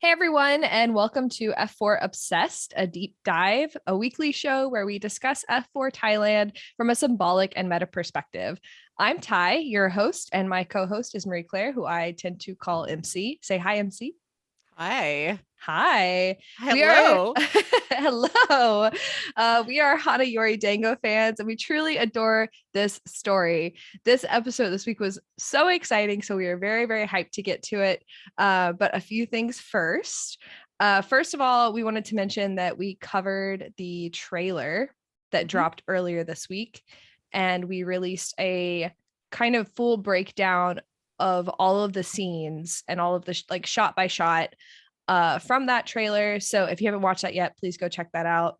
Hey everyone, and welcome to F4 Obsessed, a deep dive, a weekly show where we discuss F4 Thailand from a symbolic and meta perspective. I'm Ty, your host, and my co-host is Marie Claire, who I tend to call MC. Say hi, MC. Hi. Hi. Hello. Hello. We are Hana Yori Dango fans, and we truly adore this story. This episode this week was so exciting, so we are very, very hyped to get to it. But a few things first. First of all, we wanted to mention that we covered the trailer that dropped earlier this week, and we released a kind of full breakdown of all of the scenes and all of the shot by shot from that trailer. So if you haven't watched that yet, please go check that out.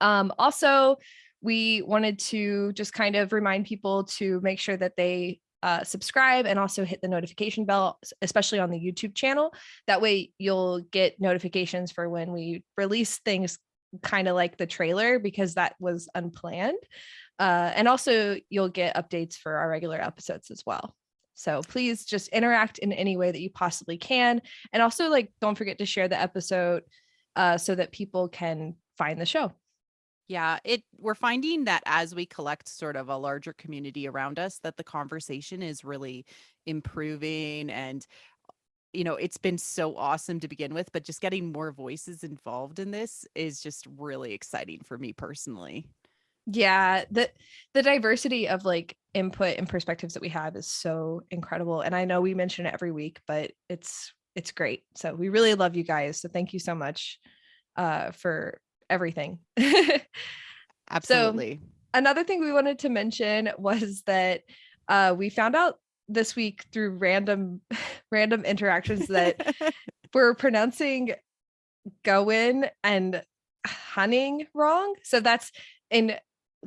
Also, we wanted to just kind of remind people to make sure that they subscribe and also hit the notification bell, especially on the YouTube channel. That way you'll get notifications for when we release things kind of like the trailer, because that was unplanned. And also you'll get updates for our regular episodes as well. So please just interact in any way that you possibly can. And also don't forget to share the episode so that people can find the show. Yeah, we're finding that as we collect sort of a larger community around us, that the conversation is really improving. And, it's been so awesome to begin with, but just getting more voices involved in this is just really exciting for me personally. Yeah, the diversity of input and perspectives that we have is so incredible. And I know we mention it every week, but it's great. So we really love you guys. So thank you so much for everything. Absolutely. So another thing we wanted to mention was that we found out this week through random interactions that we're pronouncing Goin and Hunning wrong. So that's in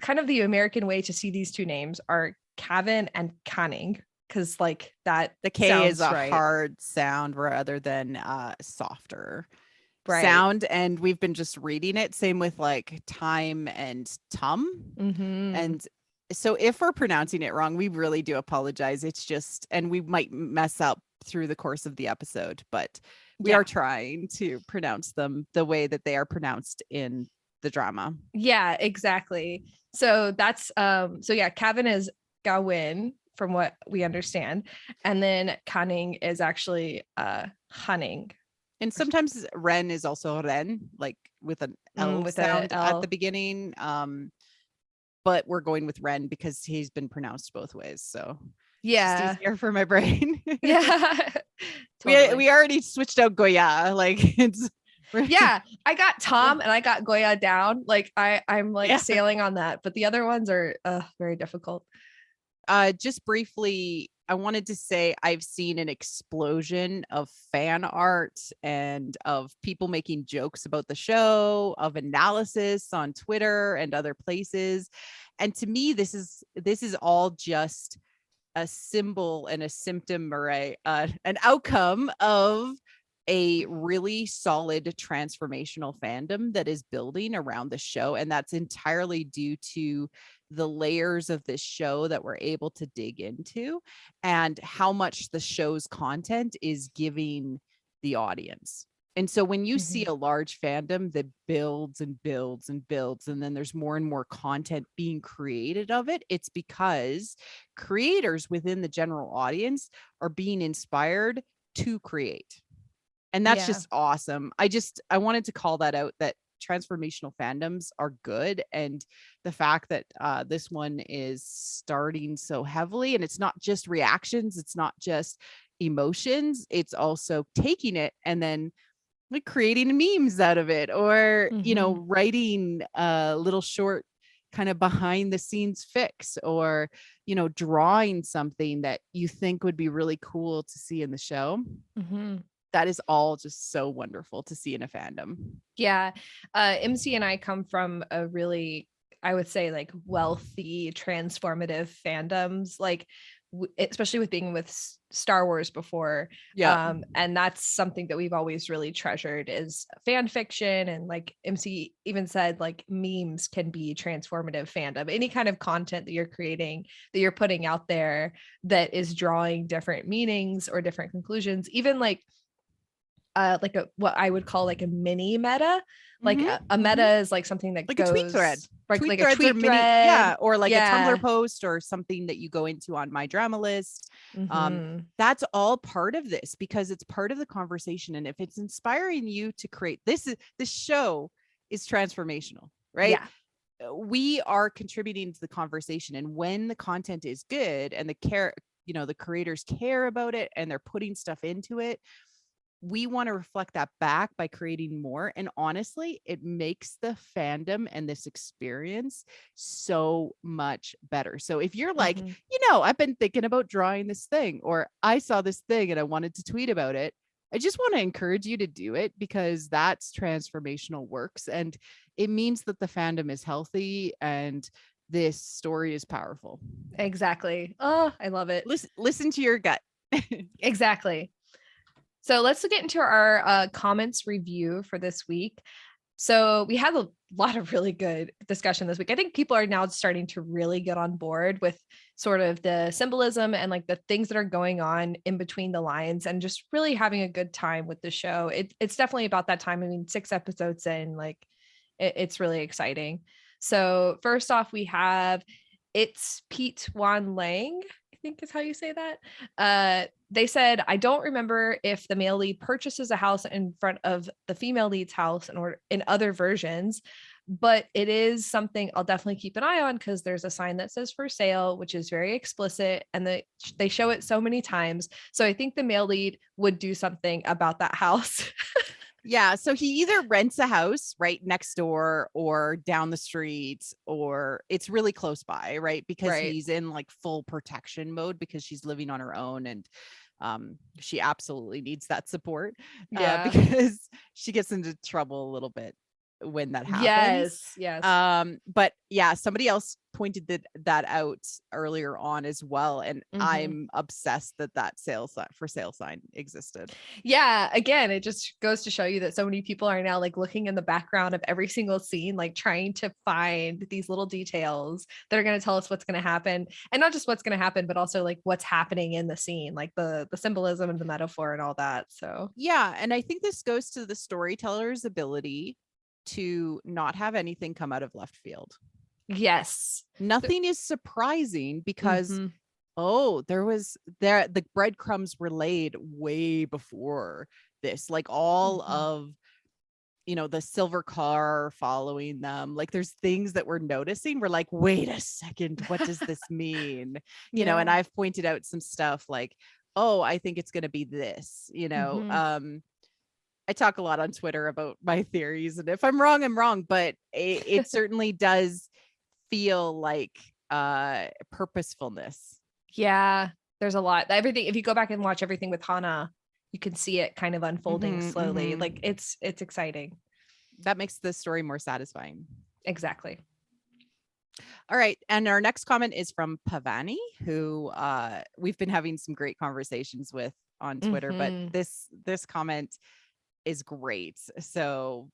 kind of the American way to see these two names are Kavin and Canning, because that the K is a right. hard sound rather than softer sound, and we've been just reading it. Same with Thyme and Tum. And so if we're pronouncing it wrong, we really do apologize. It's just, and we might mess up through the course of the episode, but we are trying to pronounce them the way that they are pronounced in the drama. Yeah, exactly. So that's Kavin is Gawin from what we understand, and then Canning is actually Hunning. And sometimes Ren is also Ren, with an L sound at the beginning. But we're going with Ren because he's been pronounced both ways. So yeah, it's just easier for my brain. Yeah. Totally. We already switched out Goya. Yeah, I got Tom and I got Goya down. I'm sailing on that, but the other ones are very difficult. Just briefly, I wanted to say I've seen an explosion of fan art and of people making jokes about the show, of analysis on Twitter and other places. And to me, this is all just a symbol and a symptom or an outcome of a really solid transformational fandom that is building around the show. And that's entirely due to the layers of this show that we're able to dig into and how much the show's content is giving the audience. And so when you see a large fandom that builds and builds and builds, and then there's more and more content being created of it, it's because creators within the general audience are being inspired to create. And that's just awesome. I wanted to call that out, that transformational fandoms are good. And the fact that this one is starting so heavily, and it's not just reactions, it's not just emotions, it's also taking it and then creating memes out of it, or writing a little short kind of behind the scenes fix, or drawing something that you think would be really cool to see in the show. That is all just so wonderful to see in a fandom. Yeah. MC and I come from a really, I would say, wealthy, transformative fandoms, especially with being with Star Wars before. And that's something that we've always really treasured is fan fiction. And MC even said memes can be transformative fandom. Any kind of content that you're creating, that you're putting out there that is drawing different meanings or different conclusions, even like what I would call like a mini meta. Like a Mhm. meta is like something that Like goes a tweet thread. like Tweet like a threads are tweet mini, thread. or like a Yeah. Tumblr post or something that you go into on My Drama List. Mhm. That's all part of this because it's part of the conversation. And if it's inspiring you to create this show is transformational, right? Yeah. We are contributing to the conversation, and when the content is good and the creators care about it and they're putting stuff into it, we want to reflect that back by creating more. And honestly, it makes the fandom and this experience so much better. So if you're like, Mhm. I've been thinking about drawing this thing, or I saw this thing and I wanted to tweet about it, I just want to encourage you to do it because that's transformational works. And it means that the fandom is healthy and this story is powerful. Exactly. Oh, I love it. Listen to your gut. Exactly. So let's get into our comments review for this week. So we had a lot of really good discussion this week. I think people are now starting to really get on board with sort of the symbolism and like the things that are going on in between the lines and just really having a good time with the show. It's definitely about that time. I mean, 6 episodes in, like it's really exciting. So first off, we have It's Pete Wan Lang, I think is how you say that. They said, I don't remember if the male lead purchases a house in front of the female lead's house in other versions, but it is something I'll definitely keep an eye on because there's a sign that says for sale, which is very explicit, and they show it so many times. So I think the male lead would do something about that house. Yeah. So he either rents a house right next door or down the street, or it's really close by, right? Because Right. he's in like full protection mode because she's living on her own, and she absolutely needs that support Yeah. because she gets into trouble a little bit when that happens. Yes. But yeah, somebody else pointed that out earlier on as well, and I'm obsessed that for sale sign existed. Yeah, again, it just goes to show you that so many people are now like looking in the background of every single scene, like trying to find these little details that are going to tell us what's going to happen, and not just what's going to happen, but also like what's happening in the scene, like the symbolism and the metaphor and all that. So yeah, and I think this goes to the storyteller's ability to not have anything come out of left field. yes, Nothing is surprising because Mhm. the breadcrumbs were laid way before this, like all of the silver car following them. Like there's things that we're noticing. We're like, wait a second, what does this mean? Yeah. And I've pointed out some stuff like, oh, I think it's going to be this, I talk a lot on Twitter about my theories, and if I'm wrong, I'm wrong, but it certainly does feel like purposefulness. Yeah, there's a lot. Everything, if you go back and watch everything with Hana, you can see it kind of unfolding slowly. Like it's exciting. That makes the story more satisfying. Exactly. All right. And our next comment is from Pavani, who we've been having some great conversations with on Twitter, but this comment is great. So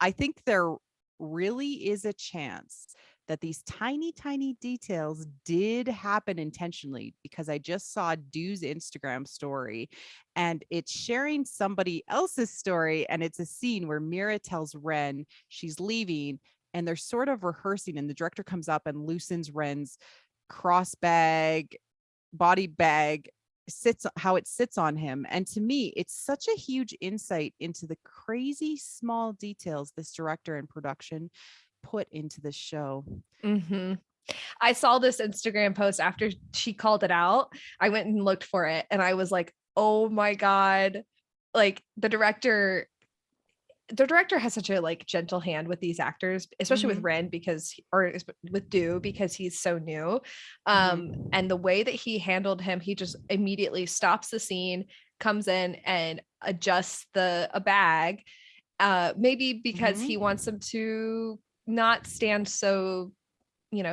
I think there really is a chance that these tiny, tiny details did happen intentionally, because I just saw Du's Instagram story and it's sharing somebody else's story. And it's a scene where Mira tells Ren she's leaving and they're sort of rehearsing, and the director comes up and loosens Ren's body bag, how it sits on him. And to me, it's such a huge insight into the crazy small details this director and production put into the show. I saw this Instagram post after she called it out. I went and looked for it and I was like, oh my God. Like the director has such a like gentle hand with these actors, especially with Ren or with Du, because he's so new. And the way that he handled him, he just immediately stops the scene, comes in and adjusts a bag. Maybe because he wants them to not stand so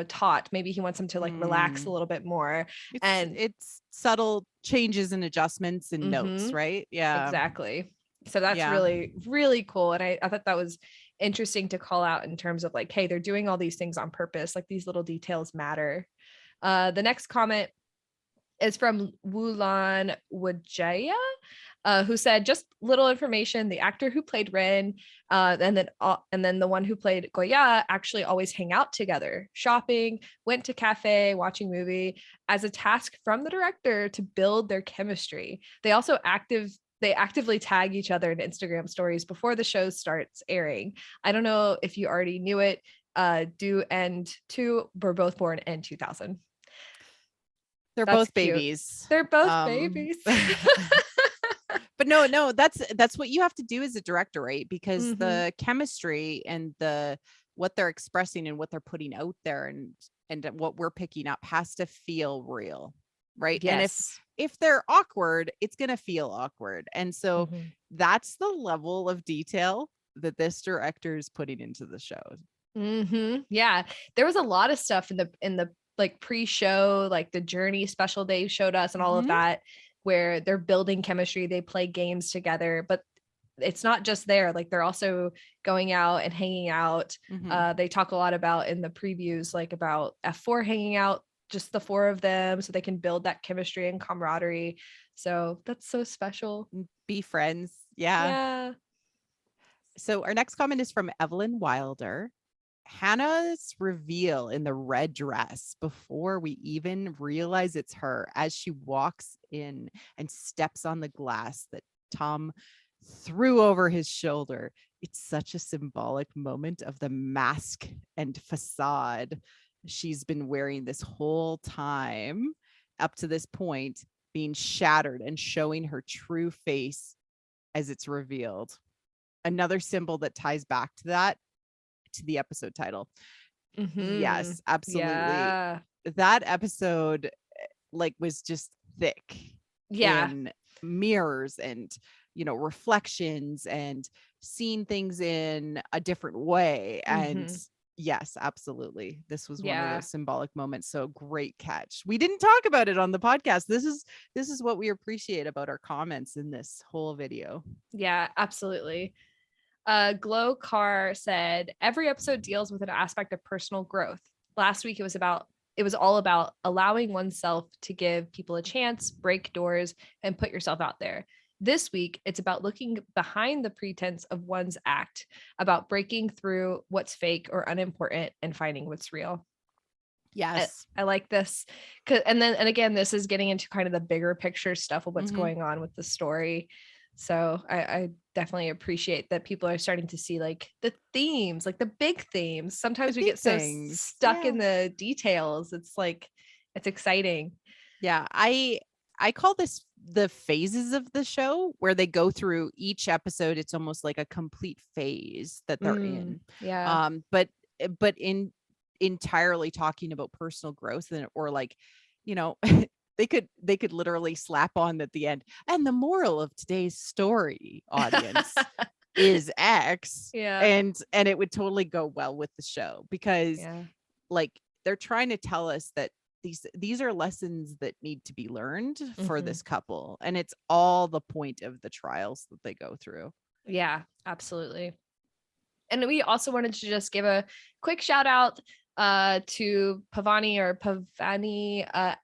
taut. Maybe he wants them to like relax a little bit more. It's subtle changes and adjustments and notes, right? Yeah, exactly. So that's really, really cool. And I thought that was interesting to call out in terms of like, hey, they're doing all these things on purpose. Like these little details matter. The next comment is from Wulan Wajaya. who said just little information. The actor who played Ren, and then the one who played Gorya actually always hang out together, shopping, went to cafe, watching movie, as a task from the director to build their chemistry. They also actively tag each other in Instagram stories before the show starts airing. I don't know if you already knew it. Do and two were both born in 2000. They're That's both cute. babies. They're both babies. But no, that's what you have to do as a director, right? Because the chemistry and what they're expressing and what they're putting out there and what we're picking up has to feel real, right? Yes. And if they're awkward, it's going to feel awkward. And so that's the level of detail that this director is putting into the show. Yeah, there was a lot of stuff in the like pre-show, like the Journey special they showed us and all of that, where they're building chemistry, they play games together, but it's not just there. Like they're also going out and hanging out. They talk a lot about in the previews, like about F4 hanging out, just the four of them, so they can build that chemistry and camaraderie. So that's so special. Be friends. Yeah. So our next comment is from Evelyn Wilder. Hannah's reveal in the red dress before we even realize it's her, as she walks in and steps on the glass that Tom threw over his shoulder. It's such a symbolic moment of the mask and facade she's been wearing this whole time up to this point, being shattered and showing her true face as it's revealed. Another symbol that ties back to that, to the episode title. Yes, absolutely. Yeah. That episode like was just thick in mirrors and reflections and seeing things in a different way. And yes, absolutely, this was one of those symbolic moments. So great catch. We didn't talk about it on the podcast. This is what we appreciate about our comments in this whole video. Yeah, absolutely. Glow Car said every episode deals with an aspect of personal growth. Last week it was all about allowing oneself to give people a chance, break doors, and put yourself out there. This week it's about looking behind the pretense of one's act, about breaking through what's fake or unimportant and finding what's real. Yes, I like this. And again, this is getting into kind of the bigger picture stuff of what's going on with the story. So I definitely appreciate that people are starting to see like the themes, like the big themes. Sometimes we get so stuck in the details. It's like, it's exciting. Yeah. I call this the phases of the show, where they go through each episode. It's almost like a complete phase that they're in. Yeah. But in entirely talking about personal growth, and or like, they could literally slap on at the end, and the moral of today's story, audience, is X. And it would totally go well with the show, because like they're trying to tell us that these are lessons that need to be learned for this couple, and it's all the point of the trials that they go through. Yeah, absolutely. And we also wanted to just give a quick shout out to Pavani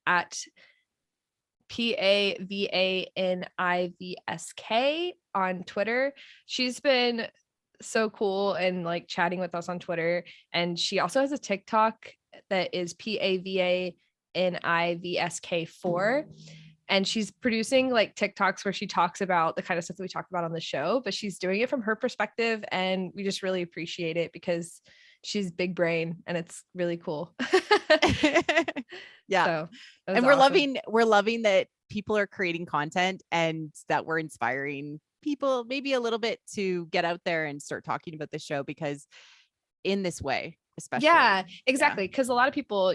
at PAVANIVSK on Twitter. She's been so cool and like chatting with us on Twitter. And she also has a TikTok that is PAVANIVSK4. And she's producing like TikToks where she talks about the kind of stuff that we talk about on the show, but she's doing it from her perspective. And we just really appreciate it because she's big brain and it's really cool. So, and we're awesome. we're loving that people are creating content and that we're inspiring people maybe a little bit to get out there and start talking about the show, because in this way, especially. Yeah, exactly. Because a lot of people,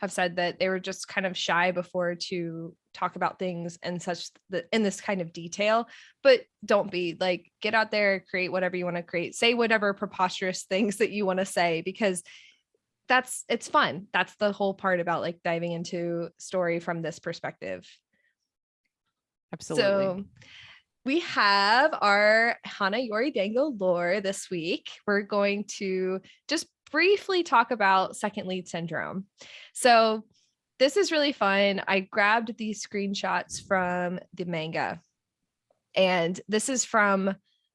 have said that they were just kind of shy before to talk about things and such in this kind of detail, but don't be like, get out there, create whatever you want to create, say whatever preposterous things that you want to say, because it's fun. That's the whole part about like diving into story from this perspective. Absolutely. So we have our Hana Yori Dango lore this week. We're going to just briefly talk about second lead syndrome. So this is really fun. I grabbed these screenshots from the manga. And this is from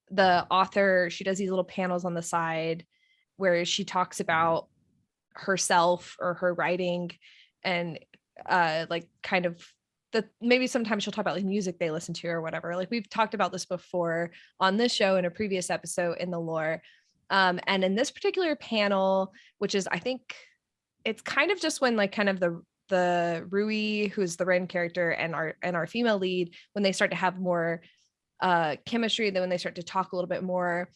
the author. She does these little panels on the side where she talks about herself or her writing, and like kind of maybe sometimes she'll talk about like music they listen to or whatever. Like we've talked about this before on this show in a previous episode in the lore. And in this particular panel, which is, I think it's kind of just when like kind of the Rui, who's the Ren character, and our female lead, when they start to have more chemistry, then when they start to talk a little bit more,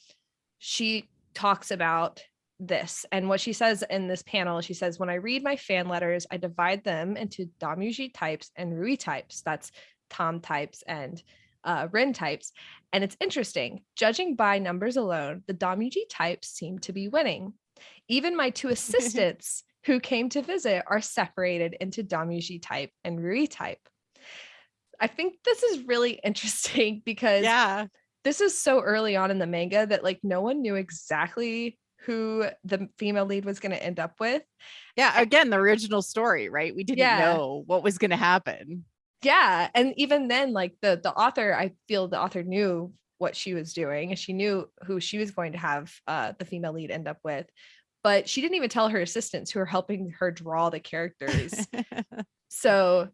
she talks about this. And what she says in this panel, she says, when I read my fan letters, I divide them into Damuji types and Rui types. That's Tom types and Ren types. And it's interesting. Judging by numbers alone, the Damuji types seem to be winning. Even my two assistants who came to visit are separated into Damuji type and Rui type. I think this is really interesting because this is so early on in the manga that like no one knew exactly who the female lead was going to end up with. Yeah, again, the original story, right? We didn't know what was going to happen. Yeah, and even then, like the author, I feel the author knew what she was doing, and she knew who she was going to have the female lead end up with, but she didn't even tell her assistants who are helping her draw the characters. So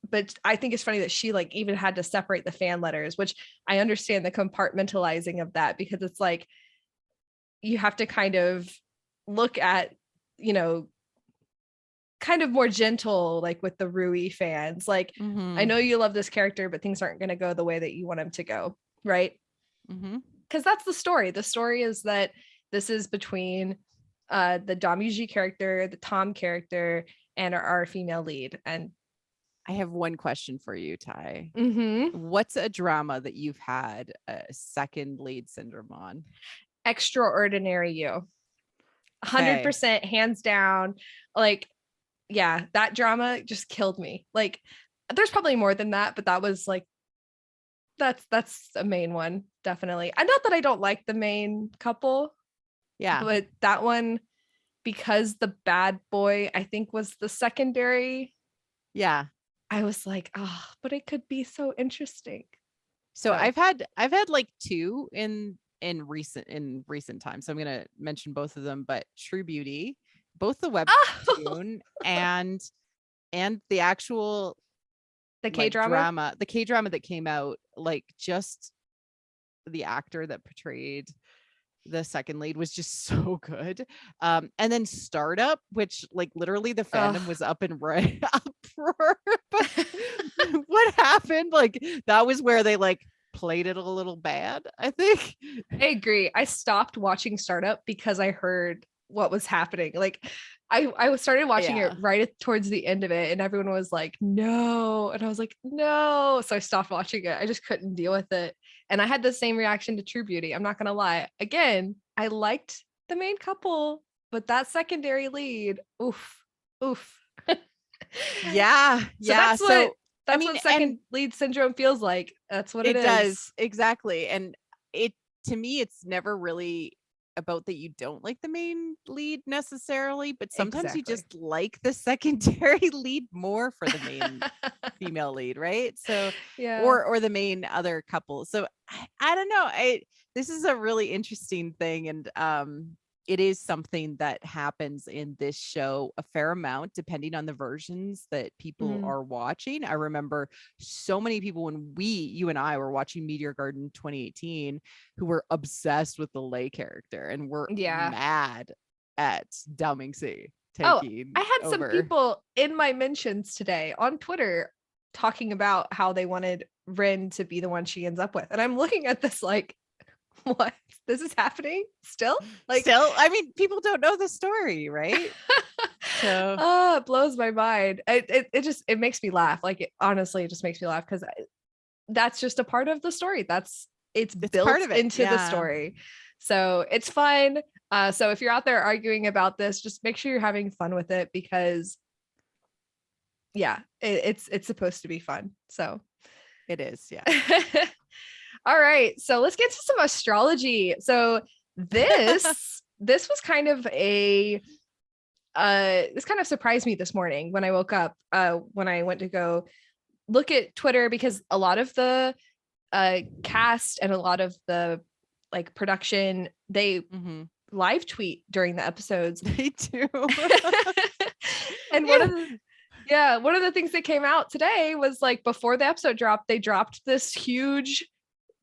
but I think it's funny that she like even had to separate the fan letters, which I understand the compartmentalizing of that, because it's like you have to kind of look at, you know, kind of more gentle, like with the Rui fans. Like, I know you love this character, but things aren't going to go the way that you want them to go. Right. Because that's the story. The story is that this is between the Damuji character, the Tom character, and our female lead. And I have one question for you, Ty. What's a drama that you've had a second lead syndrome on? Extraordinary You. 100%, hands down. Like, yeah, that drama just killed me. Like, there's probably more than that, but that was like, that's a main one, definitely. And not that I don't like the main couple. Yeah. But that one, because the bad boy, I think, was the secondary. Yeah. I was like, oh, but it could be so interesting. So I've had like two in recent times. So I'm gonna mention both of them, but True Beauty, both the webtoon and the actual K-drama, the K-drama that came out, like just the actor that portrayed the second lead was just so good. And then Startup, which like literally the fandom was up in uproar. What happened? Like that was where they like played it a little bad, I think. I agree. I stopped watching Startup because I heard what was happening. Like I started watching it right towards the end of it, and everyone was like, no. And I was like, no. So I stopped watching it. I just couldn't deal with it. And I had the same reaction to True Beauty. I'm not going to lie. Again, I liked the main couple, but that secondary lead, oof. Yeah. So that's what second lead syndrome feels like. That's what it is. It does. Exactly. And to me, it's never really about that you don't like the main lead necessarily, but sometimes you just like the secondary lead more for the main female lead, right? So or the main other couple. So I don't know. This is a really interesting thing, and it is something that happens in this show a fair amount, depending on the versions that people are watching. I remember so many people when you and I were watching Meteor Garden 2018 who were obsessed with the Lei character and were mad at Dao Mingxi taking I had over. some people in my mentions today on Twitter talking about how they wanted Ren to be the one she ends up with. And I'm looking at this like, what? This is happening still? I mean, people don't know the story, right? So it blows my mind. It makes me laugh. Like, honestly, it just makes me laugh because that's just a part of the story. It's built part of it. Into the story. So it's fun. So if you're out there arguing about this, just make sure you're having fun with it, because it's supposed to be fun. So it is. Yeah. All right, so let's get to some astrology. So this was kind of this kind of surprised me this morning when I woke up, when I went to go look at Twitter, because a lot of the cast and a lot of the like production, they live tweet during the episodes. They do. And one of the things that came out today was like before the episode dropped, they dropped this huge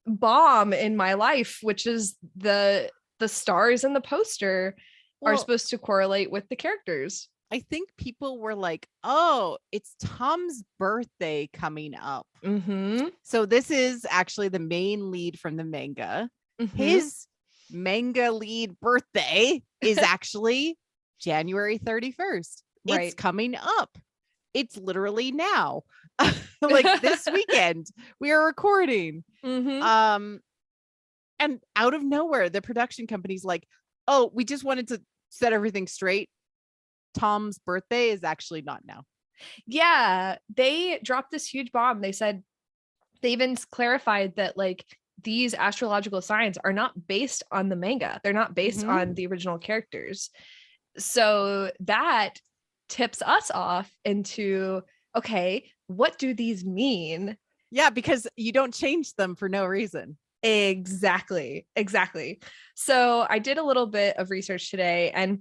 bomb in my life, which is the stars in the poster are supposed to correlate with the characters. I think people were like, oh, it's Tom's birthday coming up. So this is actually the main lead from the manga. His manga lead birthday is actually January 31st. Right. It's coming up. It's literally now. Like this weekend we are recording. And out of nowhere, the production company's like, oh, we just wanted to set everything straight. Tom's birthday is actually not now. Yeah, they dropped this huge bomb. They said, they even clarified that like these astrological signs are not based on the manga. They're not based on the original characters. So that tips us off into, okay, what do these mean? Yeah, because you don't change them for no reason. Exactly. So I did a little bit of research today, and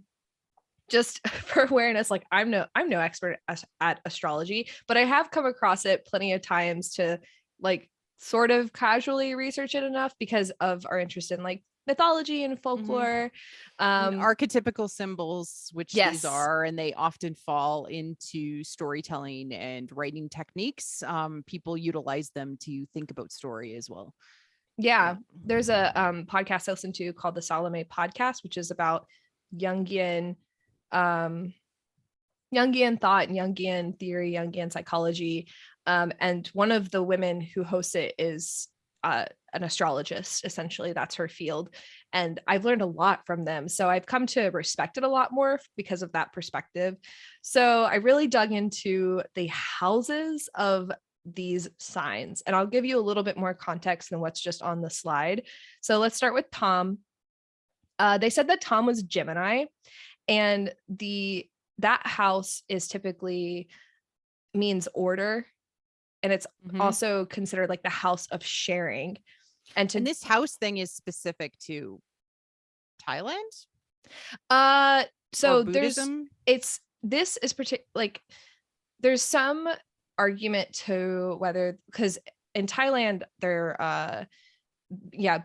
just for awareness, like I'm no expert at astrology, but I have come across it plenty of times to like sort of casually research it enough because of our interest in like mythology and folklore. And archetypical symbols, which these Yes. are, and they often fall into storytelling and writing techniques. People utilize them to think about story as well. Yeah, there's a podcast I listen to called the Salome Podcast, which is about Jungian thought and Jungian theory, Jungian psychology. And one of the women who hosts it is an astrologist. Essentially, that's her field. And I've learned a lot from them. So I've come to respect it a lot more because of that perspective. So I really dug into the houses of these signs, and I'll give you a little bit more context than what's just on the slide. So let's start with Tom. They said that Tom was Gemini, and that house is typically means order, and it's also considered like the house of sharing. And this house thing is specific to Thailand. So Buddhism? This is like there's some argument to whether, because in Thailand they're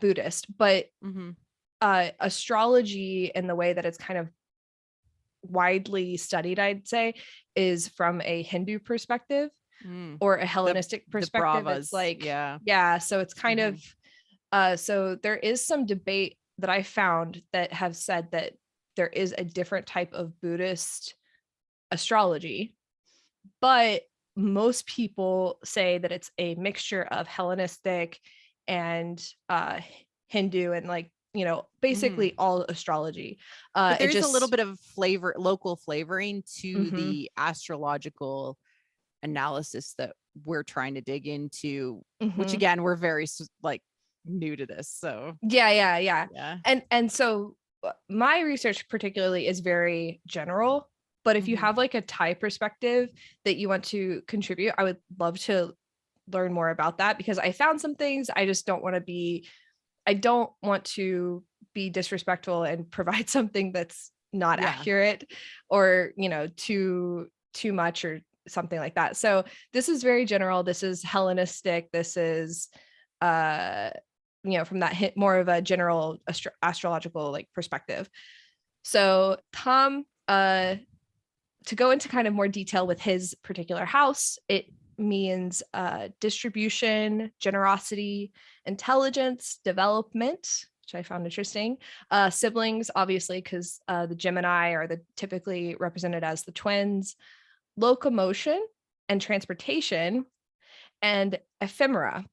Buddhist, but astrology in the way that it's kind of widely studied, I'd say, is from a Hindu perspective or a Hellenistic perspective. It's like so it's kind of so there is some debate that I found that have said that there is a different type of Buddhist astrology, but most people say that it's a mixture of Hellenistic and Hindu, and like, you know, basically all astrology. But there's a little bit of local flavoring to the astrological analysis that we're trying to dig into, which again, we're very like new to this. So yeah. And so my research particularly is very general. But if you have like a Thai perspective that you want to contribute, I would love to learn more about that, because I found some things. I don't want to be disrespectful and provide something that's not accurate, or, you know, too much or something like that. So this is very general. This is Hellenistic. This is, from that more of a general astrological like perspective. So Tom, to go into kind of more detail with his particular house, it means distribution, generosity, intelligence, development, which I found interesting. Siblings, obviously, because the Gemini are typically represented as the twins. Locomotion and transportation, and ephemera.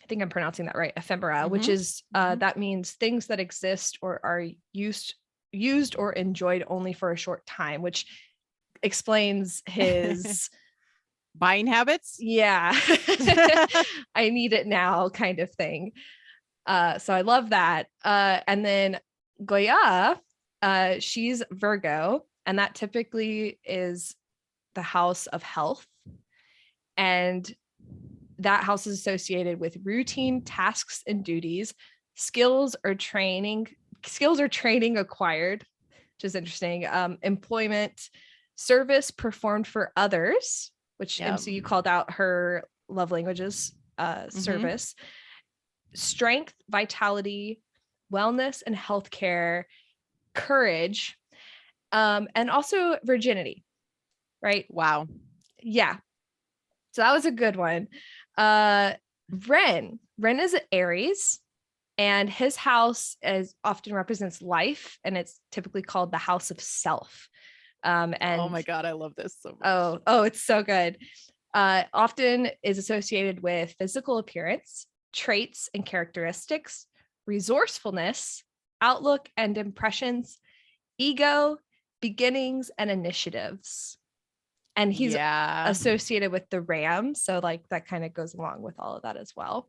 I think I'm pronouncing that right. Ephemera, which is that means things that exist or are used or enjoyed only for a short time, which explains his buying habits. Yeah. I need it now kind of thing. So I love that. And then Goya, she's Virgo, and that typically is the house of health. And that house is associated with routine tasks and duties, skills or training acquired, which is interesting, employment, service performed for others, which MCU called out her love languages, service, strength, vitality, wellness and healthcare, courage, and also virginity, right? Wow. Yeah. So that was a good one. Ren is an Aries, and his house often represents life, and it's typically called the house of self. And oh my God, I love this so much. Oh, it's so good. Often is associated with physical appearance, traits and characteristics, resourcefulness, outlook and impressions, ego, beginnings and initiatives. And he's associated with the ram, so like that kind of goes along with all of that as well.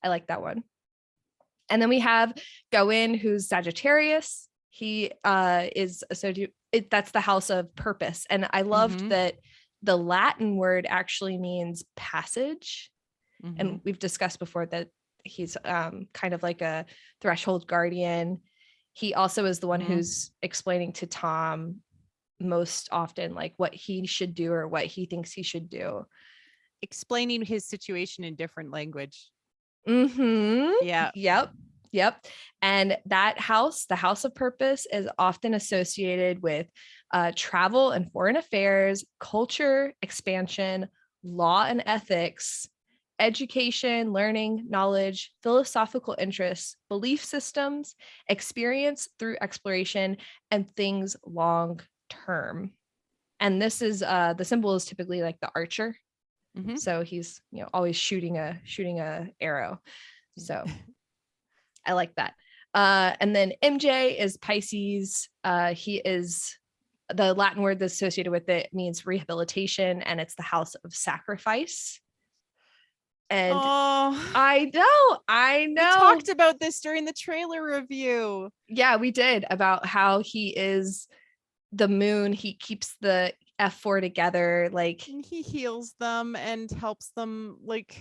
I like that one. And then we have Goin, who's Sagittarius. He is associated, that's the house of purpose. And I loved that the Latin word actually means passage. And we've discussed before that he's kind of like a threshold guardian. He also is the one who's explaining to Tom most often like what he should do or what he thinks he should do. Explaining his situation in different language. Yeah. Yep. And that house, the house of purpose, is often associated with travel and foreign affairs, culture, expansion, law and ethics, education, learning, knowledge, philosophical interests, belief systems, experience through exploration, and things long term. And this is the symbol is typically like the archer. So he's always shooting a arrow. So I like that. And then MJ is Pisces. He is, the Latin word that's associated with it means rehabilitation, and it's the house of sacrifice. And I know. We talked about this during the trailer review. Yeah, we did, about how he is the moon. He keeps the F4 together. Like he heals them and helps them like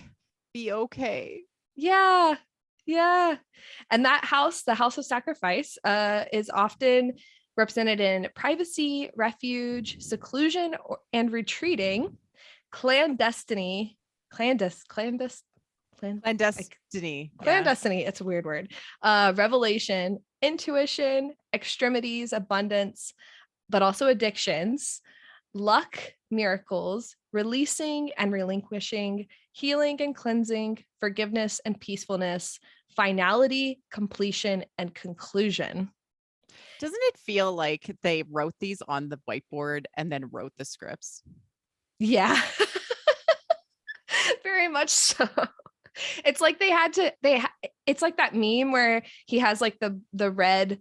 be okay. Yeah. And that house, the house of sacrifice, is often represented in privacy, refuge, seclusion, and retreating, clandestiny. It's a weird word. Revelation, intuition, extremities, abundance, but also addictions, luck, miracles, releasing and relinquishing, healing and cleansing, forgiveness and peacefulness, finality, completion, and conclusion. Doesn't it feel like they wrote these on the whiteboard and then wrote the scripts? Yeah. Very much so. It's like it's like that meme where he has like the red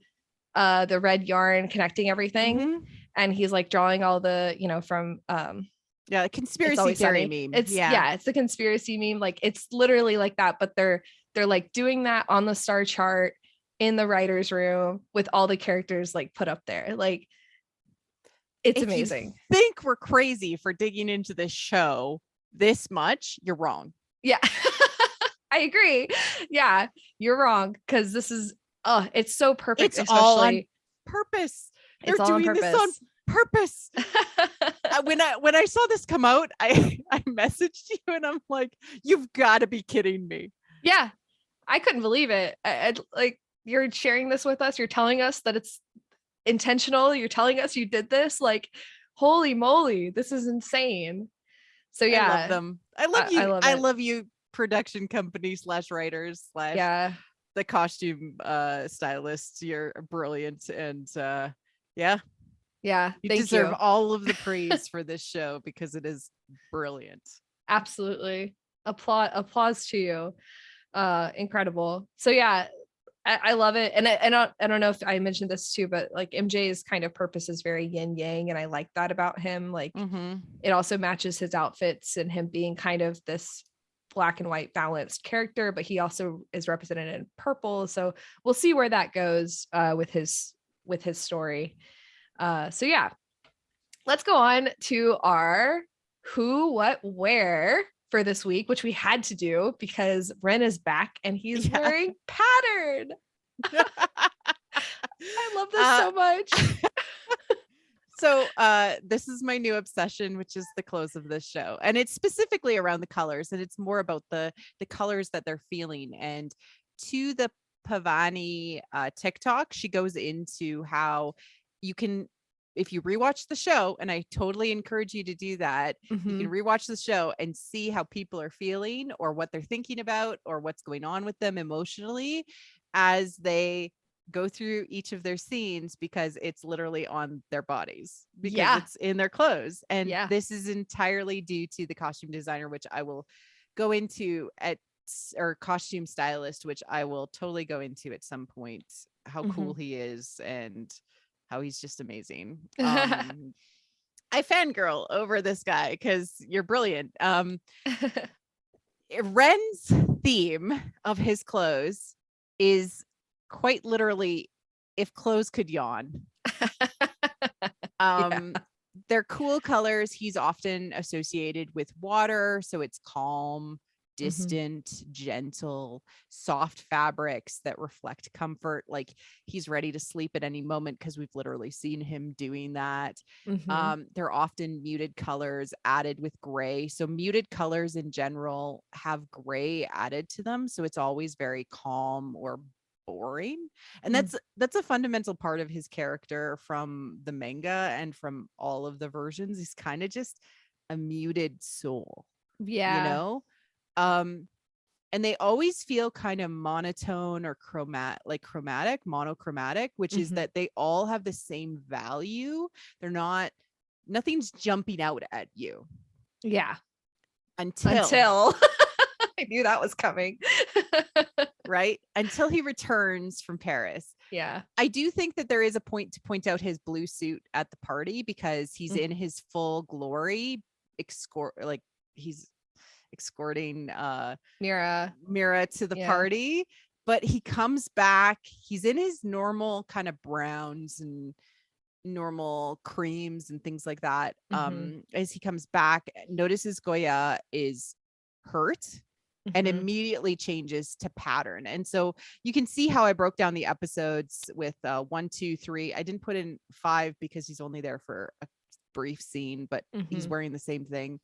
yarn connecting everything, and he's like drawing all the from conspiracy theory meme. It's the conspiracy meme. Like it's literally like that, but they're like doing that on the star chart in the writer's room with all the characters like put up there. Like it's amazing. You think we're crazy for digging into this show this much, you're wrong. Yeah. I agree. Yeah, you're wrong, because this is it's so perfect. It's all on purpose. They're doing this on purpose. When I saw this come out, I messaged you and I'm like, you've got to be kidding me. Yeah, I couldn't believe it. I like, you're sharing this with us. You're telling us that it's intentional. You're telling us you did this. Like, holy moly, this is insane. So yeah, I love them. I love you. I love you, production company /writers / the costume stylists. You're brilliant, and you deserve all of the praise for this show because it is brilliant. Absolutely. Applause to you. Incredible. So yeah, I love it. And I don't know if I mentioned this too, but like MJ's kind of purpose is very yin yang, and I like that about him. Like it also matches his outfits and him being kind of this black and white balanced character, but he also is represented in purple. So we'll see where that goes with his story. So yeah, let's go on to our who, what, where for this week, which we had to do because Ren is back and he's wearing pattern. I love this so much. So this is my new obsession, which is the close of this show. And it's specifically around the colors, and it's more about the colors that they're feeling. And to the Pavani TikTok, she goes into how you can, if you rewatch the show, and I totally encourage you to do that, you can rewatch the show and see how people are feeling or what they're thinking about or what's going on with them emotionally as they go through each of their scenes, because it's literally on their bodies, because it's in their clothes. And this is entirely due to the costume designer, which I will go into or costume stylist, which I will totally go into at some point, how cool he is and how he's just amazing. I fangirl over this guy because you're brilliant. Ren's theme of his clothes is quite literally, if clothes could yawn. They're cool colors. He's often associated with water, so it's calm, distant, gentle, soft fabrics that reflect comfort. Like he's ready to sleep at any moment, because we've literally seen him doing that. They're often muted colors added with gray. So muted colors in general have gray added to them, so it's always very calm or boring. And that's a fundamental part of his character from the manga and from all of the versions. He's kind of just a muted soul, you know. And they always feel kind of monotone or monochromatic, which is that they all have the same value. Nothing's jumping out at you. Until I knew that was coming. Right? Until he returns from Paris. I do think that there is a point to point out his blue suit at the party, because he's in his full glory. He's escorting Mira to the party, but he comes back. He's in his normal kind of browns and normal creams and things like that. As he comes back, notices Gorya is hurt and immediately changes to pattern. And so you can see how I broke down the episodes with 1, 2, 3. I didn't put in 5 because he's only there for a brief scene, but he's wearing the same thing.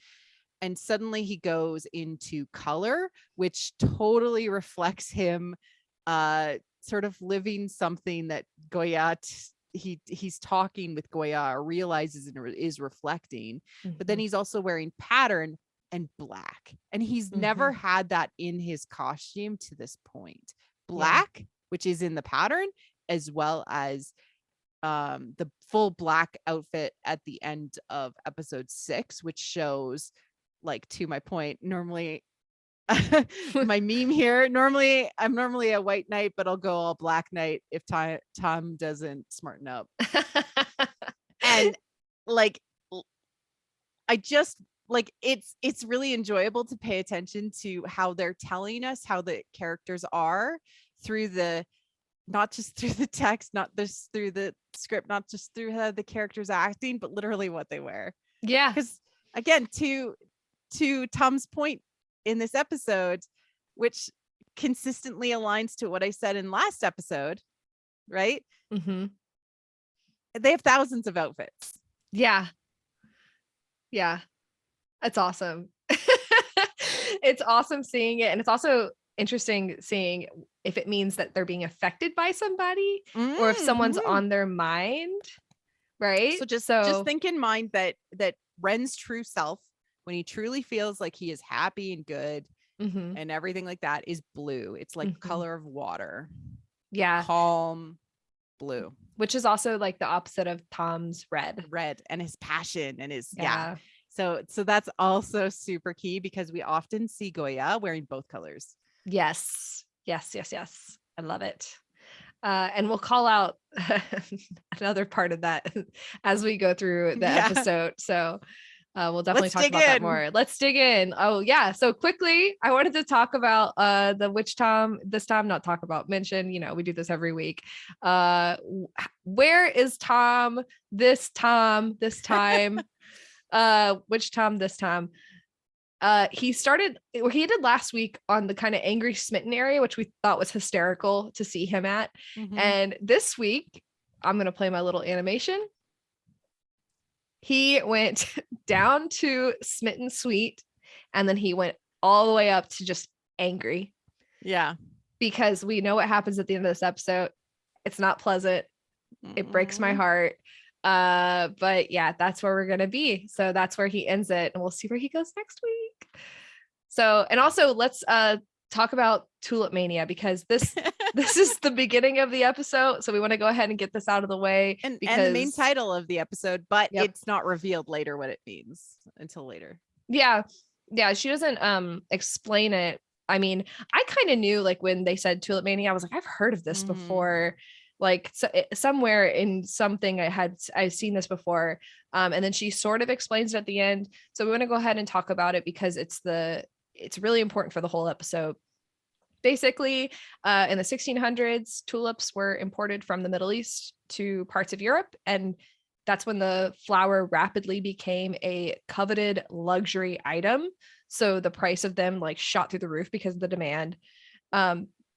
And suddenly he goes into color, which totally reflects him sort of living something that Gorya he's talking with Gorya, or realizes and is reflecting. But then he's also wearing pattern and black, and he's never had that in his costume to this point. Black, which is in the pattern, as well as the full black outfit at the end of episode 6, which shows, like, to my point, normally my meme here, I'm normally a white knight, but I'll go all black knight if Tom doesn't smarten up. And like, I just like, it's really enjoyable to pay attention to how they're telling us how the characters are through not just through the text, not just through the script, not just through how the characters acting, but literally what they wear. Because again, to Tom's point in this episode, which consistently aligns to what I said in last episode, right? They have thousands of outfits. That's awesome. It's awesome seeing it. And it's also interesting seeing if it means that they're being affected by somebody or if someone's on their mind, right? So just think in mind that Ren's true self, when he truly feels like he is happy and good and everything like that, is blue. It's like the color of water. Calm blue. Which is also like the opposite of Tom's red and his passion and his So that's also super key, because we often see Gorya wearing both colors. Yes. I love it. And we'll call out another part of that as we go through the episode. So we'll definitely talk about that more. Let's dig in. Oh yeah. So quickly, I wanted to talk about the which Tom this time, not talk about, mention, we do this every week. Where is Tom this time? Which Tom this time? He did last week on the kind of angry smitten area, which we thought was hysterical to see him at. And this week, I'm going to play my little animation. He went down to smitten sweet, and then he went all the way up to just angry. Yeah. Because we know what happens at the end of this episode. It's not pleasant. It breaks my heart. But yeah, that's where we're going to be. So that's where he ends it, and we'll see where he goes next week. So, and also let's talk about Tulip Mania, because this is the beginning of the episode. So we want to go ahead and get this out of the way. And the main title of the episode, but it's not revealed later what it means until later. Yeah. Yeah. She doesn't explain it. I mean, I kind of knew, like, when they said Tulip Mania, I was like, I've heard of this before. Like, somewhere in something I've seen this before. And then she sort of explains it at the end. So we want to go ahead and talk about it because it's really important for the whole episode. Basically, in the 1600s, tulips were imported from the Middle East to parts of Europe, and that's when the flower rapidly became a coveted luxury item. So the price of them like shot through the roof because of the demand.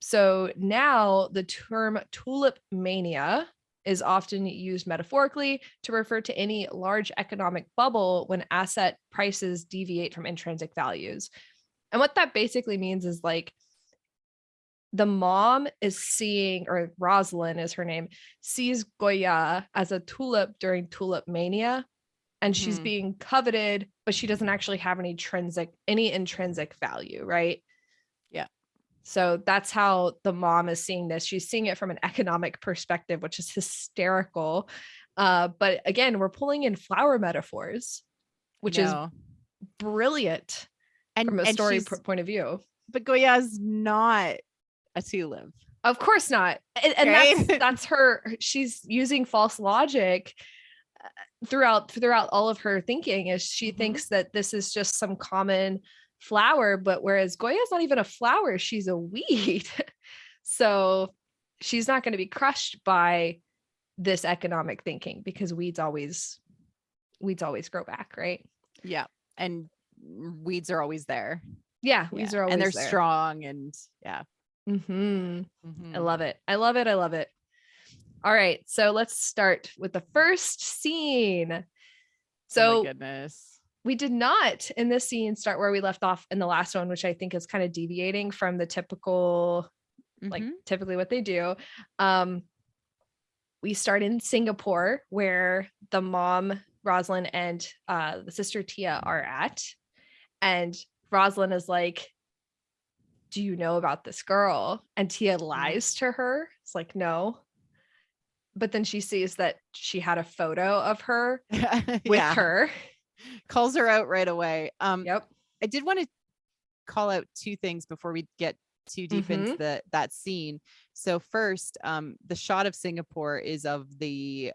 So now the term Tulip Mania is often used metaphorically to refer to any large economic bubble when asset prices deviate from intrinsic values. And what that basically means is, like, the mom is seeing, or Roselyn is her name, sees Gorya as a tulip during Tulip Mania, and she's being coveted, but she doesn't actually have any intrinsic value, right? Yeah. So that's how the mom is seeing this. She's seeing it from an economic perspective, which is hysterical. But again, we're pulling in flower metaphors, which is brilliant from a story point of view. But Goya's not a tulip. Of course not. And right? that's her. She's using false logic throughout all of her thinking, is she thinks that this is just some common flower, but whereas Goya's not even a flower, she's a weed. So she's not going to be crushed by this economic thinking, because weeds always grow back, right? Yeah. And weeds are always there. Yeah, weeds are always and they're there. strong, and I love it. I love it. All right, so let's start with the first scene. So, oh my goodness. We did not in this scene start where we left off in the last one, which I think is kind of deviating from the typical, like typically what they do. We start in Singapore, where the mom, Roselyn, and the sister Tia are at. And Roselyn is like, do you know about this girl? And Tia lies to her. It's like, no. But then she sees that she had a photo of her with her. Calls her out right away. Yep. I did want to call out two things before we get too deep into that scene. So first, the shot of Singapore is of the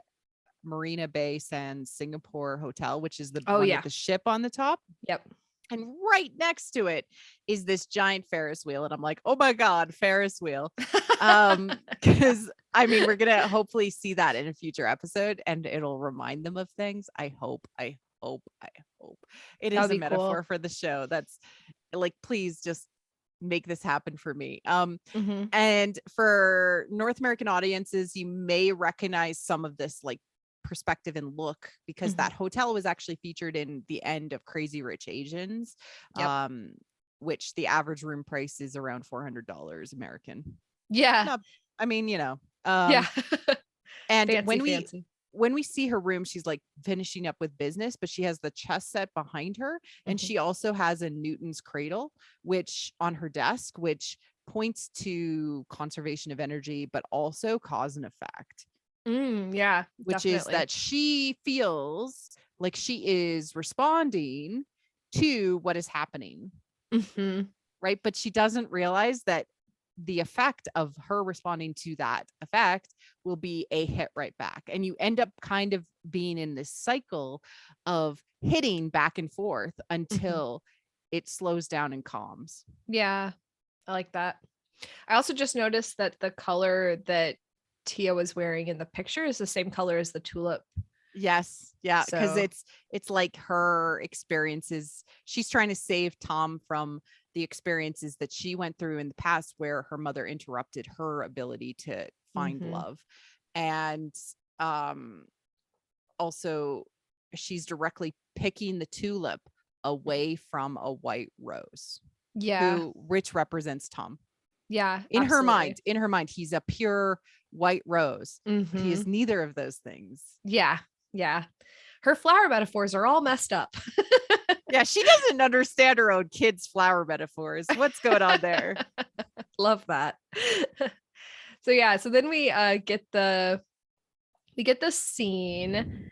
Marina Bay Sands Singapore Hotel, which is the one with the ship on the top. Yep. And right next to it is this giant Ferris wheel. And I'm like, oh my God, Ferris wheel. Because I mean, we're going to hopefully see that in a future episode, and it'll remind them of things. I hope it is a metaphor for the show. That's like, please just make this happen for me. And for North American audiences, you may recognize some of this like perspective and look, because that hotel was actually featured in the end of Crazy Rich Asians, which the average room price is around $400 American. Yeah. I mean, and fancy, when we see her room, she's like finishing up with business, but she has the chess set behind her, and she also has a Newton's cradle, which on her desk, which points to conservation of energy, but also cause and effect. Which definitely. is that she feels like she is responding to what is happening, right? But she doesn't realize that the effect of her responding to that effect will be a hit right back, and you end up kind of being in this cycle of hitting back and forth until it slows down and calms. I like that. I also just noticed that the color that Tia was wearing in the picture is the same color as the tulip Yes. Yeah. Because So it's like her experiences. She's trying to save Tom from the experiences that she went through in the past where her mother interrupted her ability to find love. And also she's directly picking the tulip away from a white rose. yeah. Which represents Tom. Yeah. In Absolutely. her mind, he's a pure white rose. But he Mm-hmm. is neither of those things. Yeah. Yeah. Her flower metaphors are all messed up. Yeah, she doesn't understand her own kids' flower metaphors. What's going on there? Love that. So yeah, so then we get the scene.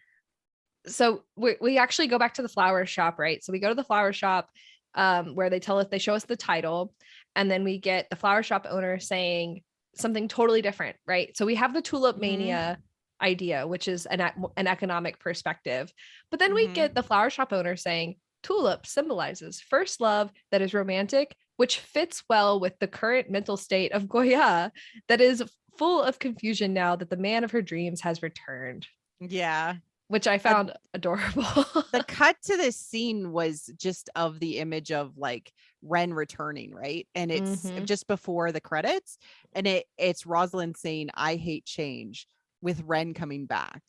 So we actually go back to the flower shop, right? So we go to the flower shop where they show us the title, and then we get the flower shop owner saying something totally different, right? So we have the Tulip Mania idea, which is an economic perspective, but then we get the flower shop owner saying tulip symbolizes first love that is romantic, which fits well with the current mental state of Gorya that is full of confusion now that the man of her dreams has returned. Yeah. Which I found adorable. The cut to this scene was just of the image of like Ren returning, right? And it's just before the credits, and it's Roselyn saying, "I hate change," with Ren coming back.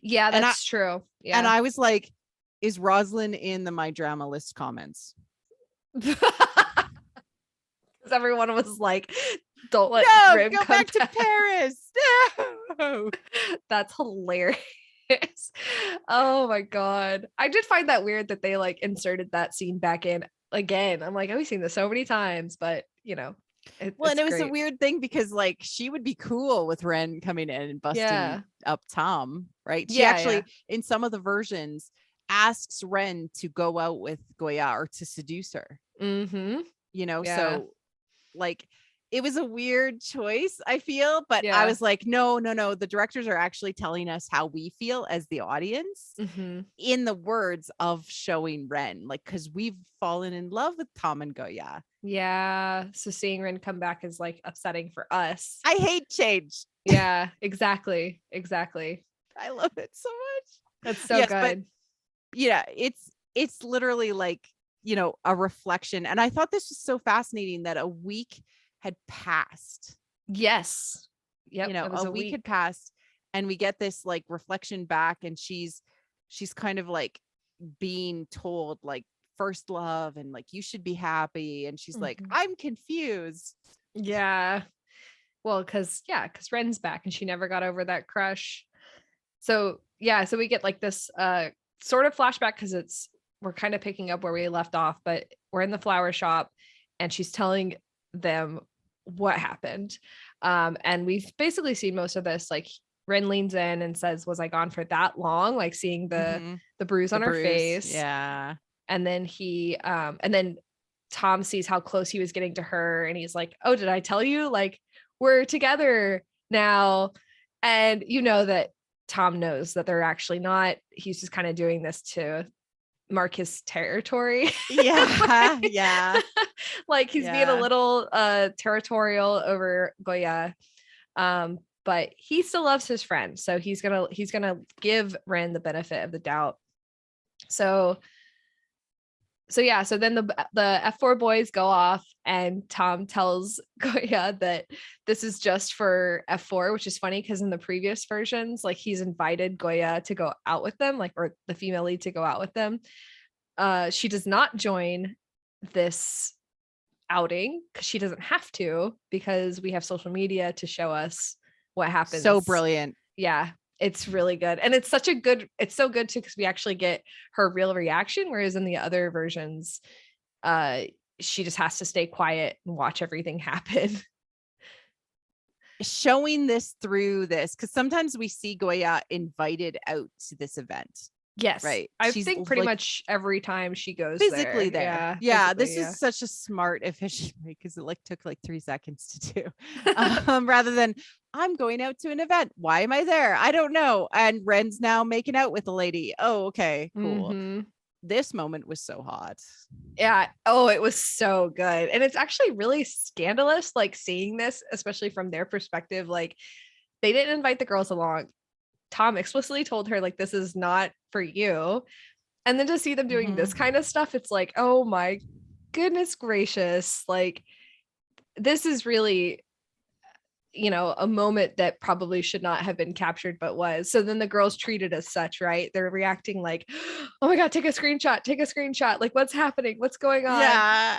Yeah, that's true. Yeah. And I was like, is Roselyn in the My Drama List comments? Because everyone was like, don't let Rim go come back to Paris. No. That's hilarious. Oh my god. I did find that weird that they like inserted that scene back in again. I'm like, I've seen this so many times, but you know. And it was a weird thing because like she would be cool with Ren coming in and busting up Tom, right? She actually in some of the versions asks Ren to go out with Gorya or to seduce her. You know, so like it was a weird choice, I feel, but I was like, no, the directors are actually telling us how we feel as the audience in the words of showing Ren, like, because we've fallen in love with Tom and Gorya. Yeah, so seeing Ren come back is like upsetting for us. I hate change. Yeah, exactly. I love it so much. That's so good. But yeah, it's literally like, you know, a reflection. And I thought this was so fascinating that a week had passed. Yes. Yep. You know, a week had passed, and we get this like reflection back, and she's kind of like being told like first love and like you should be happy, and she's like, I'm confused. Yeah. Well, because Ren's back and she never got over that crush. So so we get like this sort of flashback because we're kind of picking up where we left off, but we're in the flower shop and she's telling them what happened. And we've basically seen most of this. Like Ren leans in and says, was I gone for that long? Like seeing the bruise on her face. Yeah. And then and then Tom sees how close he was getting to her. And he's like, oh, did I tell you? Like, we're together now. And you know that Tom knows that they're actually not. He's just kind of doing this to mark his territory. Yeah. Like he's being a little territorial over Gorya. But he still loves his friend. So he's gonna give Ren the benefit of the doubt. So then the F4 boys go off, and Tom tells Gorya that this is just for F4, which is funny because in the previous versions, like he's invited Gorya to go out with them, like, or the female lead to go out with them. She does not join this outing because she doesn't have to, because we have social media to show us what happens. So brilliant. Yeah. It's really good. And it's so good too, because we actually get her real reaction. Whereas in the other versions, she just has to stay quiet and watch everything happen. Showing this through this, because sometimes we see Gorya invited out to this event. Yes. Right. I think pretty much every time she goes physically there. Yeah. This is such a smart, efficient way, because it like took like 3 seconds to do. Rather than I'm going out to an event. Why am I there? I don't know. And Ren's now making out with the lady. Oh, okay, cool. This moment was so hot. Yeah. Oh, it was so good. And it's actually really scandalous, like seeing this, especially from their perspective. Like they didn't invite the girls along. Tom explicitly told her like, this is not for you. And then to see them doing this kind of stuff, it's like, oh my goodness gracious. Like, this is really, you know, a moment that probably should not have been captured, but was. So then the girls treat it as such, right? They're reacting like, oh my God, take a screenshot. Like, what's happening? What's going on? Yeah.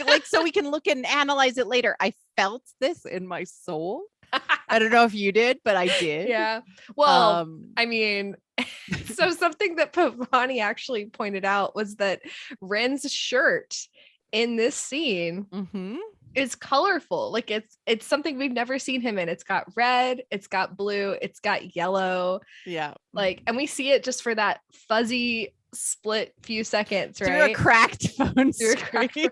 like, so we can look and analyze it later. I felt this in my soul. I don't know if you did, but I did. Yeah. Well, I mean, so something that Pavani actually pointed out was that Ren's shirt in this scene is colorful. Like it's something we've never seen him in. It's got red, it's got blue, it's got yellow. Yeah. Like, and we see it just for that fuzzy split few seconds, right? Through a cracked phone screen.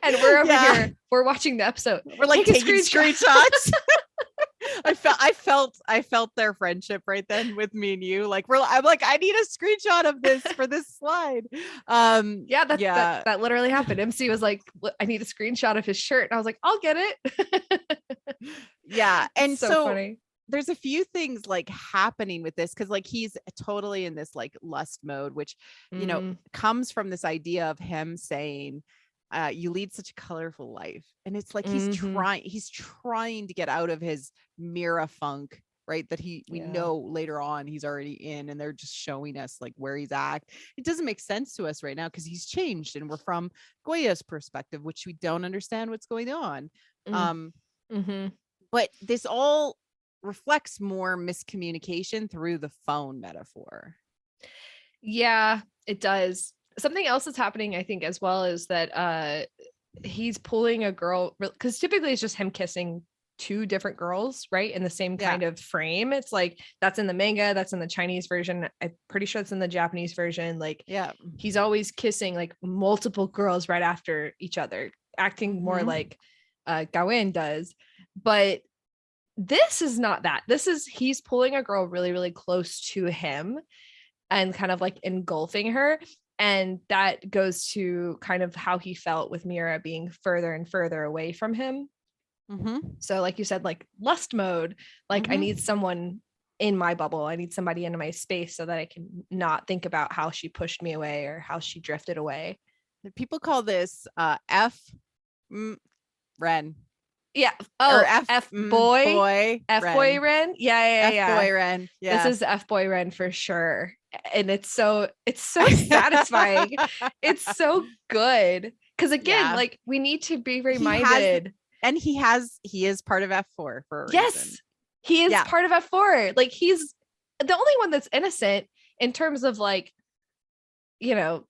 And we're over here, we're watching the episode. We're like taking screenshots. I felt their friendship right then with me and you. Like I'm like, I need a screenshot of this for this slide. That literally happened. MC was like, I need a screenshot of his shirt. And I was like, I'll get it. Yeah. And so funny. There's a few things like happening with this because like he's totally in this like lust mode, which you know comes from this idea of him saying you lead such a colorful life. And it's like he's trying to get out of his Mira funk, right? That we know later on he's already in, and they're just showing us like where he's at. It doesn't make sense to us right now because he's changed and we're from Gorya's perspective, which we don't understand what's going on. But this all reflects more miscommunication through the phone metaphor. Yeah, it does. Something else that's happening, I think, as well, is that he's pulling a girl, because typically it's just him kissing two different girls, right, in the same kind of frame. It's like that's in the manga, that's in the Chinese version. I'm pretty sure it's in the Japanese version. Like, he's always kissing like multiple girls right after each other, acting more like Gawain does. But this is not that. This is he's pulling a girl really, really close to him and kind of like engulfing her. And that goes to kind of how he felt with Mira being further and further away from him. So like you said, like lust mode, like I need someone in my bubble. I need somebody in my space so that I can not think about how she pushed me away or how she drifted away. People call this Ren. Yeah. Oh, or F boy Ren. Yeah. F boy Ren. Yeah. This is F boy Ren for sure. And it's so satisfying. It's so good. Because again, like we need to be reminded. He is part of F4 for a reason. He is part of F4. Like he's the only one that's innocent in terms of like, you know,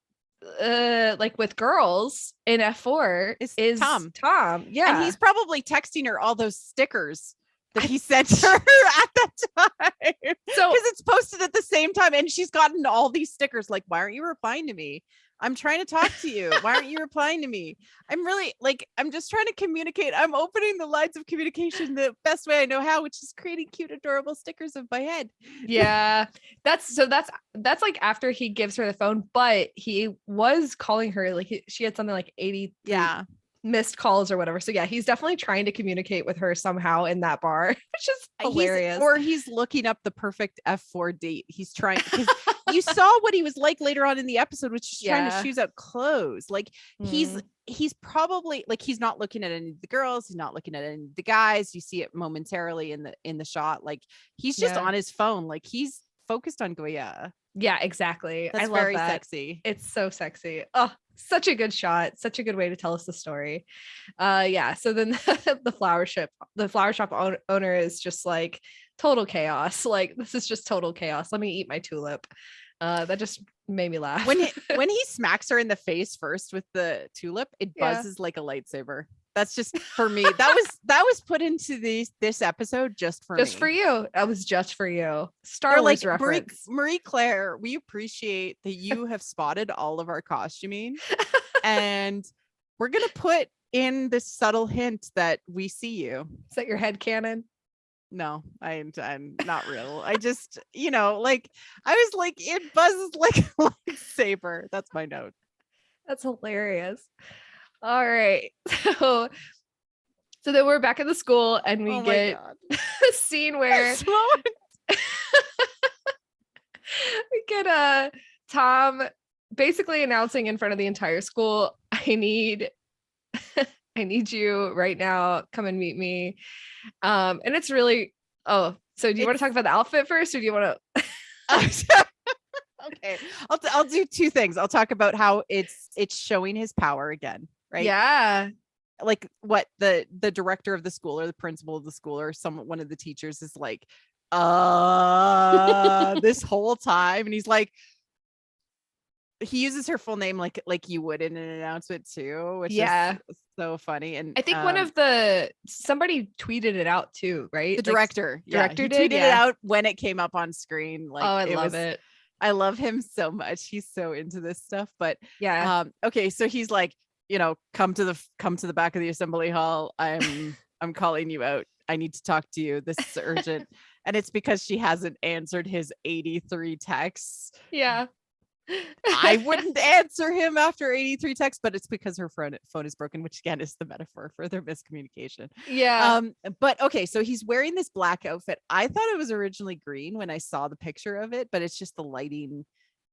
like with girls in F4 is Tom. Yeah. And he's probably texting her all those stickers that he sent her at that time. So because it's posted at the same time and she's gotten all these stickers like, why aren't you replying to me? I'm trying to talk to you. Why aren't you replying to me? I'm really like, I'm just trying to communicate. I'm opening the lines of communication the best way I know how, which is creating cute, adorable stickers of my head. Yeah. That's like after he gives her the phone, but he was calling her like she had something like 80 missed calls or whatever. So yeah, he's definitely trying to communicate with her somehow in that bar, which is hilarious. He's looking up the perfect F4 date. He's trying because you saw what he was like later on in the episode, which is trying to choose out clothes. Like he's probably like, he's not looking at any of the girls. He's not looking at any of the guys. You see it momentarily in the shot. Like he's just on his phone. Like he's focused on Gorya. Yeah, exactly. That's very sexy. It's so sexy. Oh, such a good shot. Such a good way to tell us the story. So then the flower shop owner is just like total chaos. Like this is just total chaos. Let me eat my tulip. That just made me laugh. When he smacks her in the face first with the tulip, it buzzes like a lightsaber. That's just for me. That was put into this episode just for you. That was just for you. Star Wars reference. Marie Claire, we appreciate that you have spotted all of our costuming, and we're gonna put in this subtle hint that we see you. Is that your head canon? No, I'm not real. I just, like I was like, it buzzes like a lightsaber. That's my note. That's hilarious. All right. So then we're back at the school and we get a scene where We get Tom basically announcing in front of the entire school, I need you right now. Come and meet me. And it's really, so do you want to talk about the outfit first, or do you want to? Okay, I'll do two things. I'll talk about how it's showing his power again, right? Yeah. Like what the director of the school or the principal of the school or one of the teachers is like, this whole time, and he's like, he uses her full name like you would in an announcement too, which is so funny. And I think somebody tweeted it out too, right? The director, he tweeted it out when it came up on screen. Like, I love it. I love him so much. He's so into this stuff. But yeah. Okay, so he's like, come to the back of the assembly hall. I'm calling you out. I need to talk to you. This is urgent. And it's because she hasn't answered his 83 texts. Yeah. I wouldn't answer him after 83 texts, but it's because her phone is broken, which again is the metaphor for their miscommunication. Yeah. But okay, so he's wearing this black outfit. I thought it was originally green when I saw the picture of it, but it's just the lighting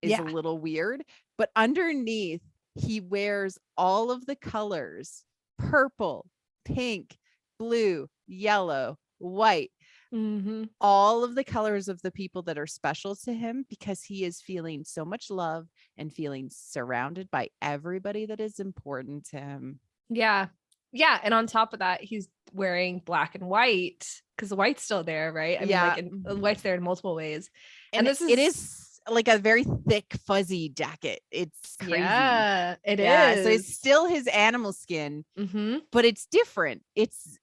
is a little weird. But underneath, he wears all of the colors: purple, pink, blue, yellow, white. Mm-hmm. All of the colors of the people that are special to him, because he is feeling so much love and feeling surrounded by everybody that is important to him. Yeah. And on top of that, he's wearing black and white because the white's still there, right? I mean, the white's there in multiple ways. And it is like a very thick, fuzzy jacket. It's crazy. Yeah, it is. So it's still his animal skin, but it's different. It's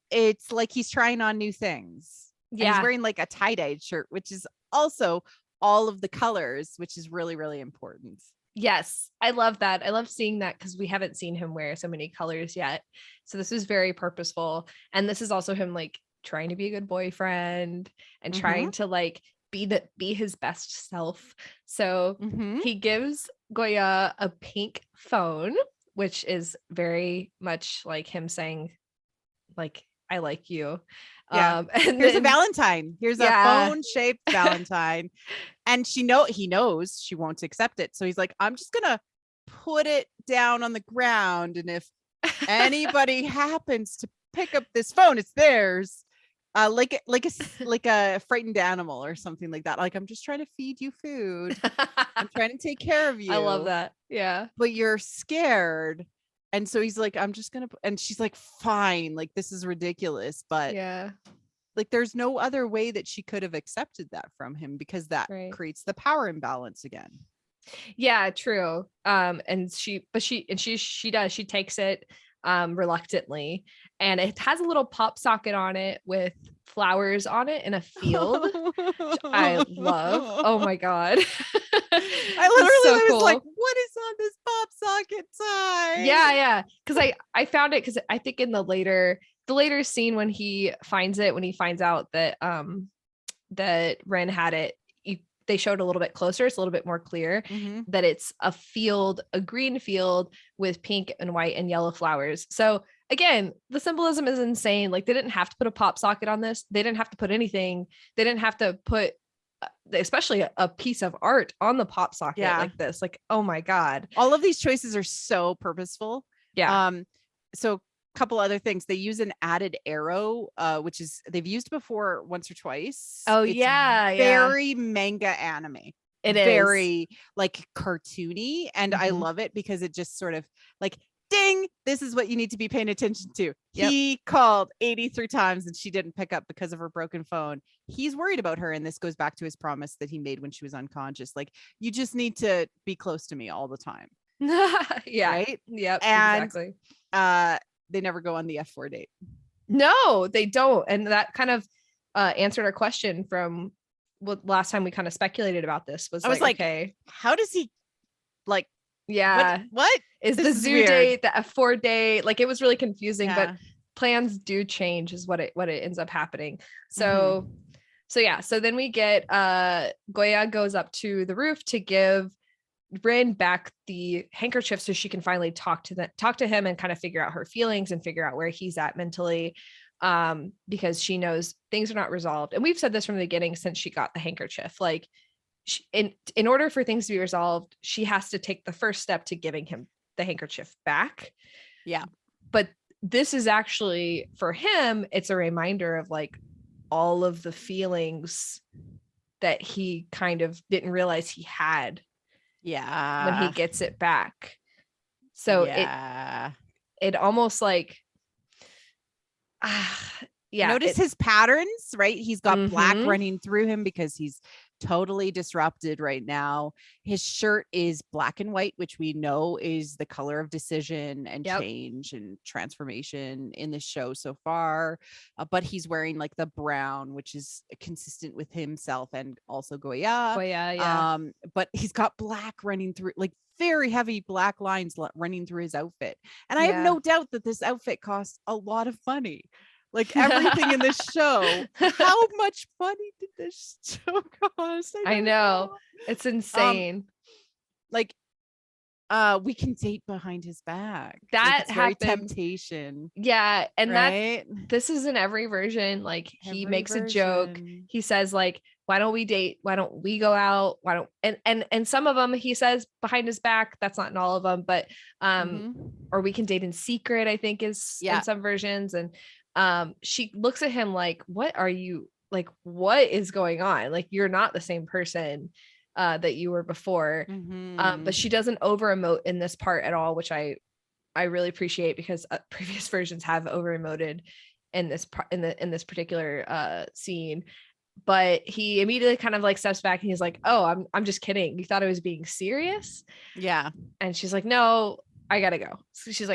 like he's trying on new things. Yeah. And he's wearing like a tie-dyed shirt, which is also all of the colors, which is really, really important. Yes, I love that. I love seeing that because we haven't seen him wear so many colors yet. So this is very purposeful. And this is also him like trying to be a good boyfriend and trying to like be his best self. So he gives Gorya a pink phone, which is very much like him saying, like, I like you. Yeah. And here's a Valentine. Here's a phone-shaped Valentine. And he knows she won't accept it. So he's like, I'm just gonna put it down on the ground. And if anybody happens to pick up this phone, it's theirs. Like a frightened animal or something like that. Like, I'm just trying to feed you food. I'm trying to take care of you. I love that. Yeah. But you're scared. And so he's like, I'm just gonna, and she's like, fine, like, this is ridiculous, but like, there's no other way that she could have accepted that from him, because that creates the power imbalance again. Yeah, true. And she takes it reluctantly, and it has a little pop socket on it with flowers on it in a field, which I love. Oh my god. I literally was like, what is on this pop socket side? Yeah. Because I found it because I think in the later scene when he finds out that that Ren had it, they showed a little bit closer. It's a little bit more clear that it's a field, a green field with pink and white and yellow flowers. So again, the symbolism is insane. Like, they didn't have to put a pop socket on this. They didn't have to put anything. They didn't have to put especially a piece of art on the pop socket like this. Like, oh my god, all of these choices are so purposeful. So a couple other things. They use an added arrow, which is they've used before once or twice. It's very manga anime. It is very like cartoony, and I love it because it just sort of like, ding, this is what you need to be paying attention to. He called 83 times and she didn't pick up because of her broken phone. He's worried about her, and this goes back to his promise that he made when she was unconscious. Like, you just need to be close to me all the time. Right? Yep. And exactly. They never go on the F4 date. No, they don't. And that kind of answered our question from last time we kind of speculated about this. I was like, okay, how does he like? Yeah. What is the zoo date, the F4 date? Like, it was really confusing, but plans do change is what it ends up happening. So so then we get Gorya goes up to the roof to give Rin back the handkerchief so she can finally talk to him and kind of figure out her feelings and figure out where he's at mentally, because she knows things are not resolved. And we've said this from the beginning since she got the handkerchief. Like, in order for things to be resolved, she has to take the first step to giving him the handkerchief back. Yeah. But this is actually, for him, it's a reminder of like all of the feelings that he kind of didn't realize he had. Yeah. When he gets it back. So it almost like, notice his patterns, right? He's got black running through him because he's totally disrupted right now. His shirt is black and white, which we know is the color of decision and change and transformation in the show so far. But he's wearing like the brown, which is consistent with himself and also Gorya. But he's got black running through, like very heavy black lines running through his outfit. And I have no doubt that this outfit costs a lot of money. Like everything in this show. How much money did this show cost? I know. It's insane. We can date behind his back. That it's very temptation. Yeah. And right? this is in every version. Like he makes a joke. He says like, why don't we date? Why don't we go out? Why don't, and some of them he says behind his back. That's not in all of them, but, or we can date in secret, I think is in some versions. And, she looks at him like, what are you, like, what is going on? Like, you're not the same person that you were before. But she doesn't over emote in this part at all, which I really appreciate, because previous versions have over emoted in this in this particular scene. But he immediately kind of like steps back and he's like, oh, I'm just kidding. You thought I was being serious? Yeah. And she's like, no, I gotta go. So she's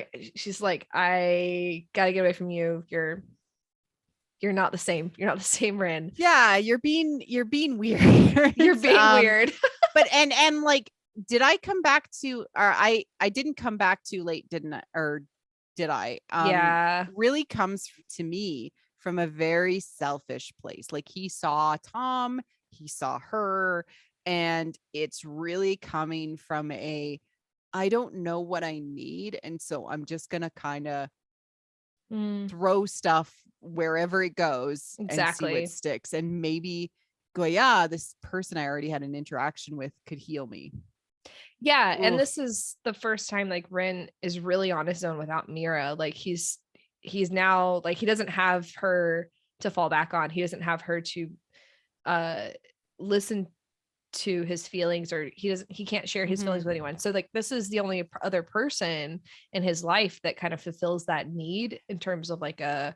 like, I gotta get away from you. You're not the same. You're not the same Ren. Yeah, you're being weird. You're being weird. But and like, did I come back to, or I didn't come back too late, didn't I? Or did I? Really comes to me from a very selfish place. Like he saw Tom, he saw her, and it's really coming from I don't know what I need. And so I'm just going to kind of throw stuff wherever it goes and see what sticks. And maybe go, this person I already had an interaction with could heal me. Yeah. And this is the first time like Ren is really on his own without Mira. Like he's now like, he doesn't have her to fall back on. He doesn't have her to listen to his feelings, or he can't share his feelings with anyone. So like this is the only other person in his life that kind of fulfills that need in terms of like a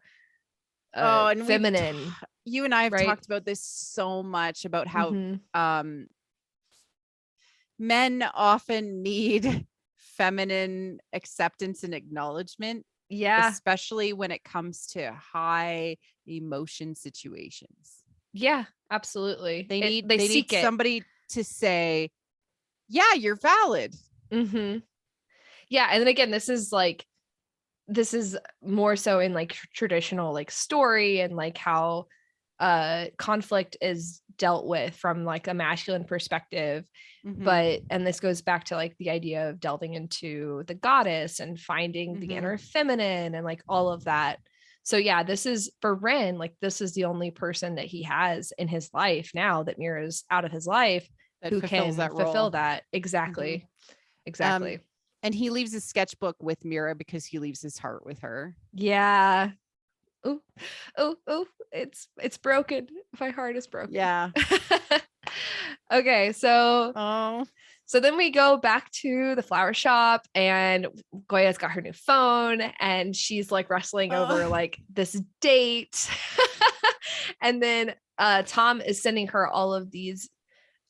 and feminine. You and I have talked about this so much, about how men often need feminine acceptance and acknowledgement. Yeah, especially when it comes to high emotion situations. Yeah, absolutely. They need somebody to say, yeah, you're valid. Yeah. And then again, this is more so in like traditional like story and like how conflict is dealt with from like a masculine perspective. And this goes back to like the idea of delving into the goddess and finding the inner feminine and like all of that. So yeah, this is for Ren, like this is the only person that he has in his life now that Mira's out of his life that who can fulfill that. Exactly. And he leaves his sketchbook with Mira because he leaves his heart with her. Yeah. Oh, it's broken. My heart is broken. Yeah. Okay, so then we go back to the flower shop and Gorya's got her new phone and she's like wrestling over like this date. And then Tom is sending her all of these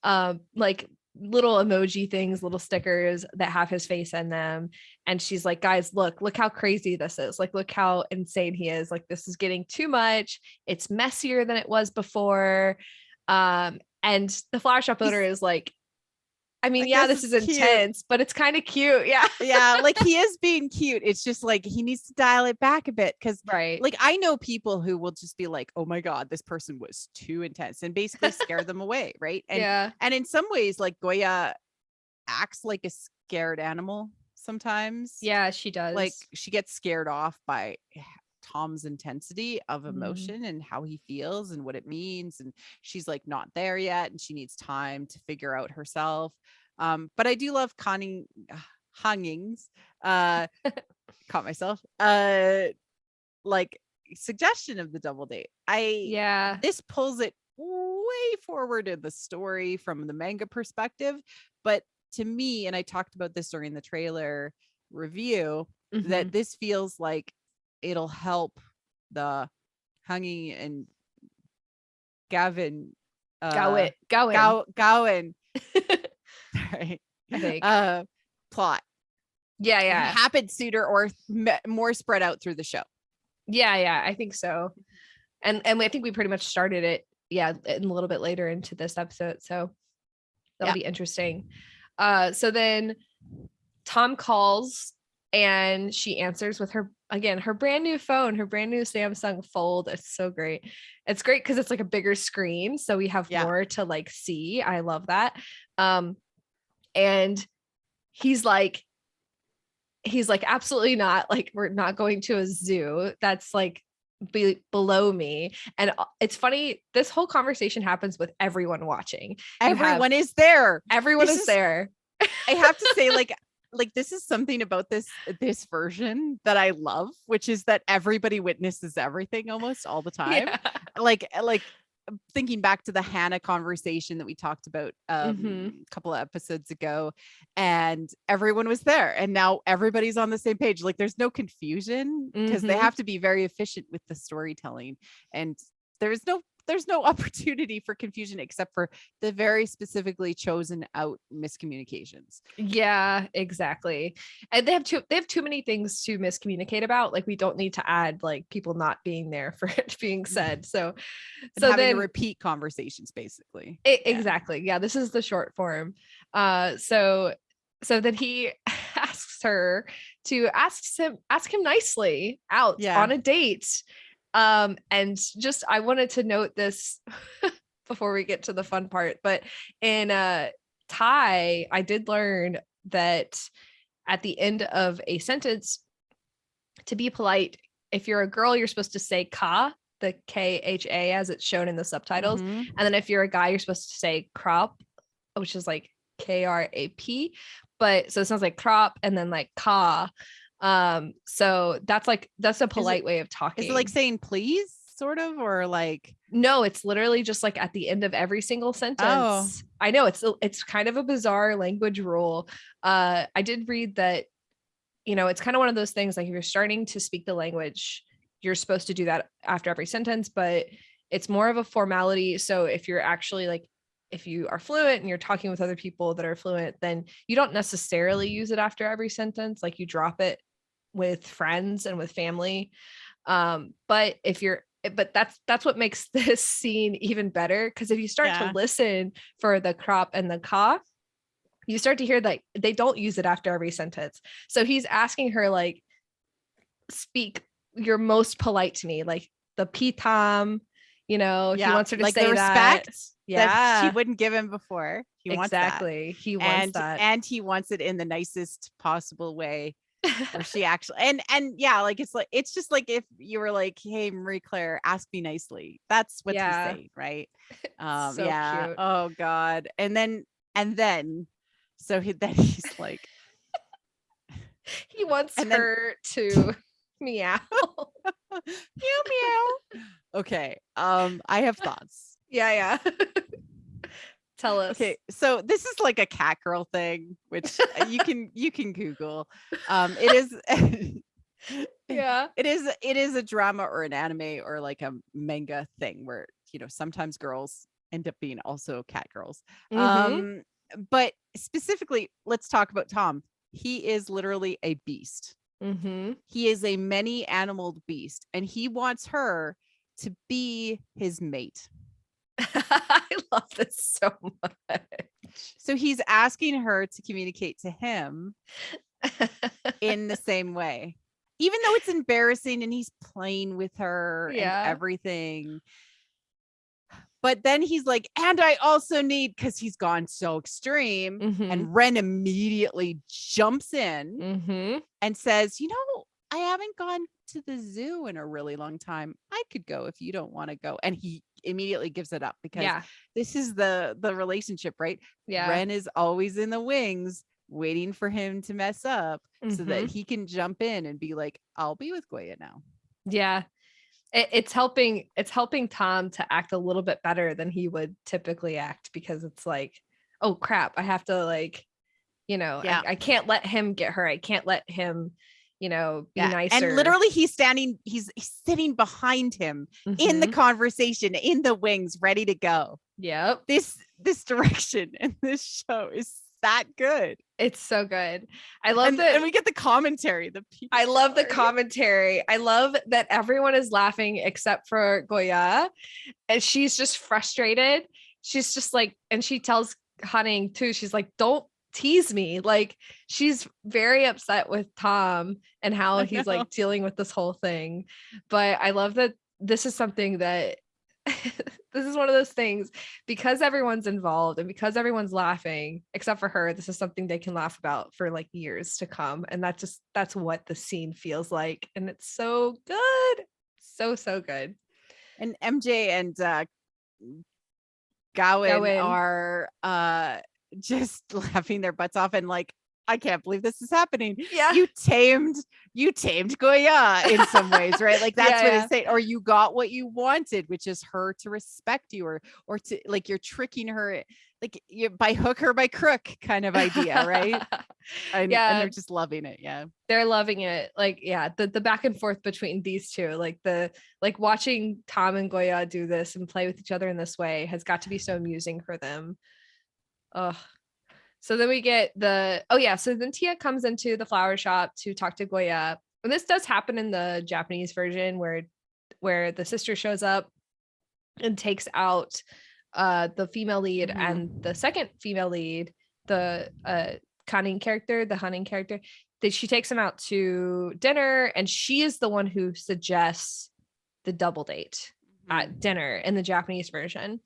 like little emoji things, little stickers that have his face in them. And she's like, guys, look how crazy this is. Like, look how insane he is. Like, this is getting too much. It's messier than it was before. And the flower shop owner is like, I mean, this is intense, but it's kind of cute. Yeah. Yeah. Like he is being cute. It's just like, he needs to dial it back a bit. Cause like, I know people who will just be like, oh my God, this person was too intense and basically scare them away. Right. And, and in some ways, like Gorya acts like a scared animal sometimes. Yeah, she does. Like she gets scared off by Tom's intensity of emotion and how he feels and what it means. And she's like not there yet, and she needs time to figure out herself. But I do love hangings. Caught myself. Like suggestion of the double date. This pulls it way forward in the story from the manga perspective, but to me, and I talked about this during the trailer review, that this feels like it'll help the Hangi and Gowan Sorry. I think plot happen sooner or more spread out through the show. I think so. And I think we pretty much started it a little bit later into this episode, so that'll be interesting. So then Tom calls and she answers with her brand new phone, her brand new Samsung Fold. It's so great. It's great because it's like a bigger screen, so we have more to like see. I love that. And he's like absolutely not, like, we're not going to a zoo. That's like below me. And it's funny, this whole conversation happens with everyone watching. Everyone is there. Everyone is there. I have to say, like this is something about this version that I love, which is that everybody witnesses everything almost all the time. Like thinking back to the Hana conversation that we talked about a couple of episodes ago, and everyone was there, and now everybody's on the same page. Like there's no confusion because they have to be very efficient with the storytelling, and there's no opportunity for confusion except for the very specifically chosen out miscommunications. Yeah, exactly. And they have too many things to miscommunicate about. Like we don't need to add like people not being there for it being said. So having then to repeat conversations basically. Exactly. Yeah, this is the short form. So then he asks her to ask him nicely out on a date. And just, I wanted to note this before we get to the fun part, but in Thai, I did learn that at the end of a sentence, to be polite, if you're a girl, you're supposed to say ka, the KHA as it's shown in the subtitles. And then if you're a guy, you're supposed to say krap, which is like KRAP. But so it sounds like crop and then like ka. So that's a polite way of talking. Is it like saying please sort of, or like? No, it's literally just like at the end of every single sentence. I know it's kind of a bizarre language rule. I did read that, it's kind of one of those things, like if you're starting to speak the language, you're supposed to do that after every sentence, but it's more of a formality. So if you're actually like, if you are fluent and you're talking with other people that are fluent, then you don't necessarily use it after every sentence. Like you drop it with friends and with family. But that's what makes this scene even better. Cause if you start to listen for the crop and the ka, you start to hear that they don't use it after every sentence. So he's asking her like, speak, you're most polite to me, like the pitam, he wants her to like say the respect that she wouldn't give him before. He wants that. He wants that. And he wants it in the nicest possible way. Where she actually and yeah, like it's just like if you were like, hey Marie Claire, ask me nicely. That's what he's saying, right? So cute. Oh God. And then so he's like he wants her to meow. Meow meow. Okay. I have thoughts. Yeah. Tell us. Okay, so this is like a cat girl thing, which you can Google. It is it is a drama or an anime or like a manga thing where sometimes girls end up being also cat girls. But specifically, let's talk about Tom. He is literally a beast. He is a many animaled beast, and he wants her to be his mate. I love this so much. So he's asking her to communicate to him in the same way, even though it's embarrassing and he's playing with her and everything. But then he's like, and I also need, because he's gone so extreme, and Ren immediately jumps in and says, I haven't gone to the zoo in a really long time. I could go if you don't want to go. And he immediately gives it up because this is the relationship, right? Yeah. Ren is always in the wings waiting for him to mess up so that he can jump in and be like, I'll be with Gorya now. Yeah. It's helping Tom to act a little bit better than he would typically act, because it's like, oh crap, I have to like, you know, I can't let him get her. I can't let him, you know, be nicer. And literally he's sitting behind him in the conversation, in the wings, ready to go. Yep. This direction and this show is that good. It's so good. I love that. And we get the commentary. I love the commentary. I love that everyone is laughing except for Gorya. And she's just frustrated. She's just like, and she tells Hana too, she's like, don't tease me. Like, she's very upset with Tom and how he's like dealing with this whole thing. But I love that this is something that this is one of those things, because everyone's involved and because everyone's laughing except for her, this is something they can laugh about for like years to come. And that's what the scene feels like. And it's so good. So good. And MJ and Gowan are just laughing their butts off and like, I can't believe this is happening. Yeah. You tamed Gorya in some ways, right? Like that's what it's saying. Or you got what you wanted, which is her to respect you, or to like, you're tricking her, like you by hook or by crook kind of idea, right? And they're just loving it. Yeah. They're loving it. Like, the back and forth between these two, like watching Tom and Gorya do this and play with each other in this way has got to be so amusing for them. Oh. So then we get so then Tia comes into the flower shop to talk to Gorya. And this does happen in the Japanese version where the sister shows up and takes out the female lead and the second female lead, the Hanin character, that she takes him out to dinner, and she is the one who suggests the double date at dinner in the Japanese version.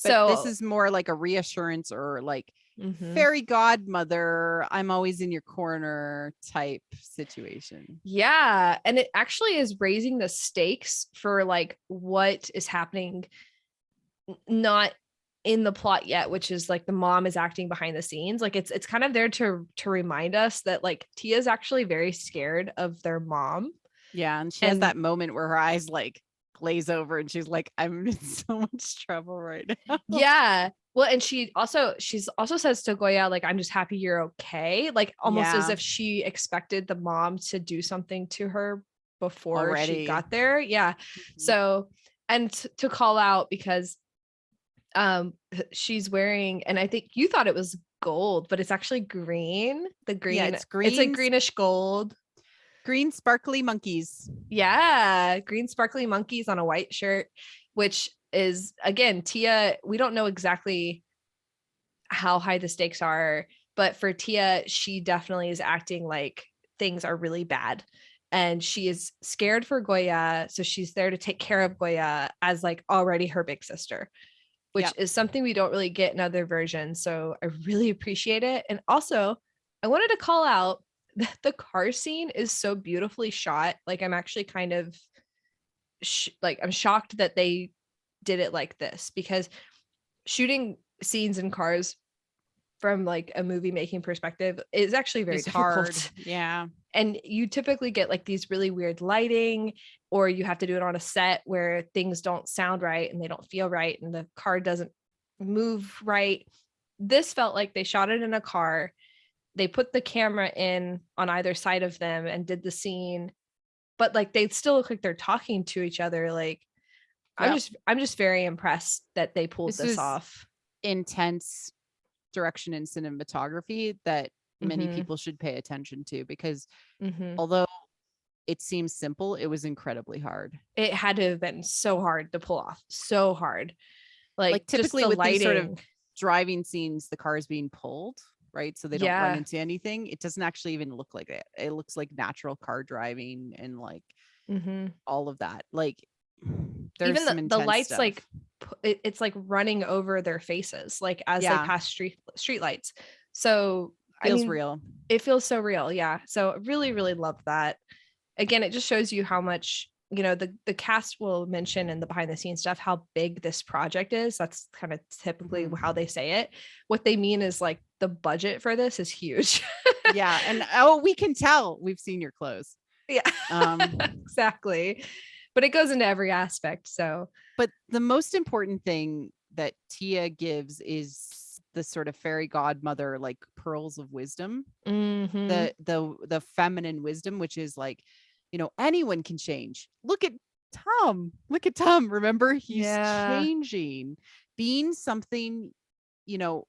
But so this is more like a reassurance, or like fairy godmother, I'm always in your corner type situation. Yeah. And it actually is raising the stakes for like what is happening, not in the plot yet, which is like the mom is acting behind the scenes. Like it's kind of there to remind us that like Tia's actually very scared of their mom. Yeah. And she has that moment where her eyes like glaze over and she's like, I'm in so much trouble right now. Yeah. Well, and she's also says to Gorya, like, I'm just happy you're okay. Like almost as if she expected the mom to do something to her before she got there. Yeah. So, and to call out because she's wearing, and I think you thought it was gold, but it's actually green. The green, it's green. It's like greenish gold. Green sparkly monkeys. Yeah. Green sparkly monkeys on a white shirt, which is, again, Tia, we don't know exactly how high the stakes are, but for Tia, she definitely is acting like things are really bad and she is scared for Gorya, so she's there to take care of Gorya as like already her big sister, which is something we don't really get in other versions. So I really appreciate it. And also I wanted to call out that the car scene is so beautifully shot. Like I'm actually kind of I'm shocked that they did it like this, because shooting scenes in cars from like a movie making perspective is actually very difficult. Hard. Yeah. And you typically get like these really weird lighting, or you have to do it on a set where things don't sound right and they don't feel right and the car doesn't move right. This felt like they shot it in a car. They put the camera in on either side of them and did the scene, but like they still look like they're talking to each other. Like I'm just very impressed that they pulled this off. Intense direction and cinematography that many people should pay attention to, because although it seems simple, it was incredibly hard. It had to have been so hard to pull off. So hard. Like typically the with lighting. these sort of driving snes, the car is being pulled, right? So they don't run into anything. It doesn't actually even look like it. It looks like natural car driving and like all of that. Like there's even the lights stuff. Like it's like running over their faces like as they pass street lights. So feels real. It feels so real. Yeah. So really, really love that. again, it just shows you how much, you know, the cast will mention in the behind the scenes stuff how big this project is. That's kind of typically how they say it. What they mean is like the budget for this is huge. Yeah. And we can tell we've seen your clothes. Yeah. Exactly. But it goes into every aspect. So, but the most important thing that Tia gives is the sort of fairy godmother, like pearls of wisdom, the feminine wisdom, which is like, you know, anyone can change. Look at Tom. Remember, he's changing. Being something, you know,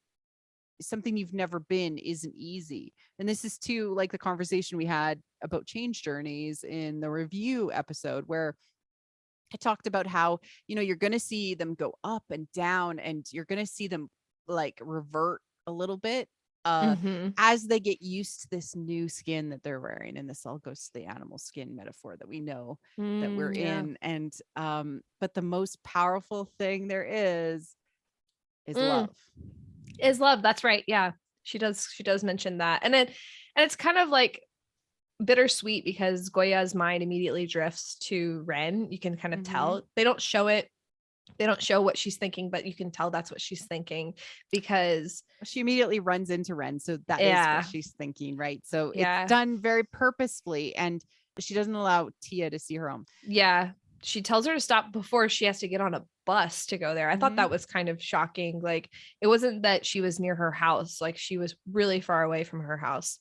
something you've never been isn't easy. And this is too like the conversation we had about change journeys in the review episode, where I talked about how, you know, you're going to see them go up and down, and you're going to see them like revert a little bit as they get used to this new skin that they're wearing. And this all goes to the animal skin metaphor that we know that we're in. And but the most powerful thing there is love. Is love. That's right. Yeah. She does mention that. And it's kind of like bittersweet because Goya's mind immediately drifts to Ren. You can kind of tell. They don't show it. They don't show what she's thinking, but you can tell that's what she's thinking because she immediately runs into Ren. So that is what she's thinking, right? So it's done very purposefully, and she doesn't allow Tia to see her home. Yeah. She tells her to stop before she has to get on a bus to go there. I thought that was kind of shocking. Like, it wasn't that she was near her house. Like, she was really far away from her house.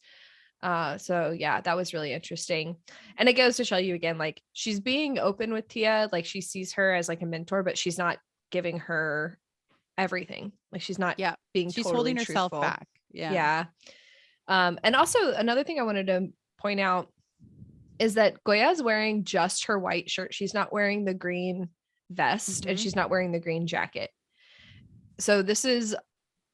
So yeah, that was really interesting. And it goes to show you again, like, she's being open with Tia. Like, she sees her as like a mentor, but she's not giving her everything. Like, she's not being she's totally holding herself truthful. back. Yeah. And also another thing I wanted to point out is that Goya is wearing just her white shirt. She's not wearing the green vest and she's not wearing the green jacket. So this is,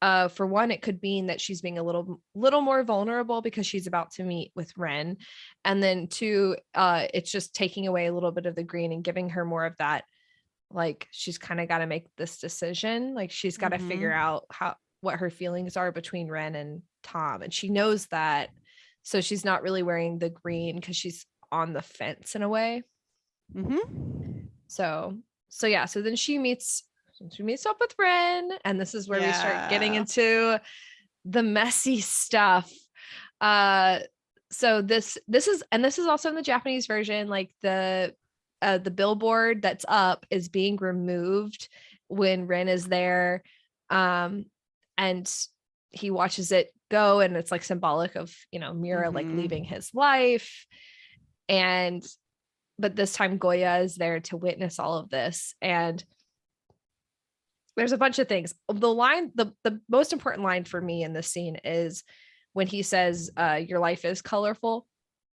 for one, it could mean that she's being a little more vulnerable because she's about to meet with Ren. And then two, it's just taking away a little bit of the green and giving her more of that, like, she's kind of got to make this decision. Like, she's got to figure out what her feelings are between Ren and Tom. And she knows that. So she's not really wearing the green because she's on the fence in a way. So yeah. So then she meets up with Ren, and this is where we start getting into the messy stuff. So this is also in the Japanese version, like the billboard that's up is being removed when Ren is there. And he watches it go, and it's like symbolic of, you know, Mira like leaving his life. But this time Goya is there to witness all of this. And there's a bunch of things. The most important line for me in this scene is when he says, your life is colorful.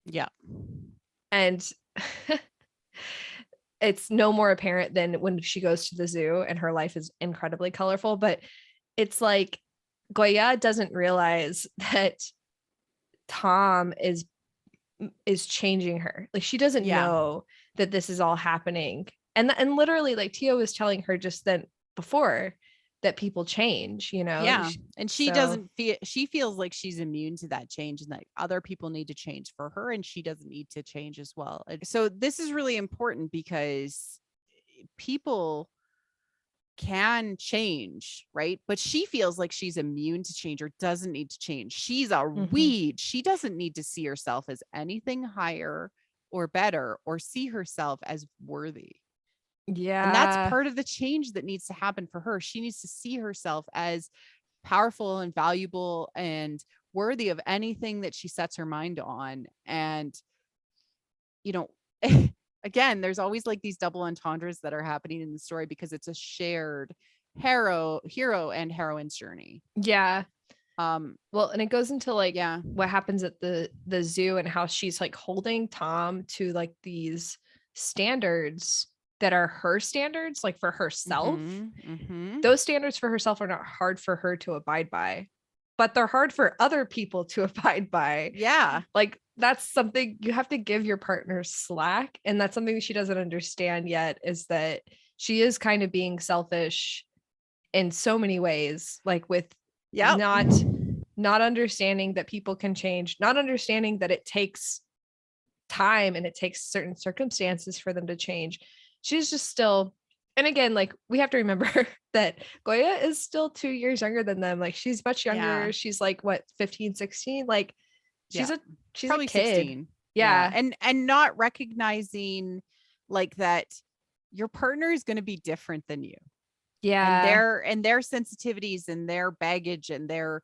Yeah. And it's no more apparent than when she goes to the zoo and her life is incredibly colorful. But it's like Goya doesn't realize that Tom is changing her. Like, she doesn't know that this is all happening. And literally, like, Tia was telling her just then before that people change, you know? Yeah. And she feels like she's immune to that change, and that other people need to change for her, and she doesn't need to change as well. So this is really important because people can change, right? But she feels like she's immune to change or doesn't need to change. She's a weed. She doesn't need to see herself as anything higher or better, or see herself as worthy. Yeah. And that's part of the change that needs to happen for her. She needs to see herself as powerful and valuable and worthy of anything that she sets her mind on. And, you know, again, there's always like these double entendres that are happening in the story because it's a shared hero and heroine's journey. Yeah. Well, and it goes into like what happens at the zoo and how she's like holding Tom to like these standards that are her standards, like for herself. Those standards for herself are not hard for her to abide by, but they're hard for other people to abide by. Yeah. Like, that's something you have to give your partner slack. And that's something she doesn't understand yet, is that she is kind of being selfish in so many ways, like with not understanding that people can change, not understanding that it takes time and it takes certain circumstances for them to change. She's just still, and again, like we have to remember that Gorya is still 2 years younger than them. Like she's much younger. Yeah. She's like what, 15, 16? Like she's Yeah. she's Probably a kid. 16. Yeah. And not recognizing like that your partner is going to be different than you. Yeah. And their sensitivities and their baggage and their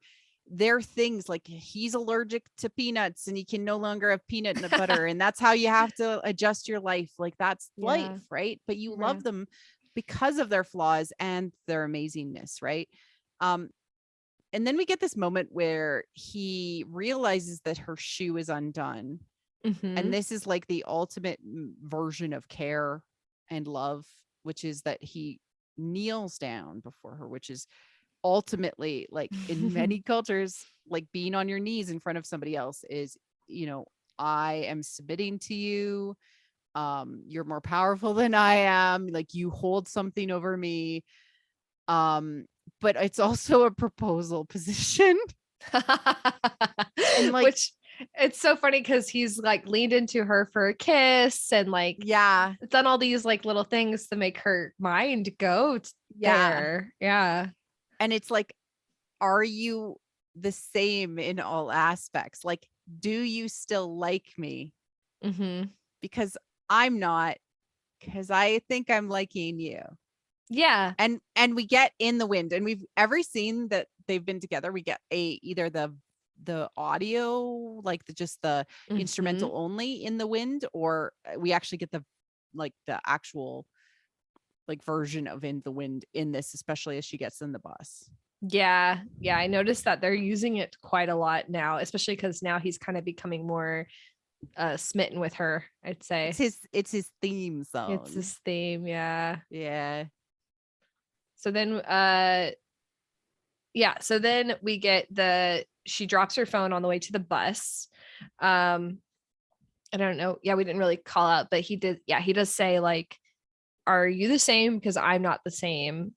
things, like he's allergic to peanuts and he can no longer have peanut butter and that's how you have to adjust your life. Like that's life, right? But you love them because of their flaws and their amazingness, right? And then we get this moment where he realizes that her shoe is undone. And this is like the ultimate version of care and love, which is that he kneels down before her, which is ultimately, like in many cultures, like being on your knees in front of somebody else is, you know, I am submitting to you. You're more powerful than I am. Like you hold something over me. But it's also a proposal position. And like, which it's so funny because he's like leaned into her for a kiss and like done all these like little things to make her mind go there. Yeah. And it's like, are you the same in all aspects? Like, do you still like me? Because I'm not, because I think I'm liking you. Yeah. And we get In the Wind, and we've every scene that they've been together, we get either the audio, like just the instrumental only In the Wind, or we actually get the actual like version of In the Wind in this, especially as she gets in the bus. Yeah. I noticed that they're using it quite a lot now, especially because now he's kind of becoming more smitten with her, I'd say. It's his theme song. It's his theme. Yeah. So then so then we get she drops her phone on the way to the bus. I don't know. Yeah, we didn't really call out, but he does say like, are you the same? Because I'm not the same.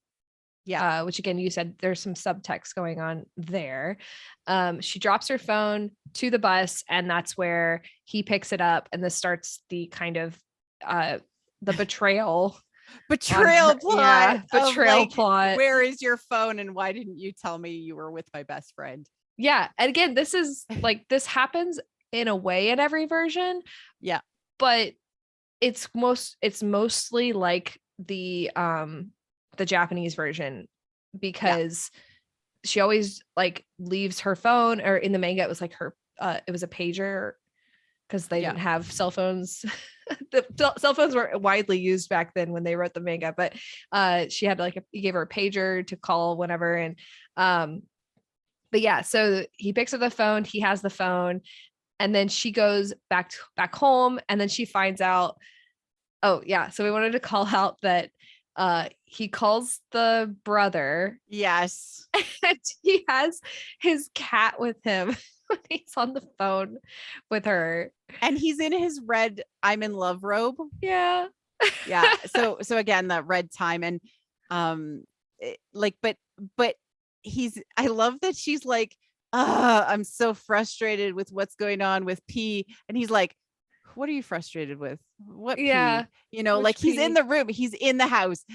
Yeah. Which again, you said there's some subtext going on there. She drops her phone to the bus, and that's where he picks it up, and this starts the kind of the betrayal plot. Betrayal plot. Where is your phone, and why didn't you tell me you were with my best friend? Yeah. And again, this is like, this happens in a way in every version. Yeah. But it's mostly like the Japanese version, because she always like leaves her phone, or in the manga it was like her it was a pager, because they didn't have cell phones. The cell phones were widely used back then when they wrote the manga, but she had he gave her a pager to call whenever. And but yeah, so he picks up the phone, he has the phone, and then she goes back home, and then she finds out, so we wanted to call out that he calls the brother. Yes. And he has his cat with him when he's on the phone with her. And he's in his red I'm in love robe. Yeah. So again, that red Thyme, and but I love that she's like, I'm so frustrated with what's going on with P. And he's like, what are you frustrated with? What P? You know, like he's in the room, he's in the house.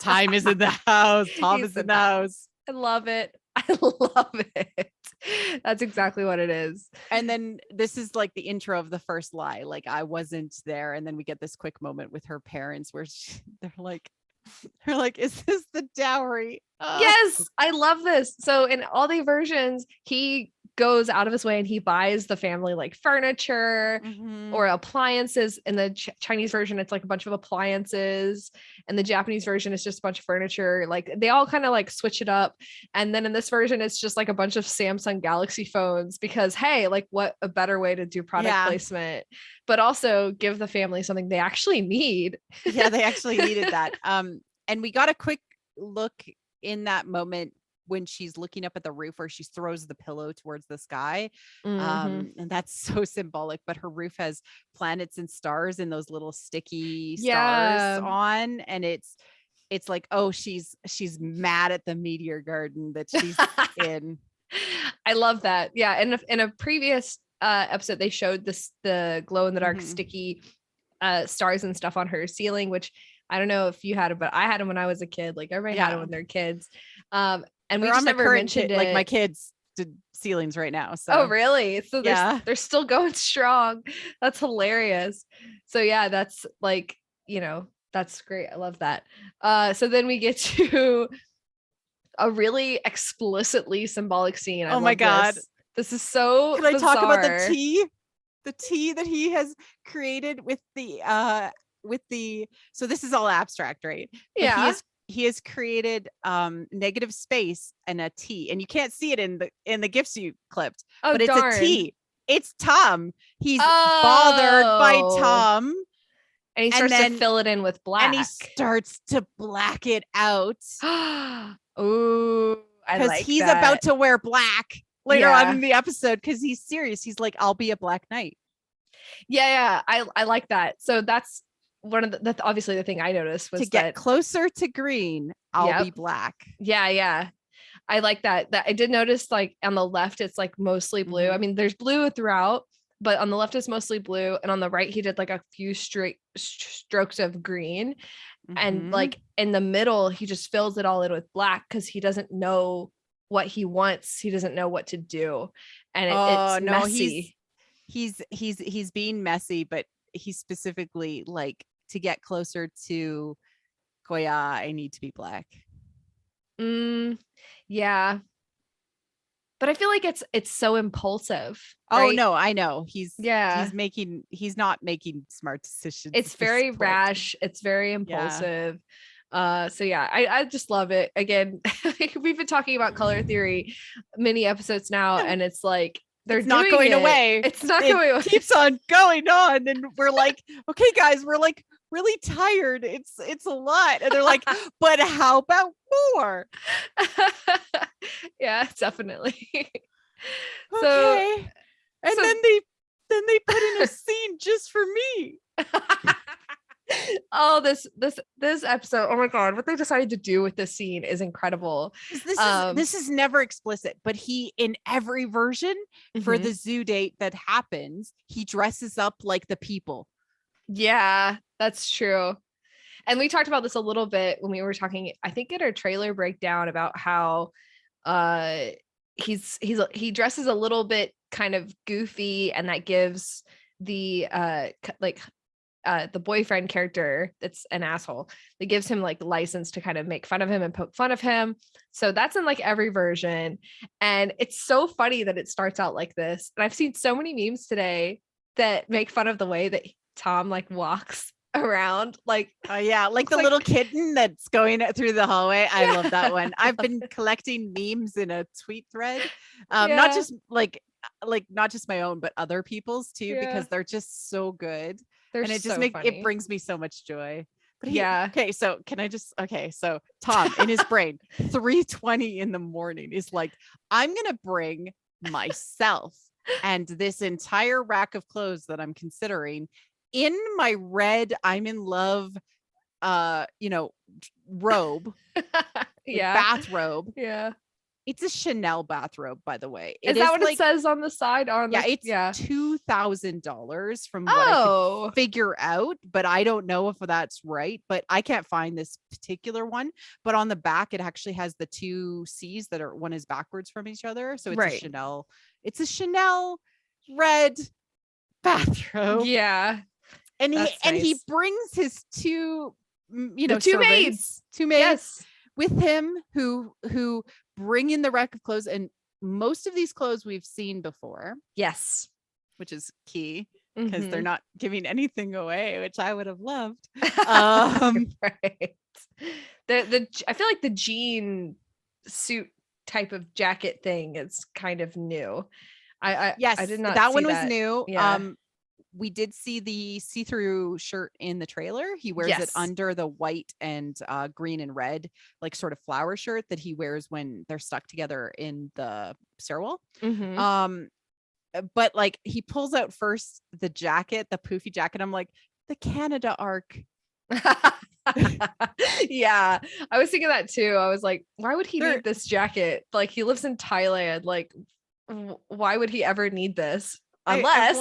Thyme is in the house. Tom is in the house. I love it. That's exactly what it is. And then this is like the intro of the first lie, like I wasn't there. And then we get this quick moment with her parents where they're like, is this the dowry? Yes, I love this. So in all the versions, he goes out of his way and he buys the family like furniture or appliances. In the Chinese version, it's like a bunch of appliances, and the Japanese version is just a bunch of furniture. Like they all kind of like switch it up. And then in this version, it's just like a bunch of Samsung Galaxy phones, because hey, like what a better way to do product placement, but also give the family something they actually need. Yeah, they actually needed that. And we got a quick look in that moment when she's looking up at the roof, where she throws the pillow towards the sky. And that's so symbolic, but her roof has planets and stars and those little sticky stars on. And it's like, oh, she's mad at the meteor garden that she's in. I love that. Yeah. And in a previous episode, they showed the glow in the dark sticky stars and stuff on her ceiling, which I don't know if you had it, but I had them when I was a kid. Like everybody had them when they're kids. And we just never mentioned it. Like my kids did ceilings right now. So oh really? So they're still going strong. That's hilarious. So yeah, that's like, that's great. I love that. So then we get to a really explicitly symbolic scene. Oh my God. This is so Can I bizarre. talk about the tea? The tea that he has created with the so this is all abstract, right? But yeah. He has created negative space and a T, and you can't see it in the gifts you clipped, but it's a T. It's Tom. He's bothered by Tom. And he starts to fill it in with black. And he starts to black it out. Ooh, because he's about to wear black later on in the episode, because he's serious. He's like, I'll be a Black Knight. Yeah. I like that. So that's one of that's obviously the thing I noticed was to get closer to green, I'll be black. Yeah. I like that. That I did notice, like on the left, it's like mostly blue. I mean, there's blue throughout, but on the left it's mostly blue, and on the right he did like a few straight strokes of green, and like in the middle he just fills it all in with black because he doesn't know what he wants. He doesn't know what to do, and it's messy. He's being messy, but he's specifically like, to get closer to Gorya, I need to be black. Yeah. But I feel like it's so impulsive. Right? Oh no, I know. He's not making smart decisions. It's very rash. It's very impulsive. So yeah, I just love it. Again, we've been talking about color theory many episodes now, and it's like they're not going away. It's not going away. It keeps on going on, and we're like, okay, guys, we're like really tired. It's a lot, and they're like, but how about more? Yeah, definitely. Okay. So, and then they put in a scene just for me. Oh, this episode, oh my God, what they decided to do with this scene is incredible. This is never explicit, but he, in every version for the zoo date that happens, he dresses up like the people. Yeah, that's true. And we talked about this a little bit when we were talking, I think in our trailer breakdown, about how he dresses a little bit kind of goofy, and that gives the the boyfriend character that's an asshole, that gives him like license to kind of make fun of him and poke fun of him. So that's in like every version, and it's so funny that it starts out like this. And I've seen so many memes today that make fun of the way that Tom like walks around, like like the little kitten that's going through the hallway. I love that one. I've been collecting memes in a tweet thread, not just not just my own, but other people's too, because they're just so good. And it just it brings me so much joy. But okay, so so Tom in his brain, 3:20 in the morning, is like, I'm gonna bring myself and this entire rack of clothes that I'm considering in my red I'm in love robe. Bathrobe. Yeah. It's a Chanel bathrobe, by the way. Is that what it says on the side? It's $2,000 from what I could figure out, but I don't know if that's right. But I can't find this particular one. But on the back, it actually has the two C's that are, one is backwards from each other. So it's a Chanel. It's a Chanel red bathrobe. Yeah, and he brings his two maids with him who bring in the rack of clothes, and most of these clothes we've seen before. Yes, which is key, because they're not giving anything away, which I would have loved. Right. I feel like the jean suit type of jacket thing is kind of new. I did not. That one was new. Yeah. We did see the see-through shirt in the trailer. He wears it under the white and green and red, like sort of flower shirt that he wears when they're stuck together in the stairwell. But like, he pulls out first the jacket, the poofy jacket. I'm like, the Canada arc. Yeah, I was thinking that too. I was like, why would he need this jacket? Like, he lives in Thailand. Like, why would he ever need this? Unless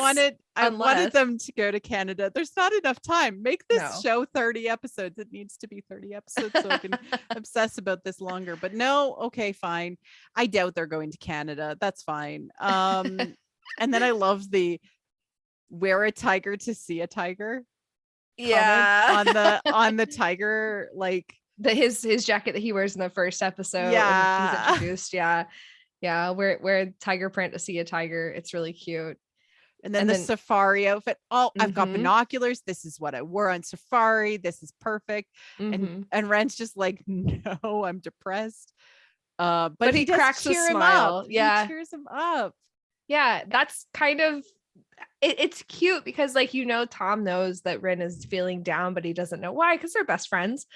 I wanted them to go to Canada. There's not enough time. Make this show 30 episodes. It needs to be 30 episodes so I can obsess about this longer. But no, okay, fine. I doubt they're going to Canada. That's fine. And then I love the wear a tiger to see a tiger. Yeah. on the tiger, like his jacket that he wears in the first episode. Yeah. When he's introduced. Yeah. Yeah. Wear tiger print to see a tiger. It's really cute. And then the safari outfit. Oh, I've got Mhm. binoculars. This is what I wore on safari. This is perfect. Mhm. And Ren's just like, no, I'm depressed. But he does cracks a cheer him smile. up. Yeah. He cheers him up. Yeah, that's kind of it's cute because like Tom knows that Ren is feeling down, but he doesn't know why because they're best friends.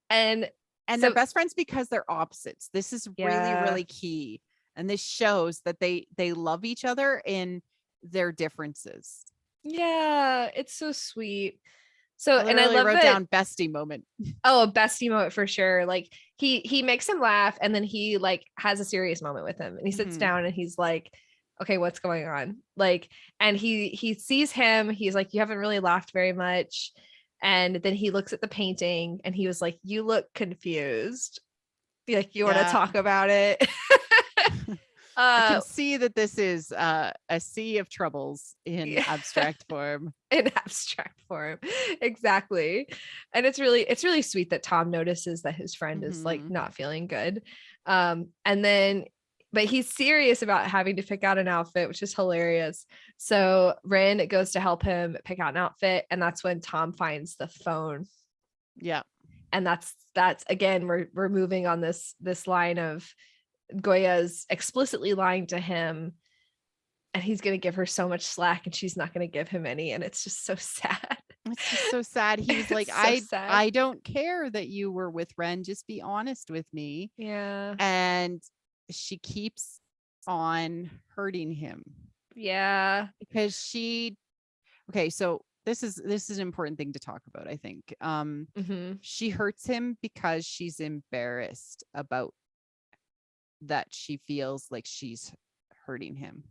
And they're best friends because they're opposites. This is Yeah. really, really key. And this shows that they love each other in their differences. Yeah, it's so sweet. So I love wrote down bestie moment. Oh, a bestie moment for sure. Like he makes him laugh and then he like has a serious moment with him and he sits Mhm. down and he's like, okay, what's going on? Like, and he sees him, he's like, you haven't really laughed very much. And then he looks at the painting and he was like, you look confused. Like, you want to talk about it? I can see that this is a sea of troubles in abstract form. In abstract form. Exactly. And it's really sweet that Tom notices that his friend is like not feeling good. But he's serious about having to pick out an outfit, which is hilarious. So Ren goes to help him pick out an outfit. And that's when Tom finds the phone. Yeah. And that's again, we're moving on this line of Goya's explicitly lying to him and he's going to give her so much slack and she's not going to give him any. And it's just so sad. It's just so sad. He was like, I don't care that you were with Ren. Just be honest with me. Yeah. And she keeps on hurting him. Yeah. Because so this is an important thing to talk about, I think. She hurts him because she's embarrassed about that she feels like she's hurting him.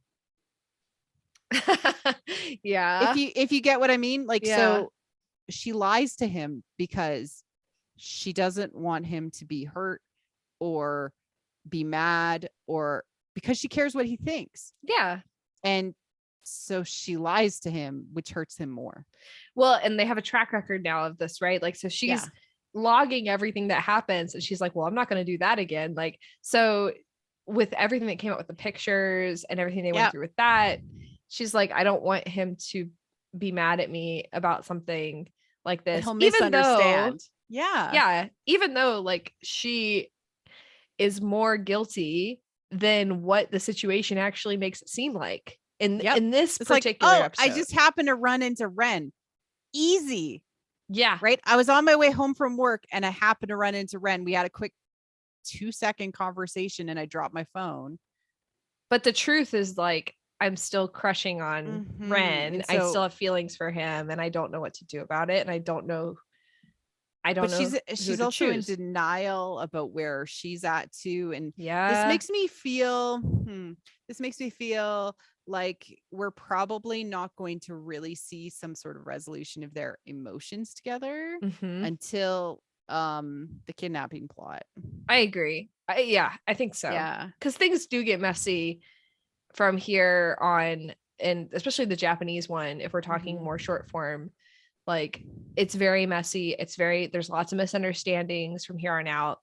Yeah. If you get what I mean, like, so she lies to him because she doesn't want him to be hurt or be mad or because she cares what he thinks. Yeah. And so she lies to him, which hurts him more. Well, and they have a track record now of this, right? Like, so she's logging everything that happens and she's like, well, I'm not going to do that again. Like, so with everything that came out with the pictures and everything they went through with that, she's like, I don't want him to be mad at me about something like this. He'll misunderstand. Even though like she is more guilty than what the situation actually makes it seem like in this particular episode. I just happened to run into Ren. Easy. Yeah. Right. I was on my way home from work and I happened to run into Ren. We had a quick 2-second conversation and I dropped my phone. But the truth is like, I'm still crushing on Ren. I still have feelings for him and I don't know what to do about it. And I don't know. She's also in denial about where she's at too. And this makes me feel like we're probably not going to really see some sort of resolution of their emotions together until the kidnapping plot. I agree. I think so. Yeah. Because things do get messy from here on, and especially the Japanese one, if we're talking more short form, like it's very messy. There's lots of misunderstandings from here on out.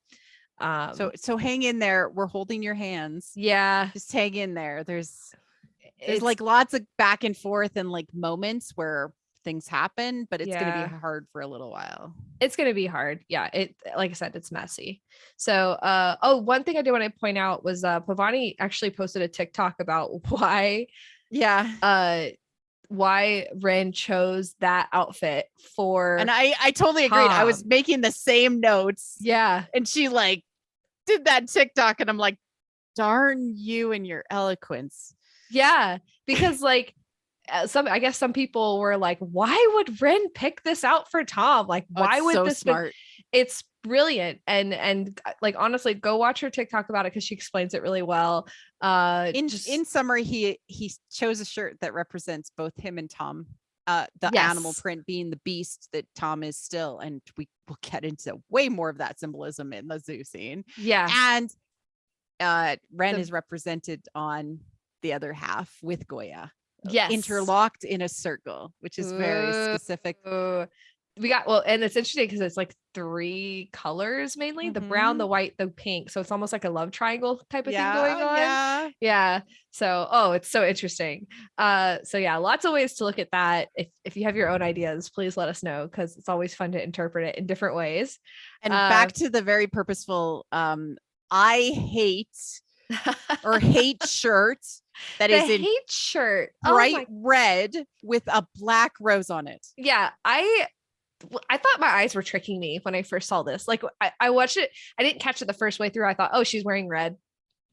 So hang in there. We're holding your hands. Yeah. Just hang in there. There's like lots of back and forth and like moments where things happen, but it's going to be hard for a little while. It's going to be hard. Yeah. Like I said, it's messy. So, one thing I did want to point out was, Pavani actually posted a TikTok about why Ren chose that outfit for. And I totally agreed. I was making the same notes. Yeah. And she like did that TikTok and I'm like, darn you and your eloquence. Yeah. Because like, I guess some people were like, why would Ren pick this out for Tom? Like, why would this smart? It's brilliant. And like, honestly, go watch her TikTok about it because she explains it really well. In summary, he chose a shirt that represents both him and Tom. The animal print being the beast that Tom is still, and we will get into way more of that symbolism in the zoo scene. Yeah. And Ren is represented on the other half with Gorya. Yes. Interlocked in a circle, which is very specific. We got, well, and it's interesting because it's like 3 colors mainly, the brown, the white, the pink. So it's almost like a love triangle type of thing going on. Yeah. So, it's so interesting. So yeah, lots of ways to look at that. If you have your own ideas, please let us know, because it's always fun to interpret it in different ways. And back to the very purposeful, I hate shirt that is in hate shirt bright red with a black rose on it. Yeah, I thought my eyes were tricking me when I first saw this. Like, I watched it, I didn't catch it the first way through. I thought, oh, she's wearing red.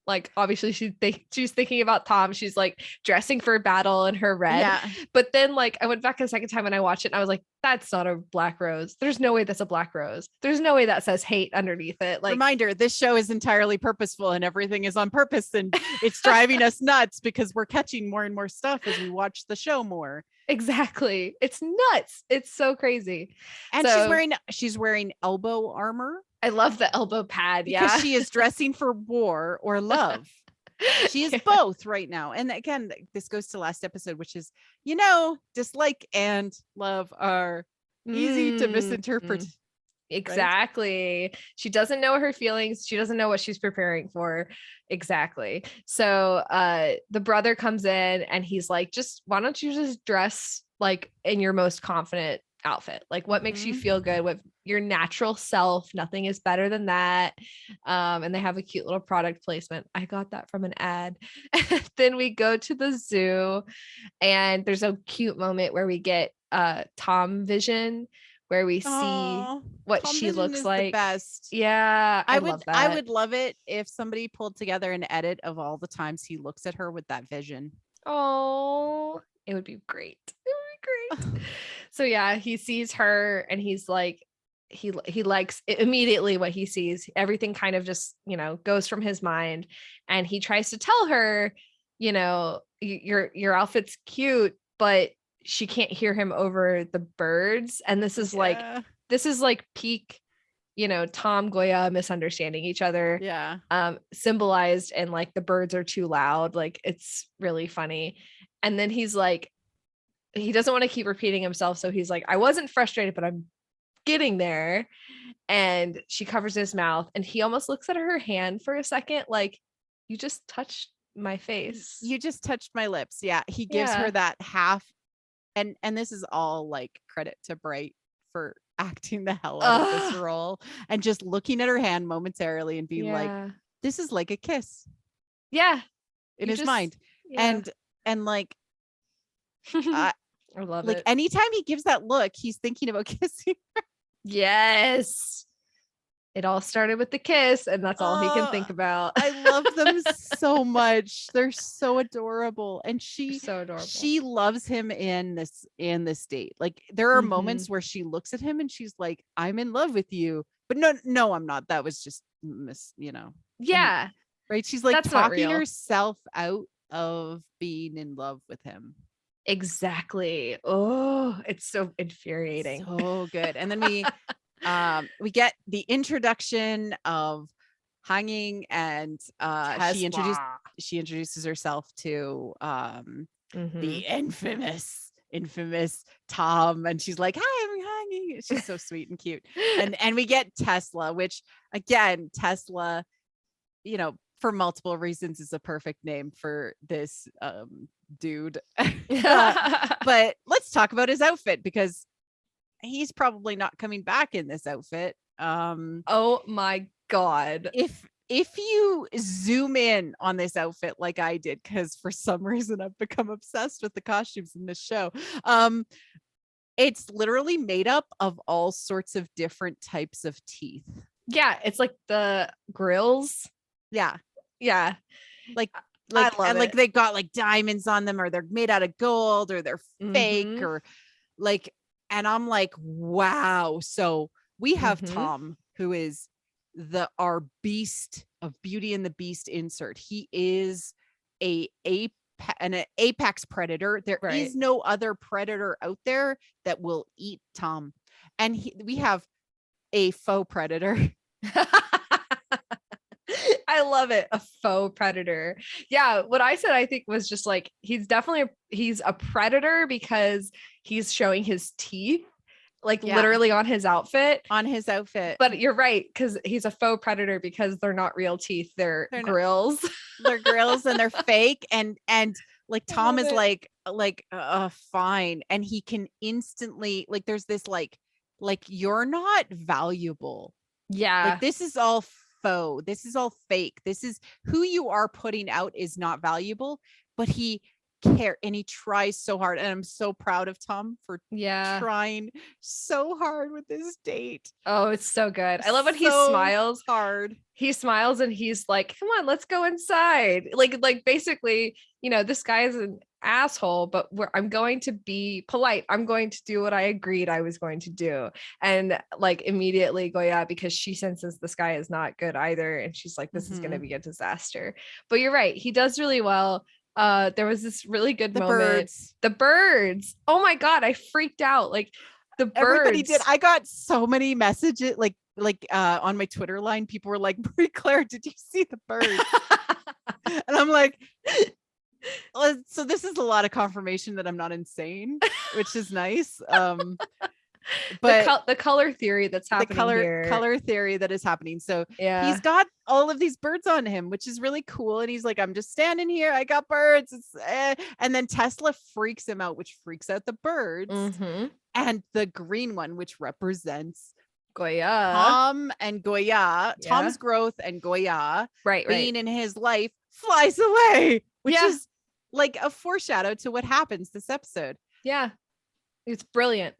Like, obviously she's thinking about Tom. She's like dressing for battle in her red. Yeah. But then, like, I went back a second time and I watched it and I was like, that's not a black rose. There's no way that's a black rose. There's no way that says hate underneath it. Like, reminder, this show is entirely purposeful and everything is on purpose, and it's driving us nuts because we're catching more and more stuff as we watch the show more. Exactly. It's nuts. It's so crazy. And she's wearing elbow armor. I love the elbow pad. Because she is dressing for war or love. She is both right now. And again, this goes to last episode, which is, dislike and love are easy to misinterpret. Exactly. Right? She doesn't know her feelings. She doesn't know what she's preparing for. Exactly. So the brother comes in and he's like, why don't you just dress like in your most confident outfit? Like, what makes you feel good with your natural self? Nothing is better than that. And they have a cute little product placement. I got that from an ad. Then we go to the zoo and there's a cute moment where we get Tom vision, where we see what Tom she looks like. The best. Yeah, I love that. I would love it if somebody pulled together an edit of all the times he looks at her with that vision. Oh, it would be great. It would be great. So yeah, he sees her and he's like, he likes it immediately what he sees. Everything kind of just, goes from his mind, and he tries to tell her, your outfit's cute, but she can't hear him over the birds. And this is like peak, Tom, Gorya misunderstanding each other. Yeah. Symbolized and like the birds are too loud. Like, it's really funny. And then he's like, he doesn't want to keep repeating himself. So he's like, I wasn't frustrated, but I'm getting there. And she covers his mouth and he almost looks at her hand for a second. Like, you just touched my face. You just touched my lips. Yeah. He gives her that half. And this is all like credit to Bright for acting the hell out of this role and just looking at her hand momentarily and being like, this is like a kiss. Yeah. In his mind. Yeah. And like, I love it. Anytime he gives that look, he's thinking about kissing her. Yes. It all started with the kiss, and that's all he can think about. I love them so much. They're so adorable. And so adorable. She loves him in this date. Like, there are moments where she looks at him and she's like, I'm in love with you. But no, I'm not. That was just Yeah. And, right. She's like talking herself out of being in love with him. Exactly. Oh, it's so infuriating. So good. And then we get the introduction of hanging, and she introduces herself to the infamous Tom, and she's like, hi, I'm hanging. She's so sweet and cute. And we get Tesla, which again, Tesla, for multiple reasons is a perfect name for this dude. But let's talk about his outfit, because he's probably not coming back in this outfit. Oh my God. If you zoom in on this outfit like I did, because for some reason I've become obsessed with the costumes in this show, it's literally made up of all sorts of different types of teeth. Yeah, it's like the grills. Yeah. Like they got like diamonds on them, or they're made out of gold, or they're fake, or like, and I'm like, wow. So We have Tom, who is our beast of Beauty and the Beast insert. He is an apex predator. There is no other predator out there that will eat Tom. And we have a faux predator. I love it. A faux predator. Yeah. What I said, I think, was just like, he's a predator because he's showing his teeth, like literally on his outfit. But you're right, because he's a faux predator because they're not real teeth. They're grills. They're grills and they're fake. And like Tom is like fine. And he can instantly, like, there's this like you're not valuable. Yeah. Like, this is all faux. This is all fake. This is who you are putting out is not valuable, but he care and he tries so hard. And I'm so proud of Tom for trying so hard with this date. Oh, it's so good. I love when he smiles hard. He smiles and he's like, come on, let's go inside. Like basically, this guy is an asshole, but I'm going to be polite. I'm going to do what I agreed I was going to do. And like immediately Gorya, because she senses this guy is not good either. And she's like, this is going to be a disaster. But you're right. He does really well. There was this really good moment. The birds. Oh my God. I freaked out. Like the birds. Everybody did. I got so many messages like on my Twitter line, people were like, Marie Claire, did you see the birds? And I'm like, so this is a lot of confirmation that I'm not insane, which is nice. But the color theory that's happening here. Color theory that is happening. So he's got all of these birds on him, which is really cool. And he's like, I'm just standing here. I got birds. And then Tesla freaks him out, which freaks out the birds. And the green one, which represents Gorya. Tom and Gorya, Tom's growth and Gorya being in his life, flies away, which is like a foreshadow to what happens this episode. Yeah. It's brilliant.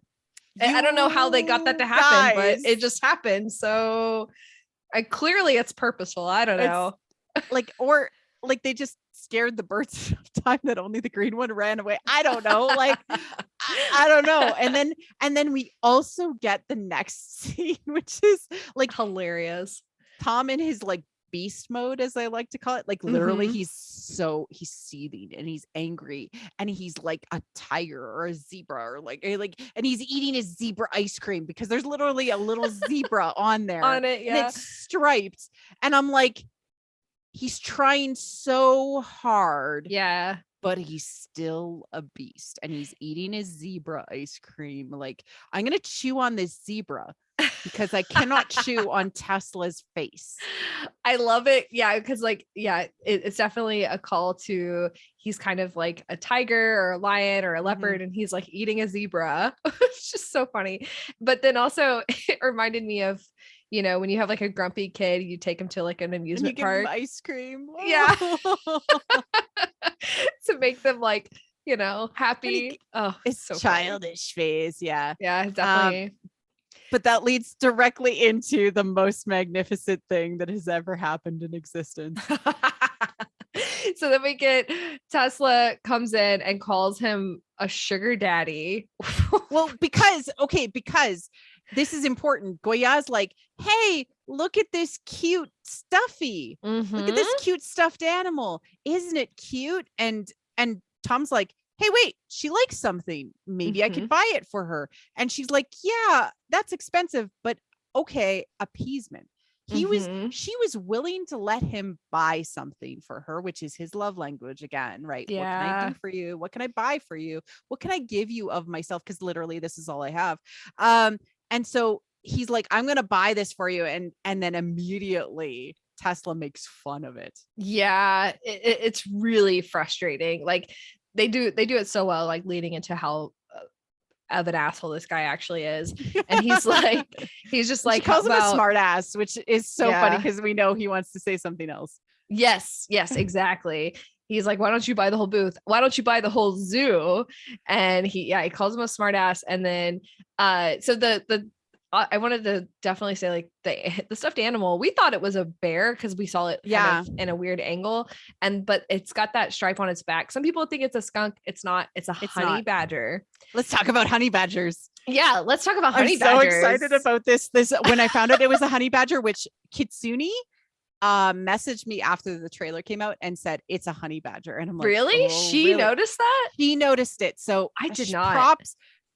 I don't know how they got that to happen, but it just happened. So clearly it's purposeful. I don't know. Or they just scared the birds enough time that only the green one ran away. I don't know. Like, I don't know. And then we also get the next scene, which is like hilarious. Tom in his like beast mode, as I like to call it. Like literally he's seething and he's angry and he's like a tiger or a zebra or like and he's eating his zebra ice cream because there's literally a little zebra on there on it, and it's striped. And I'm like, he's trying so hard. Yeah. But he's still a beast and he's eating his zebra ice cream. Like, I'm going to chew on this zebra because I cannot chew on Tesla's face. I love it. Yeah. Cause it's definitely a call to, he's kind of like a tiger or a lion or a leopard and he's like eating a zebra. It's just so funny. But then also it reminded me of, when you have like a grumpy kid, you take him to like an amusement park. Give him ice cream. Yeah. To make them like, happy. Oh, it's so childish phase. Yeah. Yeah, definitely. But that leads directly into the most magnificent thing that has ever happened in existence. So then we get Tesla comes in and calls him a sugar daddy. Well, because this is important. Gorya's like, hey, look at this cute stuffy. Look at this cute stuffed animal. Isn't it cute? And Tom's like, hey, wait, she likes something. Maybe I could buy it for her. And she's like, yeah, that's expensive, but okay, appeasement. She was willing to let him buy something for her, which is his love language again, right? Yeah. What can I do for you? What can I buy for you? What can I give you of myself? Because literally this is all I have. And so he's like, I'm going to buy this for you. And then immediately Tesla makes fun of it. Yeah. It's really frustrating. Like they do it so well, like leading into how of an asshole this guy actually is. And he's like, he's just like, she calls him a smart ass, which is so funny because we know he wants to say something else. Yes, exactly. He's like, why don't you buy the whole booth? Why don't you buy the whole zoo? And he calls him a smart ass. And then so I wanted to definitely say like the stuffed animal, we thought it was a bear because we saw it kind of in a weird angle, but it's got that stripe on its back. Some people think it's a skunk. It's not. It's a honey badger. Let's talk about honey badgers. Yeah, let's talk about I'm honey so badgers. excited about this. When I found out it was a honey badger, which Kitsune messaged me after the trailer came out and said it's a honey badger, and I'm like, Really? oh, She really? noticed that? He noticed it. So I did not.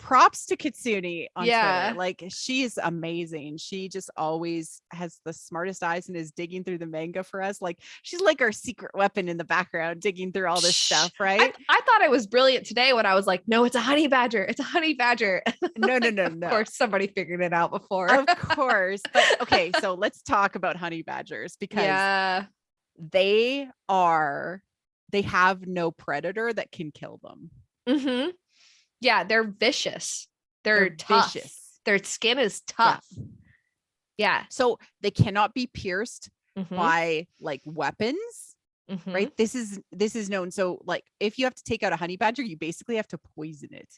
Props to Kitsune on Yeah. Twitter. Like, she's amazing. She just always has the smartest eyes and is digging through the manga for us. Like, she's like our secret weapon in the background, digging through all this stuff, right? I thought I was brilliant today when I was like, no, it's a honey badger. It's a honey badger. No. Of course, somebody figured it out before. Of course. But okay, so let's talk about honey badgers, because they have no predator that can kill them. Mm-hmm. Yeah, they're vicious. They're tough. Vicious. Their skin is tough. Yeah. So they cannot be pierced by like weapons, right? This is known. So like, if you have to take out a honey badger, you basically have to poison it.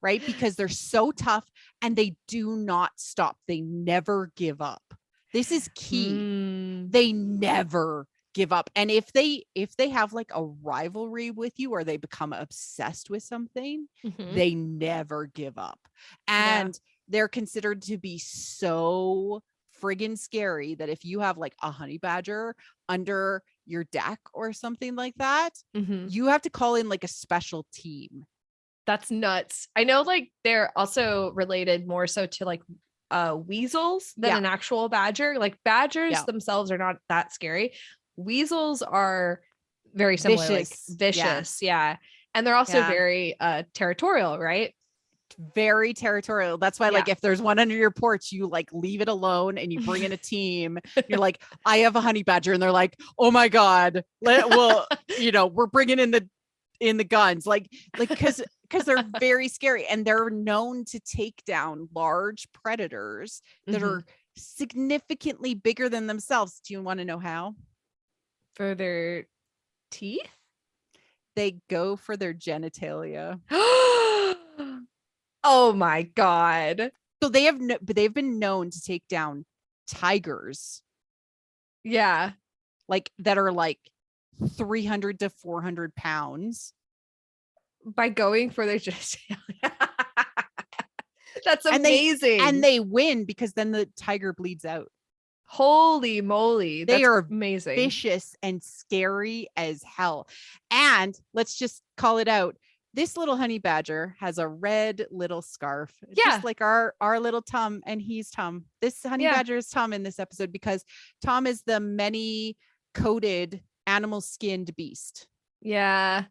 Right? Because they're so tough and they do not stop. They never give up. This is key. They never give up. And if they have like a rivalry with you, or they become obsessed with something, they never give up. And they're considered to be so friggin' scary that if you have like a honey badger under your deck or something like that, you have to call in like a special team. That's nuts. I know, like, they're also related more so to like weasels than an actual badger. Like, badgers themselves are not that scary. Weasels are very similar, vicious. Like vicious. Yeah. And they're also very territorial, right? Very territorial. That's why, like, if there's one under your porch, you like leave it alone and you bring in a team. You're like, I have a honey badger, and they're like, oh my God, well, we're bringing in the guns, like because they're very scary, and they're known to take down large predators that are significantly bigger than themselves. Do you want to know how? For their teeth? They go for their genitalia. Oh my God. So they've been known to take down tigers. Yeah. Like, that are like 300 to 400 pounds. By going for their genitalia. That's amazing. And they win, because then the tiger bleeds out. Holy moly. They are amazing. Vicious and scary as hell. And let's just call it out. This little honey badger has a red little scarf. Just like our little Tom, and he's Tom. This honey badger is Tom in this episode, because Tom is the many coated animal skinned beast. Yeah.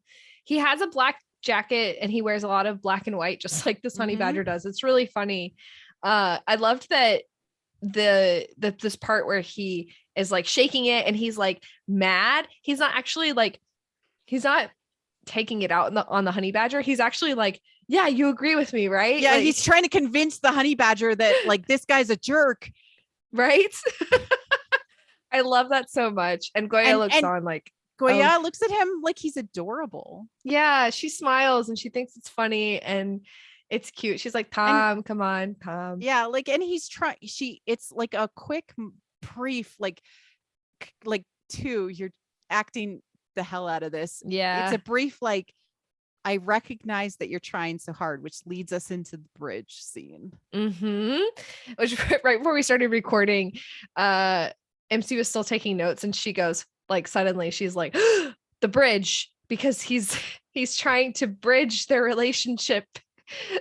He has a black jacket and he wears a lot of black and white, just like this honey badger does. It's really funny. I loved that this part where he is like shaking it and he's like mad. He's not actually like, he's not taking it out on the honey badger. He's actually like, yeah, you agree with me, right? Yeah, like, he's trying to convince the honey badger that like this guy's a jerk, right? I love that so much. And Gorya Gorya looks at him like he's adorable. Yeah, she smiles and she thinks it's funny and it's cute. She's like, Tom, come on, Tom. Yeah, like, and he's trying. It's like a quick brief, like you're acting the hell out of this. Yeah, it's a brief, like, I recognize that you're trying so hard, which leads us into the bridge scene. Which right before we started recording, MC was still taking notes, and she goes, like, suddenly she's like, the bridge, because he's trying to bridge their relationship.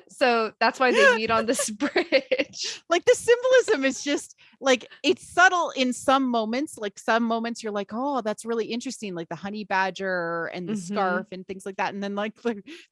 So that's why they meet on this bridge. Like, the symbolism is just like, it's subtle in some moments. Like, some moments you're like, oh, that's really interesting, like the honey badger and the scarf and things like that. And then like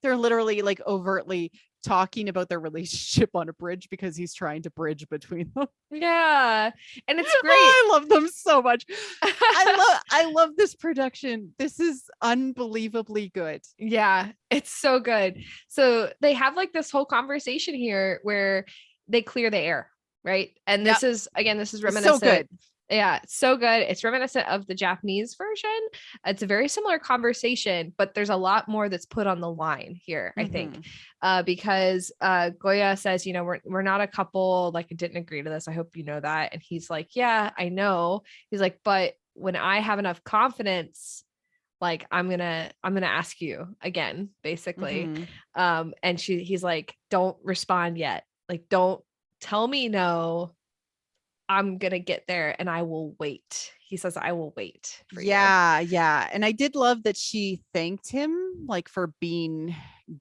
they're literally like overtly talking about their relationship on a bridge because he's trying to bridge between them. Yeah. And it's great. Oh, I love them so much. I love this production. This is unbelievably good. Yeah, it's so good. So they have like this whole conversation here where they clear the air, right? And this is reminiscent. So good. Yeah, it's so good. It's reminiscent of the Japanese version. It's a very similar conversation, but there's a lot more that's put on the line here, I think, because Gorya says, we're not a couple. Like, I didn't agree to this. I hope you know that. And he's like, yeah, I know. He's like, but when I have enough confidence, like, I'm gonna ask you again, basically. Mhm. And he's like, don't respond yet. Like, don't tell me no. I'm gonna get there and I will wait. He says, I will wait for you. Yeah. And I did love that she thanked him like for being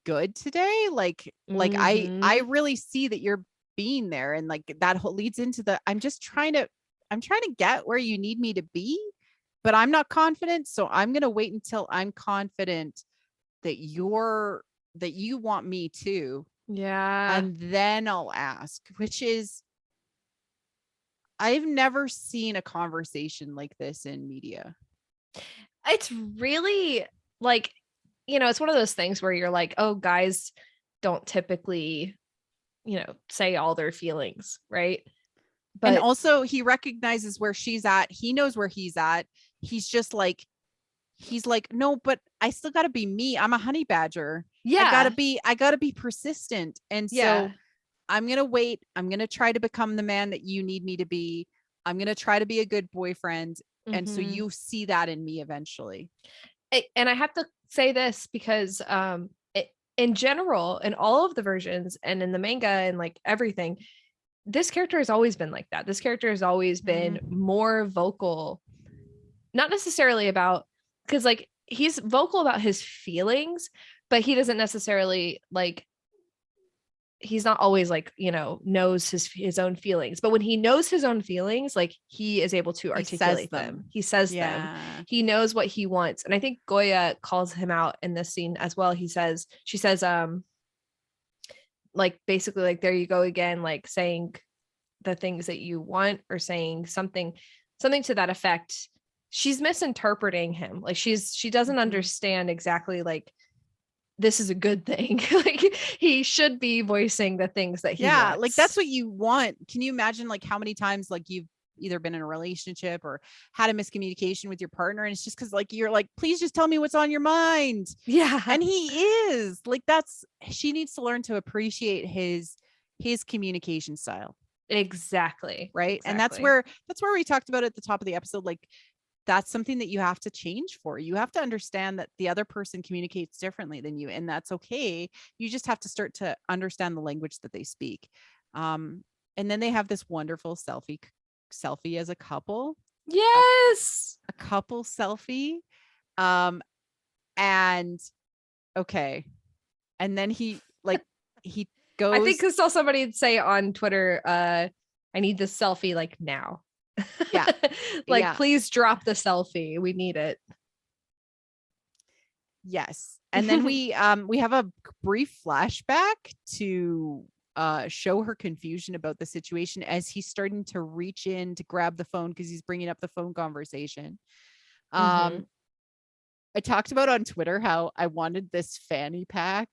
good today. Like I Mhm. really see that you're being there, and like that leads into the I'm trying to get where you need me to be, but I'm not confident, so I'm going to wait until I'm confident that you want me to, Yeah. and then I'll ask, which is I've never seen a conversation like this in media. It's really like, it's one of those things where you're like, oh, guys don't typically, say all their feelings, right? And But also he recognizes where she's at. He knows where he's at. He's just like, no, but I still got to be me. I'm a honey badger. yeah, I got to be persistent. And yeah. so I'm going to wait. I'm going to try to become the man that you need me to be. I'm going to try to be a good boyfriend. And so Mhm. you see that in me eventually. And I have to say this because in general, in all of the versions and in the manga and like everything, this character has always been like that. This character has always been Mhm. more vocal, not necessarily about, because like he's vocal about his feelings, but he doesn't necessarily like, he's not always like, knows his own feelings, but when he knows his own feelings, like he is able to He says articulate them. He says them. Yeah. He knows what he wants. And I think Goya calls him out in this scene as well. She says like basically like, there you go again, like saying the things that you want, or saying something to that effect. She's misinterpreting him. Like she doesn't Mhm. understand exactly like, this is a good thing. Like he should be voicing the things that he Yeah, like that's wants. what you want. Can you imagine like how many times like you've either been in a relationship or had a miscommunication with your partner, and it's just because like you're like, please just tell me what's on your mind. Yeah, And he is like, she needs to learn to appreciate his communication style, exactly. right? And Exactly. that's where we talked about at the top of the episode, like that's something that you have to change for. You have to understand that the other person communicates differently than you, and that's okay. You just have to start to understand the language that they speak. And then they have this wonderful selfie as a couple, a, Yes. a couple selfie. Um, and okay. And then he I think goes, I saw somebody say on Twitter, I need this selfie like now. yeah, Like, yeah, please drop the selfie. We need it. yes. And then we have a brief flashback to show her confusion about the situation as he's starting to reach in to grab the phone because he's bringing up the phone conversation. Mhm. I talked about on Twitter how I wanted this fanny pack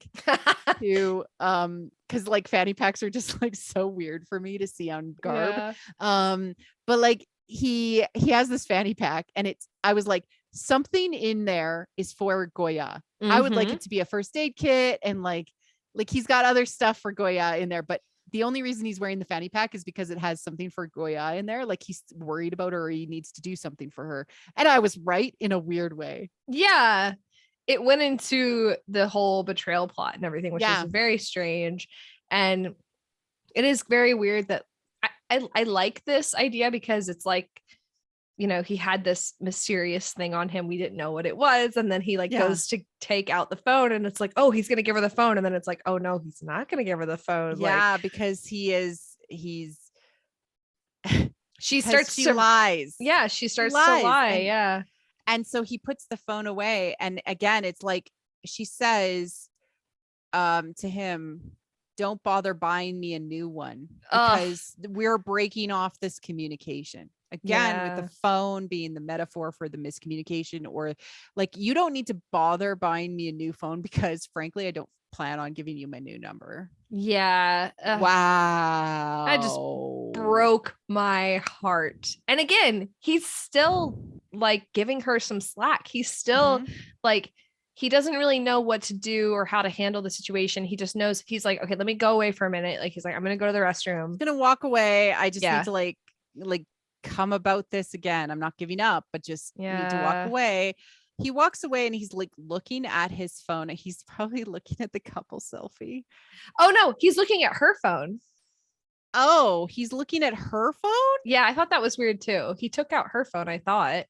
to because like fanny packs are just like so weird for me to see on garb. Yeah. But like he has this fanny pack, and I was like, something in there is for Goya. I would like Mhm. it to be a first aid kit, and like he's got other stuff for Goya in there, but the only reason he's wearing the fanny pack is because it has something for Goya in there. Like he's worried about her, or he needs to do something for her. And I was right in a weird way. Yeah. It went into the whole betrayal plot and everything, which was Yeah. very strange. And it is very weird that I like this idea because it's like, he had this mysterious thing on him. We didn't know what it was. And then he like Yeah. goes to take out the phone, and it's like, oh, he's going to give her the phone. And then it's like, oh no, he's not going to give her the phone. Like, Yeah, because he's she because starts she to, lies. yeah, she She starts to lies. lie. Yeah. And so he puts the phone away. And again, it's like she says to him, don't bother buying me a new one Oh, because we're breaking off this communication. Again, with the yeah. phone being the metaphor for the miscommunication, or like, you don't need to bother buying me a new phone because frankly, I don't plan on giving you my new number. Yeah. I just Wow. broke my heart. And again, he's still like giving her some slack. He's still Mhm. like, he doesn't really know what to do or how to handle the situation. He just knows, he's like, okay, let me go away for a minute. Like, he's like, I'm going to go to the restroom. Gonna walk away. I just need Yeah. to like come about this again. I'm not giving up, but just need to walk Yeah. away. he walks away and he's like looking at his phone. And he's probably looking at the couple selfie. Oh no, he's looking at her phone. Oh, he's looking at her phone? Yeah, I thought that was weird too. He took out her phone, I thought.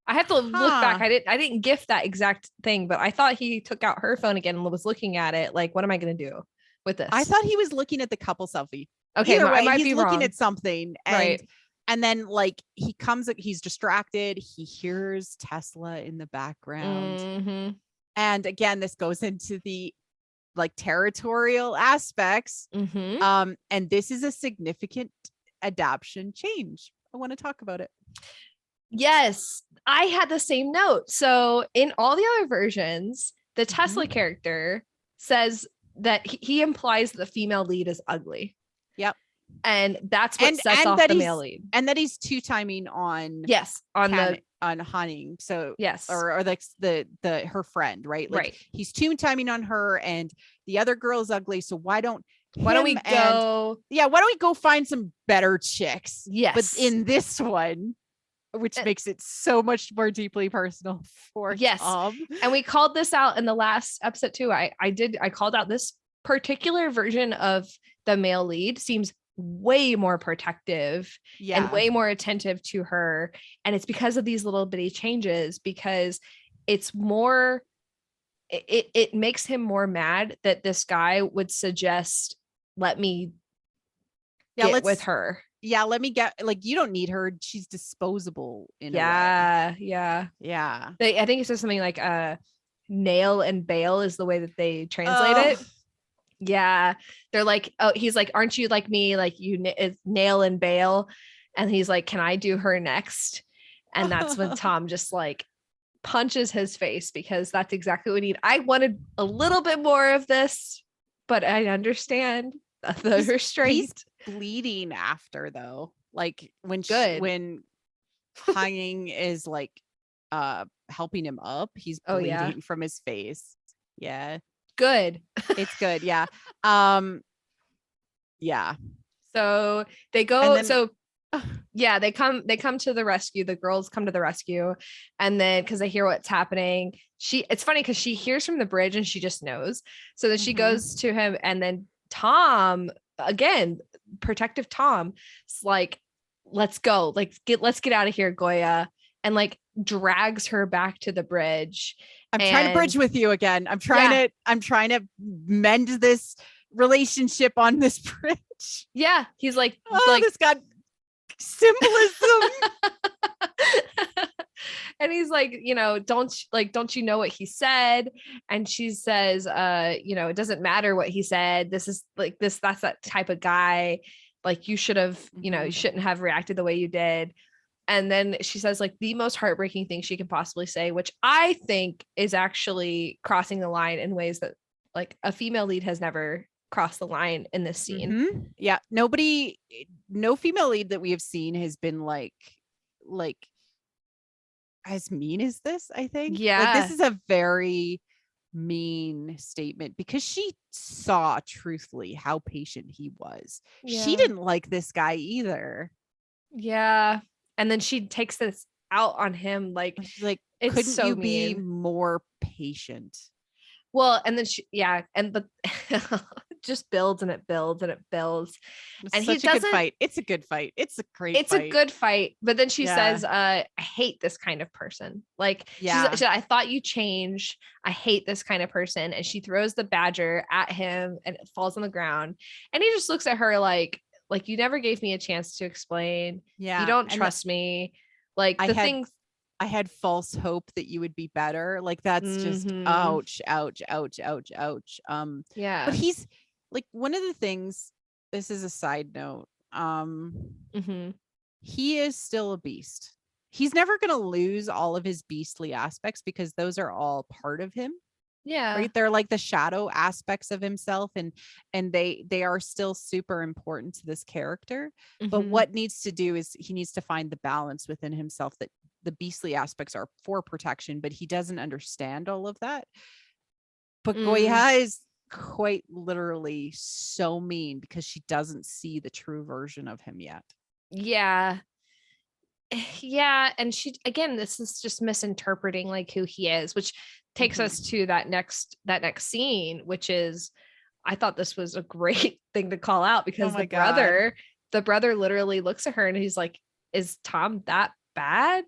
I have to look back. I didn't gift that exact thing, but I thought he took out her phone again and was looking at it. Like, what am I going to do with this? I thought he was looking at the couple selfie. Okay, Either way, I might he's be looking wrong. at something, and Right. and then like he's distracted. He hears Tesla in the background, Mhm. and again, this goes into the like territorial aspects. Mhm. And this is a significant adaptation change. I want to talk about it. Yes, I had the same note. So in all the other versions, the Tesla character says that he implies the female lead is ugly. Yep. And that's what sets off the male lead. And that he's two-timing on on hunting. So yes, or like the her friend, right? Like right. He's two-timing on her, and the other girl is ugly. So why don't we go find some better chicks? Yes. But in this one, which makes it so much more deeply personal for Tom. And we called this out in the last episode too. I called out this particular version of the male lead seems way more protective and way more attentive to her. And it's because of these little bitty changes, because it's more, it makes him more mad that this guy would suggest, let me get with her. Yeah, let me get, like, you don't need her. She's disposable in a way. Yeah. I think it says something like nail and bail is the way that they translate it. Yeah. They're like, oh, he's like, aren't you like me? Like you nail and bail. And he's like, can I do her next? And that's when Tom just like punches his face, because that's exactly what we need. I wanted a little bit more of this, but I understand the restraint. He's bleeding after though. Like when hanging is like helping him up, he's bleeding from his face. Yeah. Good. It's good. Yeah. Yeah. So they go, they come to the rescue. The girls come to the rescue, and then because they hear what's happening, it's funny because she hears from the bridge and she just knows. So then she goes to him, and then Tom, again, protective Tom, is like, let's go, let's get out of here, Gorya, and like drags her back to the bridge. I'm trying to bridge with you again. I'm trying to mend this relationship on this bridge. Yeah. He's like, this got symbolism. And he's like, don't you know what he said? And she says, it doesn't matter what he said. This is like that's that type of guy. Like you should have, you shouldn't have reacted the way you did. And then she says like the most heartbreaking thing she can possibly say, which I think is actually crossing the line in ways that like a female lead has never crossed the line in this scene. Yeah. No female lead that we have seen has been like as mean as this, I think. Yeah. Like this is a very mean statement, because she saw truthfully how patient he was. Yeah. She didn't like this guy either. Yeah. And then she takes this out on him. Like, she's like, it's couldn't so you mean. be more patient? Well, and then but just builds and it builds and it builds. And he doesn't. Good fight. It's a good fight. It's a great. It's a good fight. But then she says, "I hate this kind of person." Like, I thought you changed. I hate this kind of person. And she throws the badger at him, and it falls on the ground. And he just looks at her like you never gave me a chance to explain. Yeah, you don't trust me. Like I had false hope that you would be better. Like that's just ouch. Yeah. But he's like, one of the things, this is a side note. He is still a beast. He's never going to lose all of his beastly aspects, because those are all part of him. Yeah. Right. They're like the shadow aspects of himself, and they are still super important to this character. But what needs to do is he needs to find the balance within himself, that the beastly aspects are for protection, but he doesn't understand all of that. But Gorya is quite literally so mean because she doesn't see the true version of him yet. Yeah. Yeah, and she again, this is just misinterpreting like who he is, which takes us to that next scene, which is I thought this was a great thing to call out because the brother literally looks at her and he's like, is Tom that bad?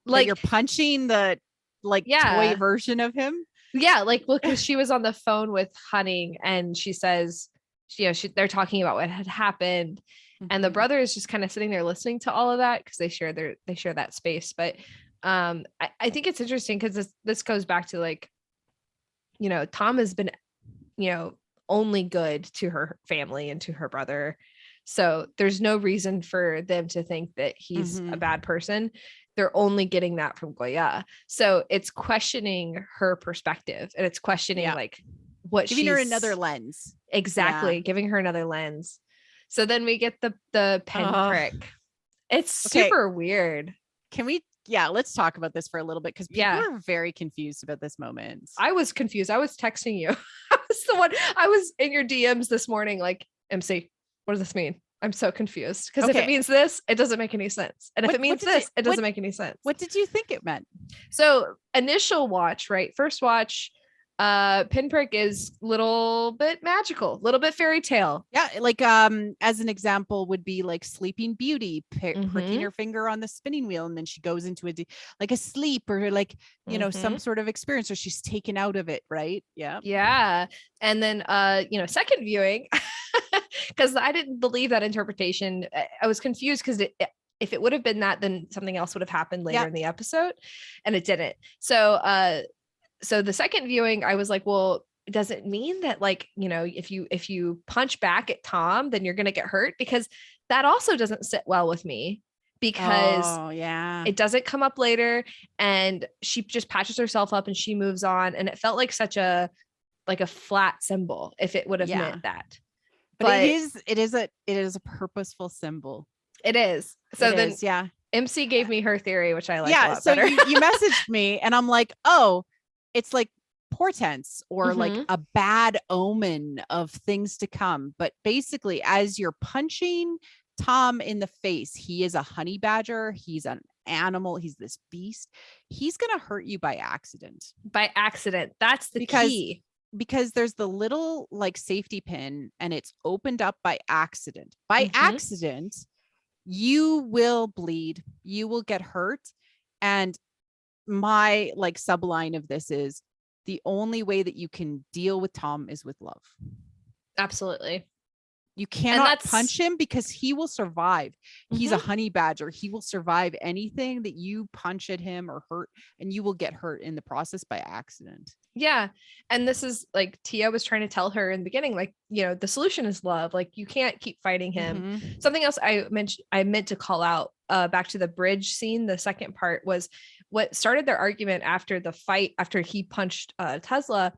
Like you're punching the toy version of him. Yeah, like well, because she was on the phone with Honey and she says, they're talking about what had happened. And the brother is just kind of sitting there listening to all of that because they share that space. But I think it's interesting because this goes back to like, Tom has been, only good to her family and to her brother. So there's no reason for them to think that he's a bad person. They're only getting that from Gorya. So it's questioning her perspective and it's questioning like what giving her another lens. Exactly. Giving her another lens. So then we get the pinprick. It's super weird. Can we let's talk about this for a little bit because people are very confused about this moment. I was confused. I was texting you. I was in your DMs this morning like, MC, what does this mean? I'm so confused because if it means this, it doesn't make any sense. And if it means this, it doesn't make any sense. What did you think it meant? So initial watch, right? First watch, pinprick is a little bit magical, a little bit fairy tale. Yeah, like as an example would be like Sleeping Beauty pricking her finger on the spinning wheel and then she goes into a sleep or like some sort of experience or she's taken out of it, right? Yeah. And then second viewing because I didn't believe that interpretation. I was confused because if it would have been that, then something else would have happened later in the episode and it didn't. So the second viewing, I was like, well, does it mean that like, if you punch back at Tom, then you're going to get hurt? Because that also doesn't sit well with me because it doesn't come up later and she just patches herself up and she moves on. And it felt like such a flat symbol if it would have meant that. But it is a purposeful symbol. It is. So MC gave me her theory, which I like a lot better. you messaged me and I'm like, oh, it's like portents or like a bad omen of things to come. But basically, as you're punching Tom in the face, he is a honey badger. He's an animal. He's this beast. He's going to hurt you by accident. By accident. That's the key. Because there's the little like safety pin and it's opened up by accident. By accident, you will bleed. You will get hurt. And my like subline of this is the only way that you can deal with Tom is with love. Absolutely. You cannot punch him because he will survive. He's a honey badger. He will survive anything that you punch at him or hurt, and you will get hurt in the process by accident. Yeah. And this is like Tia was trying to tell her in the beginning, like, the solution is love. Like you can't keep fighting him. Something else I meant to call out back to the bridge scene. The second part was what started their argument after the fight, after he punched Tesla.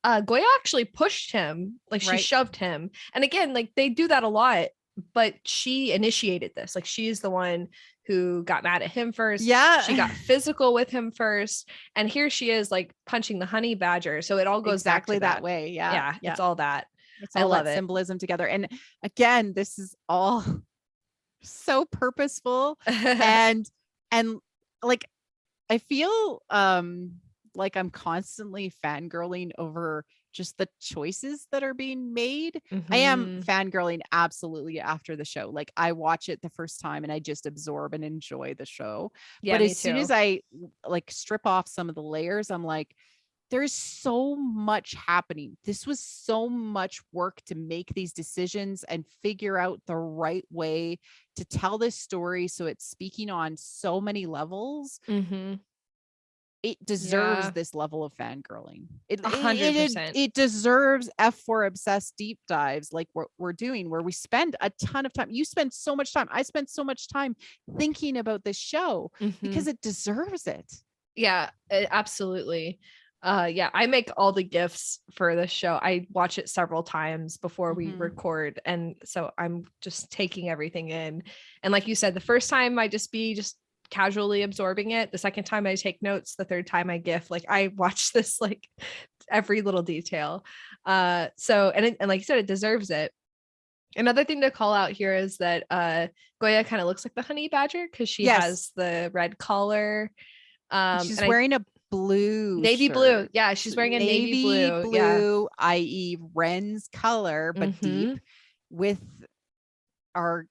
Gorya actually pushed him, like she shoved him. And again, like they do that a lot, but she initiated this. Like she's the one who got mad at him first. Yeah. She got physical with him first. And here she is like punching the honey badger. So it all goes exactly back to that way. Yeah. It's all that. It's all I love that symbolism together. And again, this is all so purposeful. and like, I feel like I'm constantly fangirling over just the choices that are being made. I am fangirling absolutely after the show. Like I watch it the first time and I just absorb and enjoy the show. Yeah, but as soon as I like strip off some of the layers, I'm like, there's so much happening. This was so much work to make these decisions and figure out the right way to tell this story. So it's speaking on so many levels. It deserves this level of fangirling. It 100%. It deserves F4 obsessed deep dives like we're doing, where we spend a ton of time. You spend so much time. I spent so much time thinking about this show because it deserves it. Yeah, absolutely. I make all the GIFs for the show. I watch it several times before we record. And so I'm just taking everything in. And like you said, the first time I just casually absorbing it. The second time I take notes, the third time I GIF. Like I watch this like every little detail. And like you said, it deserves it. Another thing to call out here is that Goya kind of looks like the honey badger because she has the red collar. She's wearing a blue navy shirt. blue. Yeah, she's wearing a navy blue. Yeah. i.e. Ren's color, but deep with our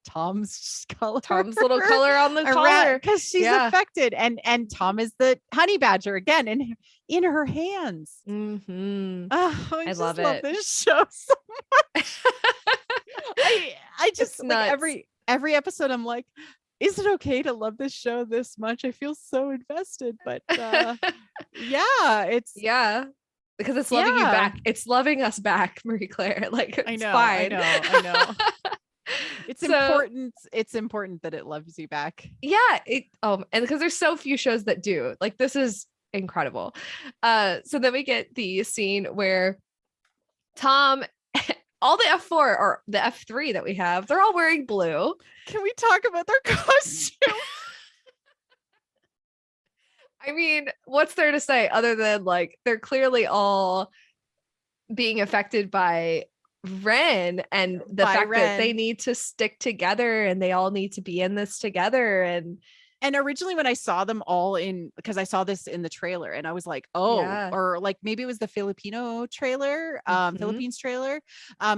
Tom's color. Tom's little color on the collar because she's affected. And Tom is the honey badger again in her hands. I love this show so much. I just like every episode I'm like, is it okay to love this show this much? I feel so invested, but it's because it's loving you back. It's loving us back, Marie Claire. Like it's fine. I know. It's important. It's important that it loves you back. Yeah. And because there's so few shows that do. Like this is incredible. So then we get the scene where Tom, all the F4 or the F3 that we have, they're all wearing blue. Can we talk about their costume? I mean, what's there to say other than like they're clearly all being affected by Ren and the fact that they need to stick together and they all need to be in this together. And originally when I saw them all because I saw this in the trailer and I was like, or like maybe it was the Filipino trailer, Philippines trailer.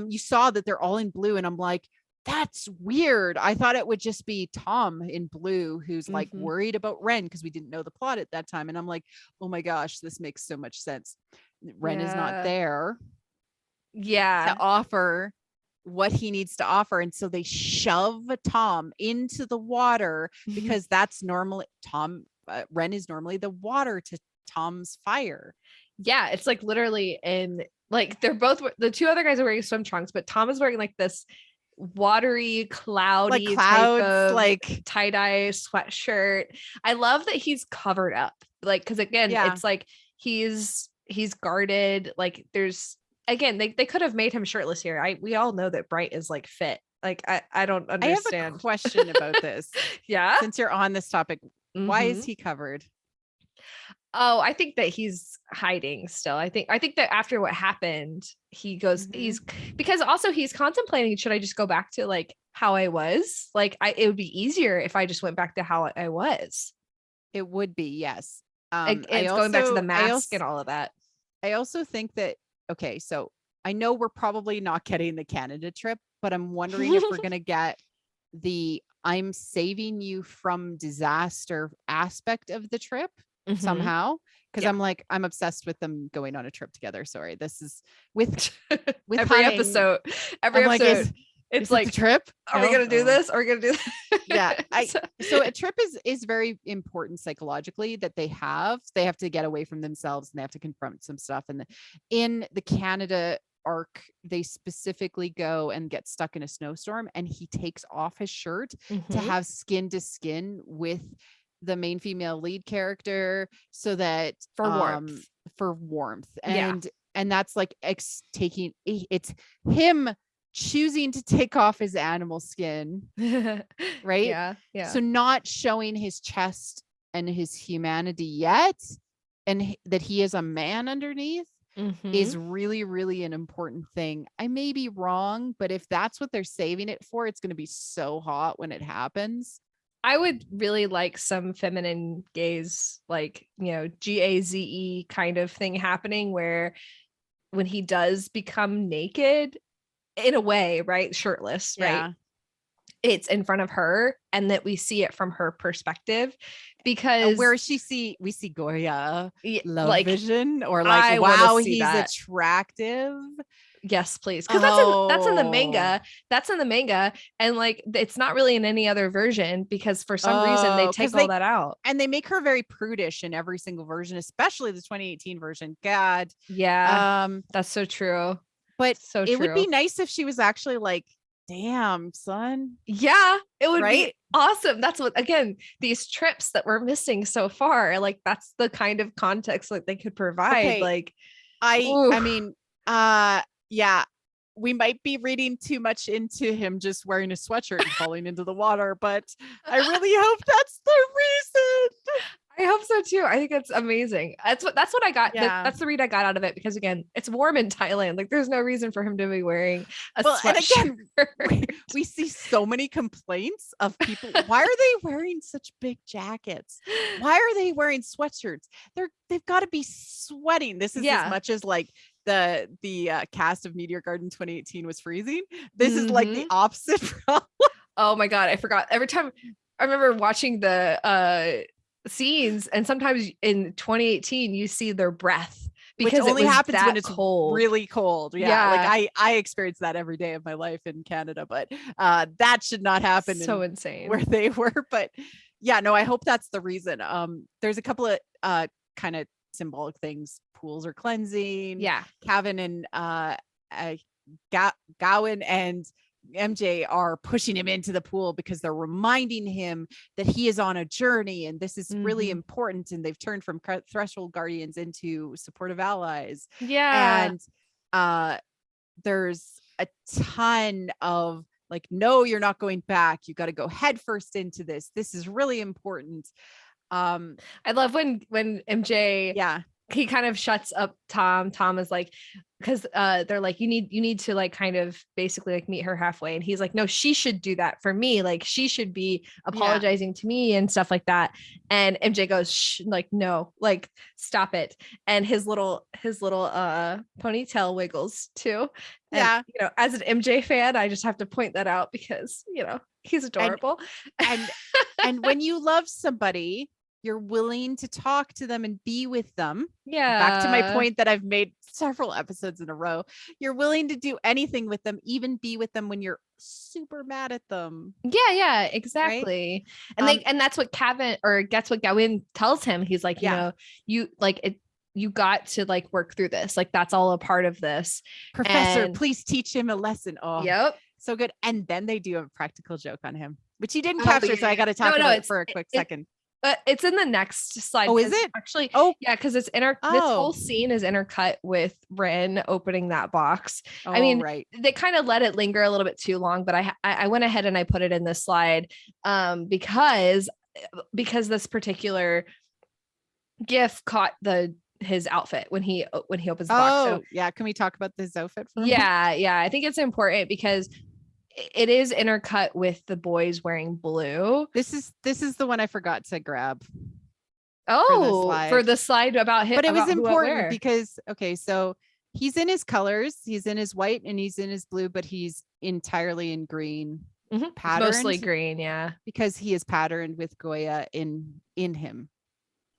You saw that they're all in blue and I'm like, that's weird. I thought it would just be Tom in blue who's like worried about Ren because we didn't know the plot at that time. And I'm like, oh my gosh, this makes so much sense. Ren is not there. To offer what he needs to offer. And so they shove Tom into the water because that's normally Ren is normally the water to Tom's fire. Yeah. It's like literally like they're both, the two other guys are wearing swim trunks, but Tom is wearing like this watery, cloudy, like clouds, type of like tie-dye sweatshirt. I love that he's covered up. Like, cause again, it's like he's guarded. Like there's, again, they could have made him shirtless here. We all know that Bright is like fit. Like I don't understand. I have a question about this. Yeah. Since you're on this topic, why is he covered? Oh, I think that he's hiding still. I think that after what happened, he goes, he's because also he's contemplating, should I just go back to like how I was? Like it would be easier if I just went back to how I was. It would be, yes. It's going back to the mask and all of that. I also think that, okay, so I know we're probably not getting the Canada trip, but I'm wondering if we're going to get the I'm saving you from disaster aspect of the trip somehow. Because I'm like, I'm obsessed with them going on a trip together. Sorry, this is with every hunting, episode. Like, it's like a trip. Are we gonna do this? Are we gonna do this? Yeah. So a trip is very important psychologically that they have to get away from themselves and they have to confront some stuff. And in the Canada arc, they specifically go and get stuck in a snowstorm and he takes off his shirt to have skin to skin with the main female lead character so that for warmth. And that's like it's him choosing to take off his animal skin, right? Yeah. So not showing his chest and his humanity yet, and that he is a man underneath is really, really an important thing. I may be wrong, but if that's what they're saving it for, it's going to be so hot when it happens. I would really like some feminine gaze, like, GAZE kind of thing happening where when he does become naked, in a way, right? Shirtless, right? It's in front of her and that we see it from her perspective because where we see Gorya love like vision or like, wow, he's attractive. Yes, please. Because that's in the manga. That's in the manga. And like, it's not really in any other version because for some reason they take all that out. And they make her very prudish in every single version, especially the 2018 version. God. Yeah. That's so true. But it would be nice if she was actually like, damn, son. Yeah, it would be awesome. That's what, again, these trips that we're missing so far, like that's the kind of context that they could provide. Okay. Like, I mean, yeah, we might be reading too much into him just wearing a sweatshirt and falling into the water, but I really hope that's the reason. I hope so so too. I think that's amazing. That's what I got. Yeah. That's the read I got out of it, because again, it's warm in Thailand. Like there's no reason for him to be wearing a sweatshirt. And again, we see so many complaints of people. Why are they wearing such big jackets? Why are they wearing sweatshirts? They've got to be sweating. This is as much as like the cast of Meteor Garden 2018 was freezing. This is like the opposite problem. Oh my God, I forgot. Every time I remember watching the scenes, and sometimes in 2018 you see their breath, because which only happens when it's cold. Really cold. Yeah. Like I experience that every day of my life in Canada, but that should not happen. So insane where they were. But yeah, no, I hope that's the reason. There's a couple of kind of symbolic things. Pools are cleansing. Yeah. Kevin and Gowan and MJ are pushing him into the pool because they're reminding him that he is on a journey and this is really important, and they've turned from threshold guardians into supportive allies. And there's a ton of like, no, you're not going back, you got to go head first into this is really important. I love when MJ he kind of shuts up Tom. Tom is like, because they're like, you need to like kind of basically like meet her halfway, and he's like, no, she should do that for me, like she should be apologizing to me and stuff like that. And MJ goes, shh, like, no, like stop it. And his little ponytail wiggles too. And, you know, as an MJ fan, I just have to point that out because, you know, he's adorable. And when you love somebody, you're willing to talk to them and be with them. Yeah. Back to my point that I've made several episodes in a row. You're willing to do anything with them, even be with them when you're super mad at them. Yeah, exactly. Right? And that's what that's what Gowan tells him. He's like, you know, you got to like work through this. Like that's all a part of this. Professor, please teach him a lesson. Oh, yep. So good. And then they do a practical joke on him, which he didn't capture. So I got to talk about it for a quick second. But it's in the next slide. Oh, is it? Actually, yeah, because it's this whole scene is intercut with Ren opening that box. I mean, they kind of let it linger a little bit too long, but I went ahead and I put it in this slide because this particular gift caught his outfit when he opens the box. So, yeah. Can we talk about this outfit for Yeah. I think it's important because it is intercut with the boys wearing blue. This is the one I forgot to grab. For the slide about him. But it was important because, so he's in his colors, he's in his white and he's in his blue, but he's entirely in green. Patterned, mostly green. Yeah. Because he is patterned with Gorya in him.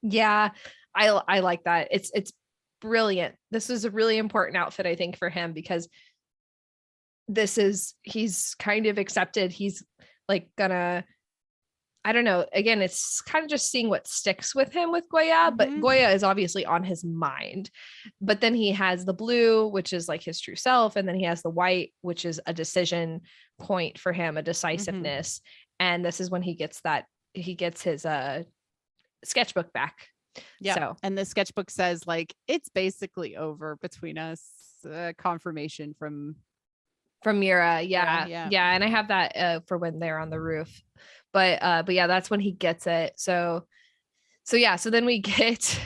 Yeah. I like that. It's brilliant. This is a really important outfit, I think, for him, because he's kind of accepted. He's like gonna, I don't know. Again, it's kind of just seeing what sticks with him with Gorya, but Gorya is obviously on his mind. But then he has the blue, which is like his true self. And then he has the white, which is a decision point for him, a decisiveness. And this is when he gets his sketchbook back. Yeah. So. And the sketchbook says like, it's basically over between us. Confirmation from Mira. Yeah. And I have that for when they're on the roof, but yeah, that's when he gets it. So then we get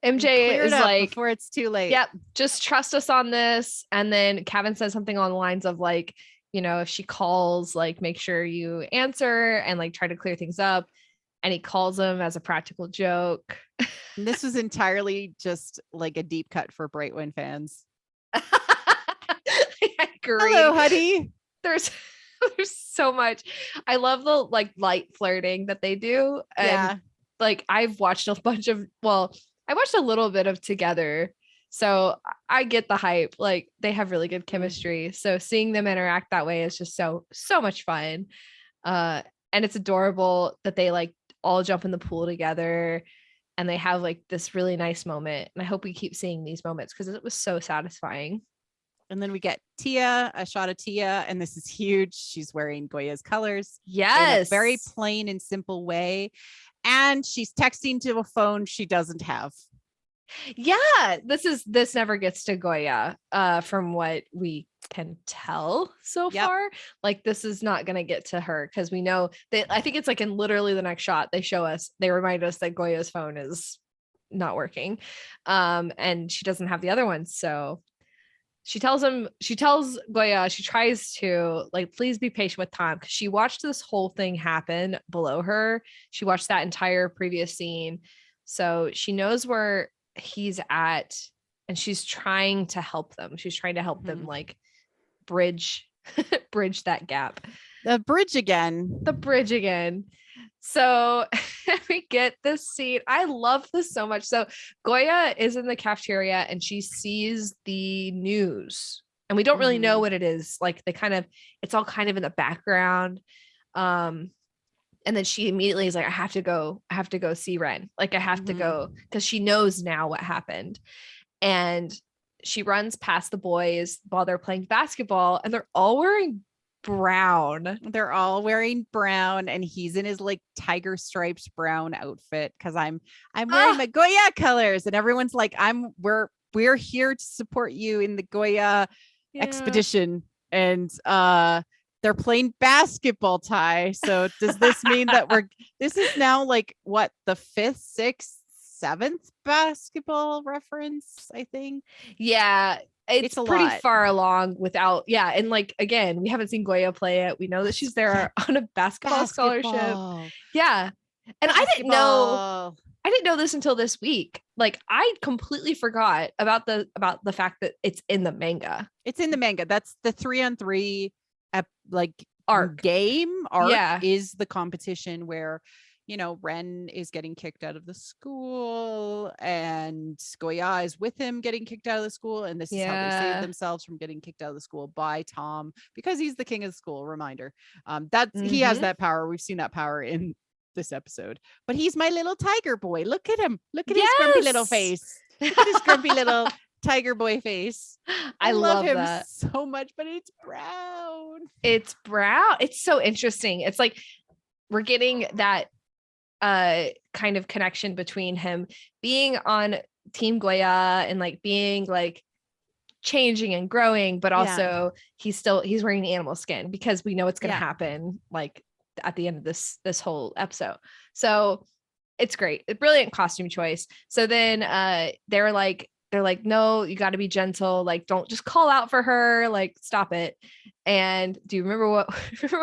MJ is like, before it's too late. Yep. Just trust us on this. And then Kevin says something on the lines of like, you know, if she calls, like make sure you answer and like try to clear things up. And he calls him as a practical joke. And this was entirely just like a deep cut for Brightwind fans. I agree. Hello, honey. There's so much. I love the like light flirting that they do. And like I've watched I watched a little bit of Together. So I get the hype. Like they have really good chemistry. So seeing them interact that way is just so much fun. And it's adorable that they like all jump in the pool together and they have like this really nice moment. And I hope we keep seeing these moments because it was so satisfying. And then we get Tia, a shot of Tia, and this is huge. She's wearing Gorya's colors. Yes. In a very plain and simple way. And she's texting to a phone she doesn't have. Yeah, this never gets to Goya, from what we can tell so Yep. far. Like this is not gonna get to her because we know that I think it's like in literally the next shot they remind us that Goya's phone is not working. And she doesn't have the other one. So she tells Goya, she tries to like, please be patient with Tom because she watched this whole thing happen below her. She watched that entire previous scene. So she knows where he's at and she's trying to help them. She's trying to help them like bridge bridge that gap. The bridge again. So we get this scene. I love this so much. So Goya is in the cafeteria and she sees the news and we don't really know what it is. Like it's all kind of in the background. And then she immediately is like, I have to go see Ren. Like I have to go because she knows now what happened. And she runs past the boys while they're playing basketball and they're all wearing brown. They're all wearing brown and he's in his like tiger stripes brown outfit because I'm wearing my Goya colors and everyone's like we're here to support you in the Goya expedition. And they're playing basketball, Ty. So does this mean that this is now like what, the 5th, 6th, 7th basketball reference, I think? Yeah. It's pretty lot. far along without, and like, again, we haven't seen Goya play it. We know that she's there on a basketball scholarship. Yeah. And I didn't know this until this week. Like I completely forgot about the fact that it's in the manga. It's in the manga. That's the 3-on-3 like arc is the competition where, Ren is getting kicked out of the school and Goya is with him getting kicked out of the school. And this is how they save themselves from getting kicked out of the school by Tom, because he's the king of the school. Reminder. He has that power. We've seen that power in this episode, but he's my little tiger boy. Look at him. Look at his grumpy little face. Look at his grumpy little tiger boy face. I love him that so much, but it's brown. It's so interesting. It's like we're getting that kind of connection between him being on Team Goya and like being like changing and growing, but also he's wearing animal skin because we know it's going to happen like at the end of this whole episode. So it's great. A brilliant costume choice. So then they're like, no, you got to be gentle. Like, don't just call out for her. Like, stop it. And do you remember what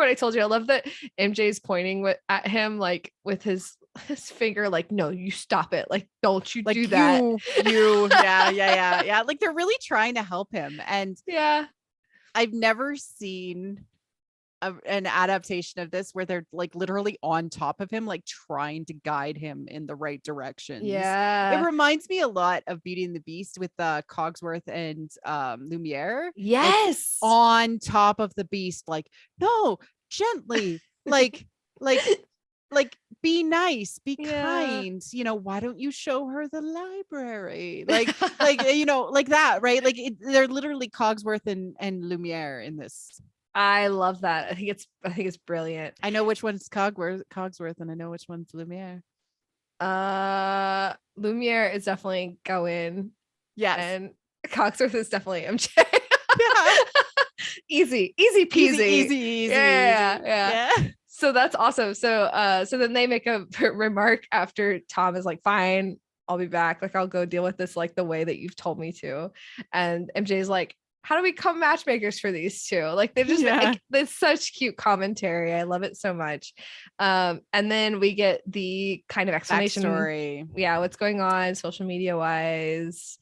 I told you? I love that MJ's pointing at him, like with his finger, like, no, you stop it. Like, don't you like do that. Yeah. Like they're really trying to help him. And I've never seen an adaptation of this where they're like literally on top of him, like trying to guide him in the right direction. It reminds me a lot of Beauty and the Beast with Cogsworth and Lumiere. Yes, like, on top of the beast, like, no, gently, like be nice, be kind, why don't you show her the library, like like that, right? Like they're literally Cogsworth and Lumiere in this. I love that. I think it's brilliant. I know which one's Cogsworth and I know which one's Lumiere. Lumiere is definitely Gawain. Yes. And Cogsworth is definitely MJ. Easy peasy. Easy. Yeah. So that's awesome. So then they make a remark after Tom is like, fine, I'll be back. Like, I'll go deal with this like the way that you've told me to. And MJ's like, how do we become matchmakers for these two? Like they're just like, it's such cute commentary. I love it so much. And then we get the kind of explanation story. Yeah, what's going on social media wise,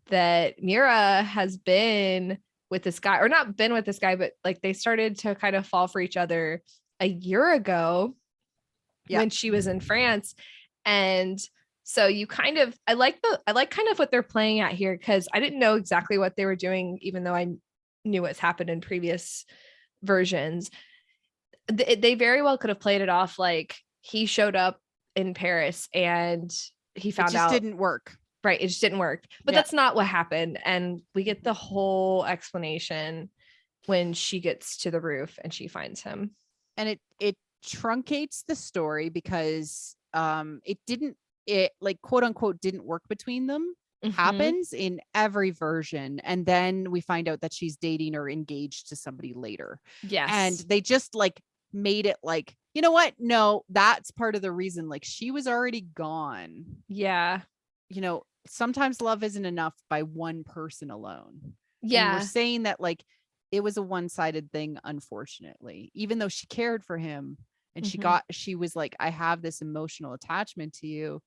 that Mira has been with this guy, or not been with this guy, but like they started to kind of fall for each other a year ago when she was in France. And so you kind of, I like kind of what they're playing at here, because I didn't know exactly what they were doing, even though I knew what's happened in previous versions. They very well could have played it off like he showed up in Paris and he found out it didn't work. Right. It just didn't work. But that's not what happened. And we get the whole explanation when she gets to the roof and she finds him. And it truncates the story because it like quote unquote didn't work between them. happens in every version. And then we find out that she's dating or engaged to somebody later. Yes. And they just like made it like, you know what? No, that's part of the reason. Like she was already gone. Yeah. You know, sometimes love isn't enough by one person alone. Yeah. And we're saying that like it was a one-sided thing, unfortunately, even though she cared for him and she was like, I have this emotional attachment to you.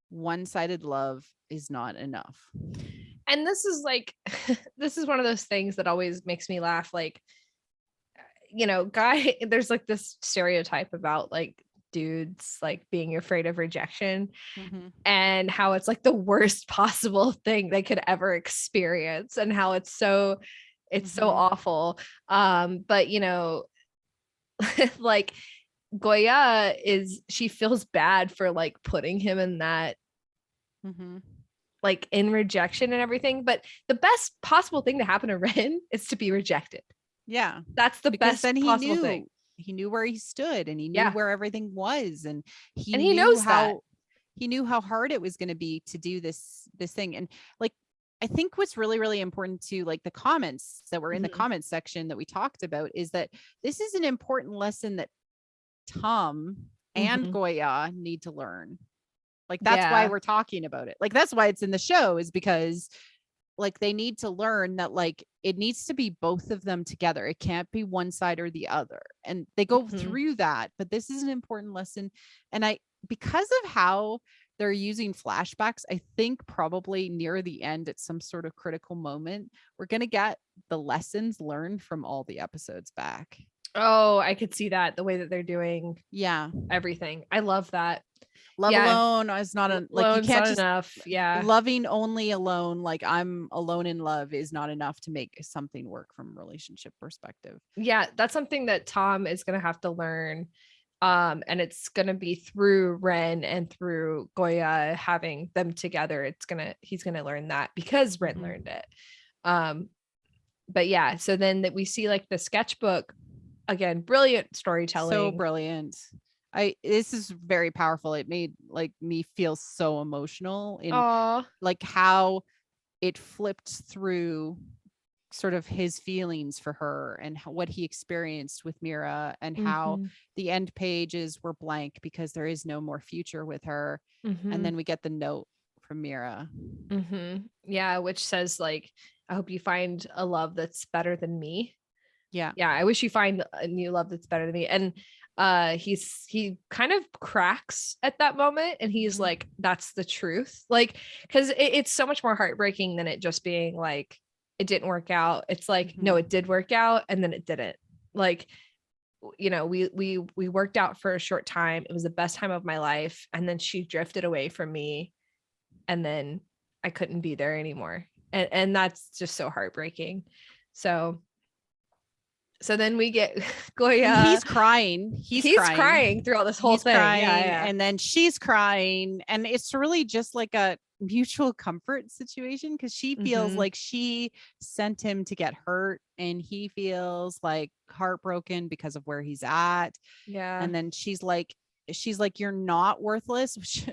One-sided love is not enough. And this is like, this is one of those things that always makes me laugh. Like, you know, there's like this stereotype about like dudes like being afraid of rejection and how it's like the worst possible thing they could ever experience and how it's so awful. But you know, like Gorya she feels bad for like putting him in that like in rejection and everything, but the best possible thing to happen to Ren is to be rejected. Yeah, that's the best possible thing. He knew where he stood and he knew where everything was, and he knows he knew how hard it was going to be to do this thing. And like I think what's really, really important to like the comments that were in the comments section that we talked about is that this is an important lesson that Tom and Gorya need to learn. Like that's why we're talking about it. Like that's why it's in the show, is because like they need to learn that like it needs to be both of them together. It can't be one side or the other. And they go through that, but this is an important lesson. And because of how they're using flashbacks, I think probably near the end at some sort of critical moment, we're going to get the lessons learned from all the episodes back. Oh, I could see that, the way that they're doing everything. I love that. Love alone is not like you can't just enough. Yeah. Loving only alone, like I'm alone in love, is not enough to make something work from a relationship perspective. Yeah, that's something that Tom is going to have to learn. And it's going to be through Ren and through Gorya having them together. He's going to learn that because Ren learned it. But yeah, so then that we see like the sketchbook again, brilliant storytelling. So brilliant. This is very powerful. It made like me feel so emotional in like how it flipped through sort of his feelings for her and what he experienced with Mira, and how the end pages were blank because there is no more future with her. And then we get the note from Mira. Yeah, which says like, I hope you find a love that's better than me. Yeah, I wish you find a new love that's better than me. And he kind of cracks at that moment, and he's like, that's the truth. Like, because it's so much more heartbreaking than it just being like it didn't work out. It's like, no, it did work out, and then it didn't. Like, you know, we worked out for a short time. It was the best time of my life, and then she drifted away from me, and then I couldn't be there anymore. And that's just so heartbreaking. So then we get Gorya. He's crying. He's crying throughout this whole thing. And then she's crying. And it's really just like a mutual comfort situation, because she feels like she sent him to get hurt, and he feels like heartbroken because of where he's at. Yeah. And then she's like, you're not worthless. Which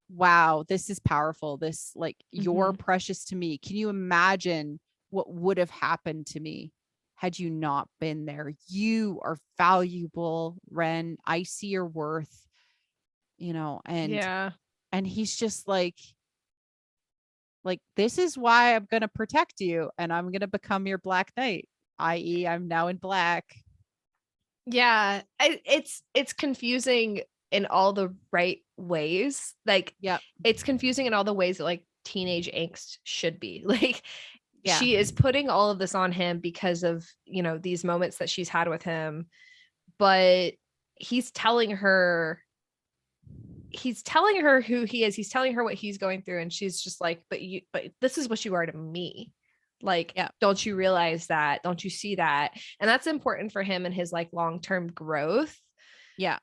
wow, this is powerful. This like, you're precious to me. Can you imagine what would have happened to me had you not been there? You are valuable, Ren. I see your worth, you know. And and he's just like, this is why I'm going to protect you, and I'm going to become your Black Knight, i.e. I'm now in black. Yeah. It's confusing in all the right ways. Like, it's confusing in all the ways that like teenage angst should be. Like, she is putting all of this on him because of, you know, these moments that she's had with him, but he's telling her who he is. He's telling her what he's going through. And she's just like, but this is what you are to me. Like, don't you realize that? Don't you see that? And that's important for him and his like long-term growth. Yeah.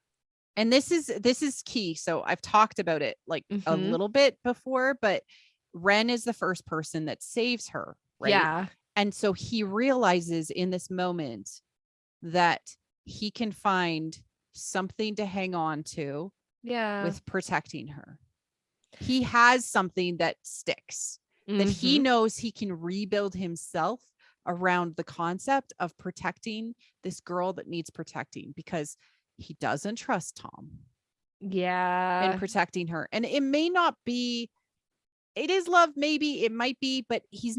And this is key. So I've talked about it like a little bit before, but Ren is the first person that saves her. Right? Yeah. And so he realizes in this moment that he can find something to hang on to with protecting her. he has something that sticks, that he Mhm. knows he can rebuild himself around the concept of protecting this girl that needs protecting, because he doesn't trust Tom in Yeah. protecting her. And it may not be, it is love, maybe it might be, but he's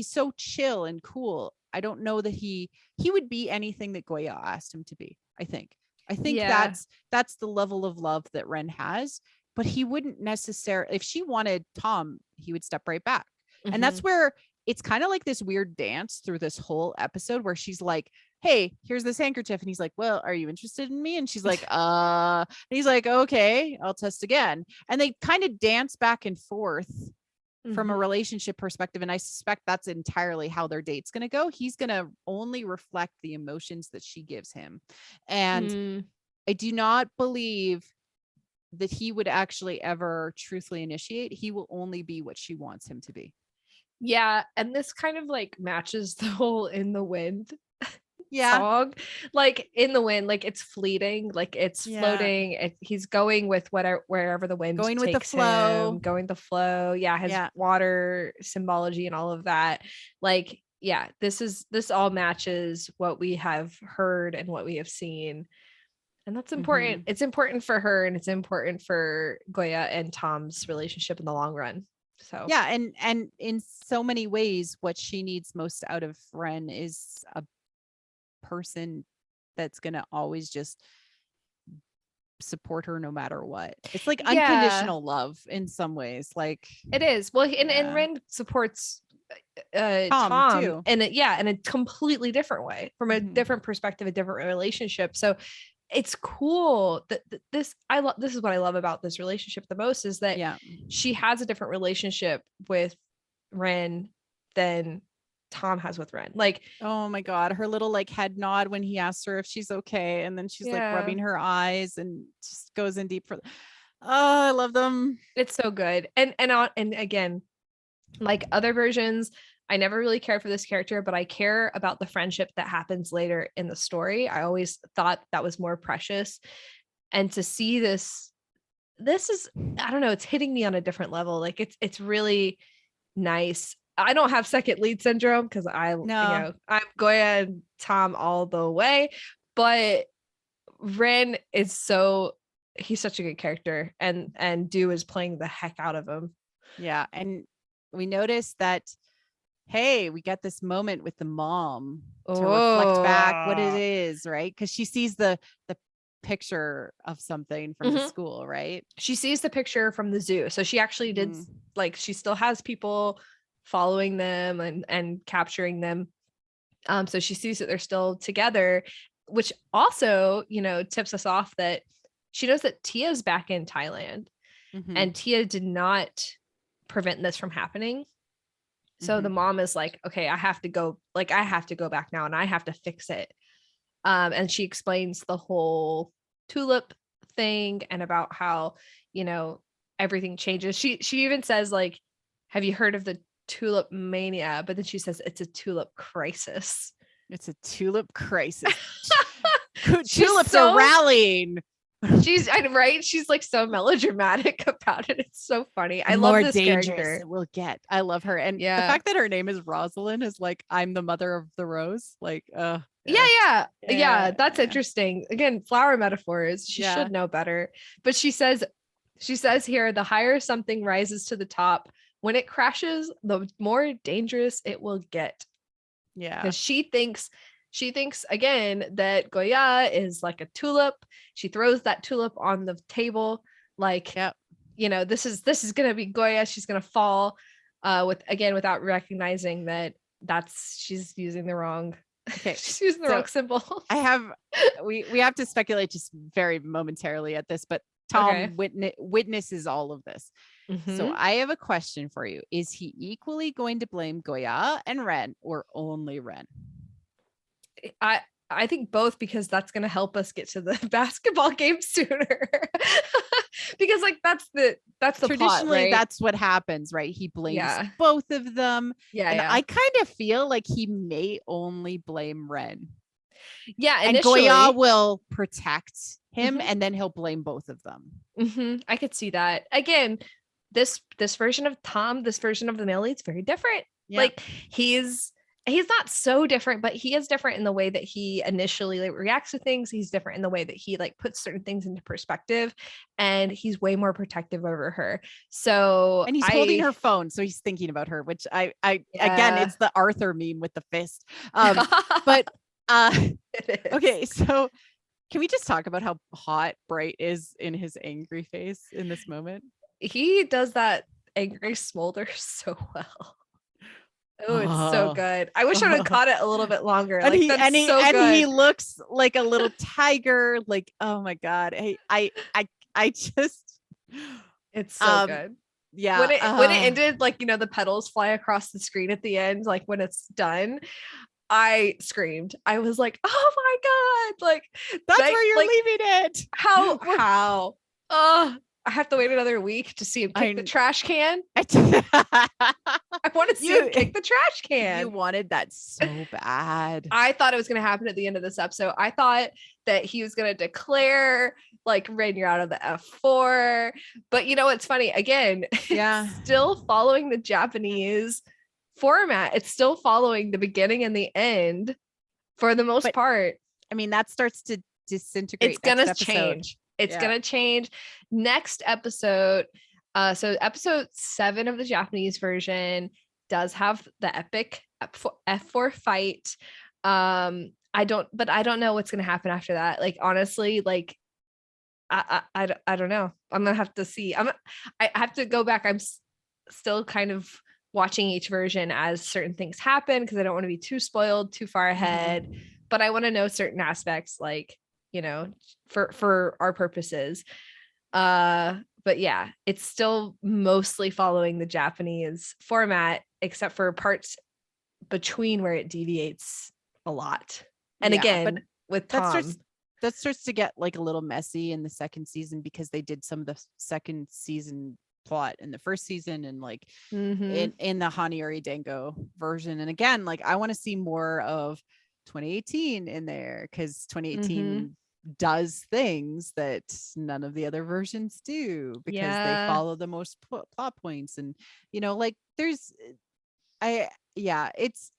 so chill and cool. I don't know that he would be anything that Gorya asked him to be. I think Yeah. that's the level of love that Ren has, but he wouldn't necessarily, if she wanted Tom, he would step right back. And that's Mhm. where it's kind of like this weird dance through this whole episode where she's like, hey, here's this handkerchief. And he's like, well, are you interested in me? And she's like, and he's like, okay, I'll test again. And they kind of dance back and forth from a Mhm. relationship perspective. And I suspect that's entirely how their date's going to go. He's going to only reflect the emotions that she gives him. And Mm. I do not believe that he would actually ever truthfully initiate. He will only be what she wants him to be. Yeah, and this kind of like matches the whole In the Wind Yeah. song. Like in the wind, like it's fleeting, like it's Yeah. floating. He's going with whatever wherever the wind Going with the takes flow. him, going the flow. Yeah, his Yeah. water symbology and all of that. Like, yeah, this all matches what we have heard and what we have seen. And that's important. Mhm. It's important for her and it's important for Gorya and Tom's relationship in the long run. So Yeah, and in so many ways, what she needs most out of Ren is a person that's gonna always just support her no matter what. It's like yeah, unconditional love in some ways. Like, it is. Well, and yeah. Ren supports Tom Tom too. in in a completely different way, from a Mhm. different perspective, a different relationship. So it's cool that this I love this is what I love about this relationship the most, is that Yeah. she has a different relationship with Ren than Tom has with Ren. Like, Oh my God. Her little like head nod when he asks her if she's okay. And then she's like yeah, rubbing her eyes and just goes in deep for, oh, I love them. it's so good. And again, like other versions, I never really cared for this character, but I care about the friendship that happens later in the story. I always thought that was more precious. And to see this is, I don't know, it's hitting me on a different level. Like it's really nice. I don't have second lead syndrome because No. I'm Gorya and Tom all the way, but Ren is he's such a good character, and Do is playing the heck out of him. Yeah. And we noticed that, hey, we got this moment with the mom to reflect back what it Oh. is, right? Because she sees the picture of something from the Mhm. school, right? She sees the picture from the zoo. So she actually did, Mhm. like, she still has people following them and capturing them. So she sees that they're still together, which also, tips us off that she knows that Tia's back in Thailand, Mhm. and Tia did not prevent this from happening. So the Mhm. mom is like, okay, I have to go, back now and I have to fix it. And she explains the whole tulip thing and about how, you know, everything changes. She even says, like, have you heard of the Tulip Mania? But then she says it's a tulip crisis. It's a tulip crisis. She's Tulips are so rallying. right. She's like so melodramatic about it. It's so funny. The I love more this dangerous character. it will get. I love her. And the Yeah. fact that her name is Roselyn is like, I'm the mother of the rose. Like, Yeah, yeah. yeah. Yeah. That's Yeah. interesting. Again, flower metaphors. She Yeah. should know better. But she says here, the higher something rises to the top, when it crashes, the more dangerous it will get. Yeah. Because she thinks again that Gorya is like a tulip. She throws that tulip on the table, like, Yep. this is gonna be Gorya. She's gonna fall, without recognizing that she's using the wrong Okay. she's using the So wrong symbol. we have to speculate just very momentarily at this, but Okay. Tom witnesses all of this. So Mhm. I have a question for you. Is he equally going to blame Gorya and Ren, or only Ren? I think both, because that's going to help us get to the basketball game sooner. Because like that's the plot, Traditionally, right? that's what happens, right? He blames Yeah. both of them. Yeah, And yeah. I kind of feel like he may only blame Ren. Yeah, And Gorya initially. will protect him, Mhm. and then he'll blame both of them. Mhm. I could see that. Again, this version of Tom, this version of the male lead's very different. Yeah. Like he's not so different, but he is different in the way that he initially like reacts to things. He's different in the way that he like puts certain things into perspective, and he's way more protective over her. So and he's holding her phone, so he's thinking about her, which I again, it's the Arthur meme with the fist. But okay, so can we just talk about how hot Bright is in his angry face in this moment? He does that angry smolder so well. Oh, it's so good. I wish I would have caught it a little bit longer. And like he looks like a little tiger. Like, oh my God. I just, it's so good. Yeah. When it ended, like, you know, the petals fly across the screen at the end, like when it's done, I screamed. I was like, oh my God. Like that's where you're leaving it. How? I have to wait another week to see him kick the trash can. I want to see him kick the trash can. You wanted that so bad. I thought it was going to happen at the end of this episode. I thought that he was going to declare like, Ren, you're out of the F4. But you know what's funny? Again, still following the Japanese format. It's still following the beginning and the end for the most part. I mean, that starts to disintegrate. It's going to change. It's going to change next episode. So episode 7 of the Japanese version does have the epic F4 fight. I don't know what's going to happen after that. Like, honestly, like, I don't know. I'm going to have to see. I have to go back. I'm still kind of watching each version as certain things happen, because I don't want to be too spoiled too far ahead, but I want to know certain aspects, like, you know, for our purposes. But yeah, it's still mostly following the Japanese format, except for parts between where it deviates a lot. And again, with Tom, that starts to get like a little messy in the second season, because they did some of the second season plot in the first season, and like in the Hana Yori Dango version. And again, like, I want to see more of 2018 in there, because 2018 does things that none of the other versions do, because they follow the most plot points. And, you know, like, it's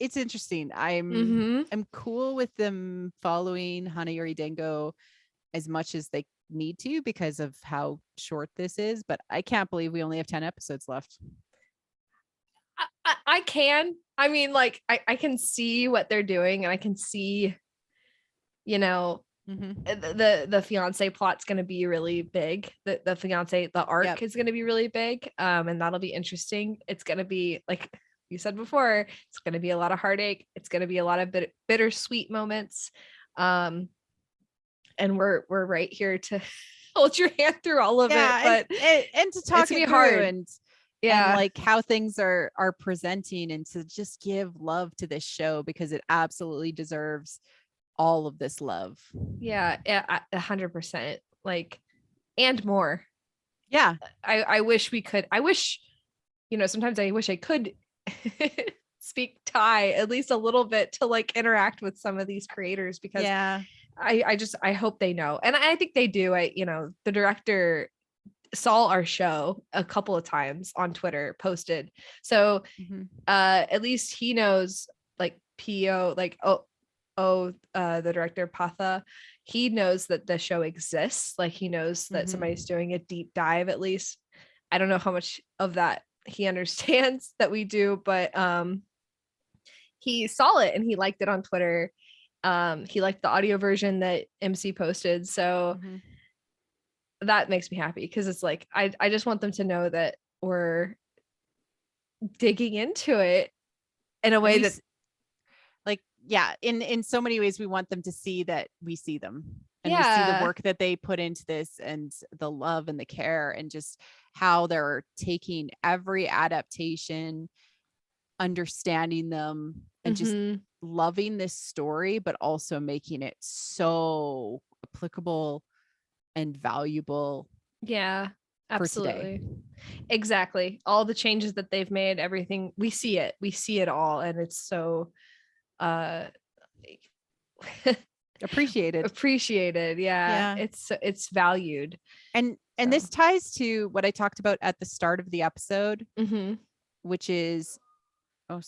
interesting. I'm cool with them following Hana Yori Dango as much as they need to, because of how short this is, but I can't believe we only have 10 episodes left. I mean, like, I can see what they're doing, and I can see, you know, the fiance plot's going to be really big. The fiance, the arc is going to be really big. And that'll be interesting. It's going to be, like you said before, it's going to be a lot of heartache. It's going to be a lot of bittersweet moments. And we're right here to hold your hand through all of it. But and to talk it hard. through, and like how things are presenting, and to just give love to this show, because it absolutely deserves all of this love. 100%. Like, and more. I wish we could. I wish, you know, sometimes I wish I could speak Thai at least a little bit to like interact with some of these creators, because I hope they know, and I think they do. You know, the director saw our show a couple of times on Twitter, posted, so at least he knows, like, PO, like, the director Patha, he knows that the show exists. Like, he knows that somebody's doing a deep dive. At least I don't know how much of that he understands that we do, but he saw it and he liked it on Twitter. He liked the audio version that MC posted, so that makes me happy, because it's like, I just want them to know that we're digging into it in a way that, like, in so many ways, we want them to see that we see them, and we see the work that they put into this, and the love and the care, and just how they're taking every adaptation, understanding them, and just loving this story, but also making it so applicable and valuable. Absolutely. Exactly. All the changes that they've made, everything, we see it all, and it's so appreciated. It's valued. And And this ties to what I talked about at the start of the episode, which is, can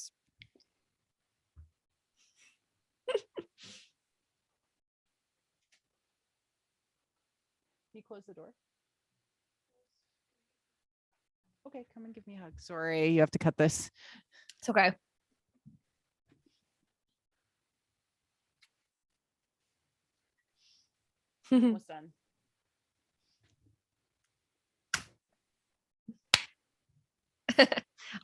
you close the door? Okay, come and give me a hug. Sorry, you have to cut this. It's okay. Almost done.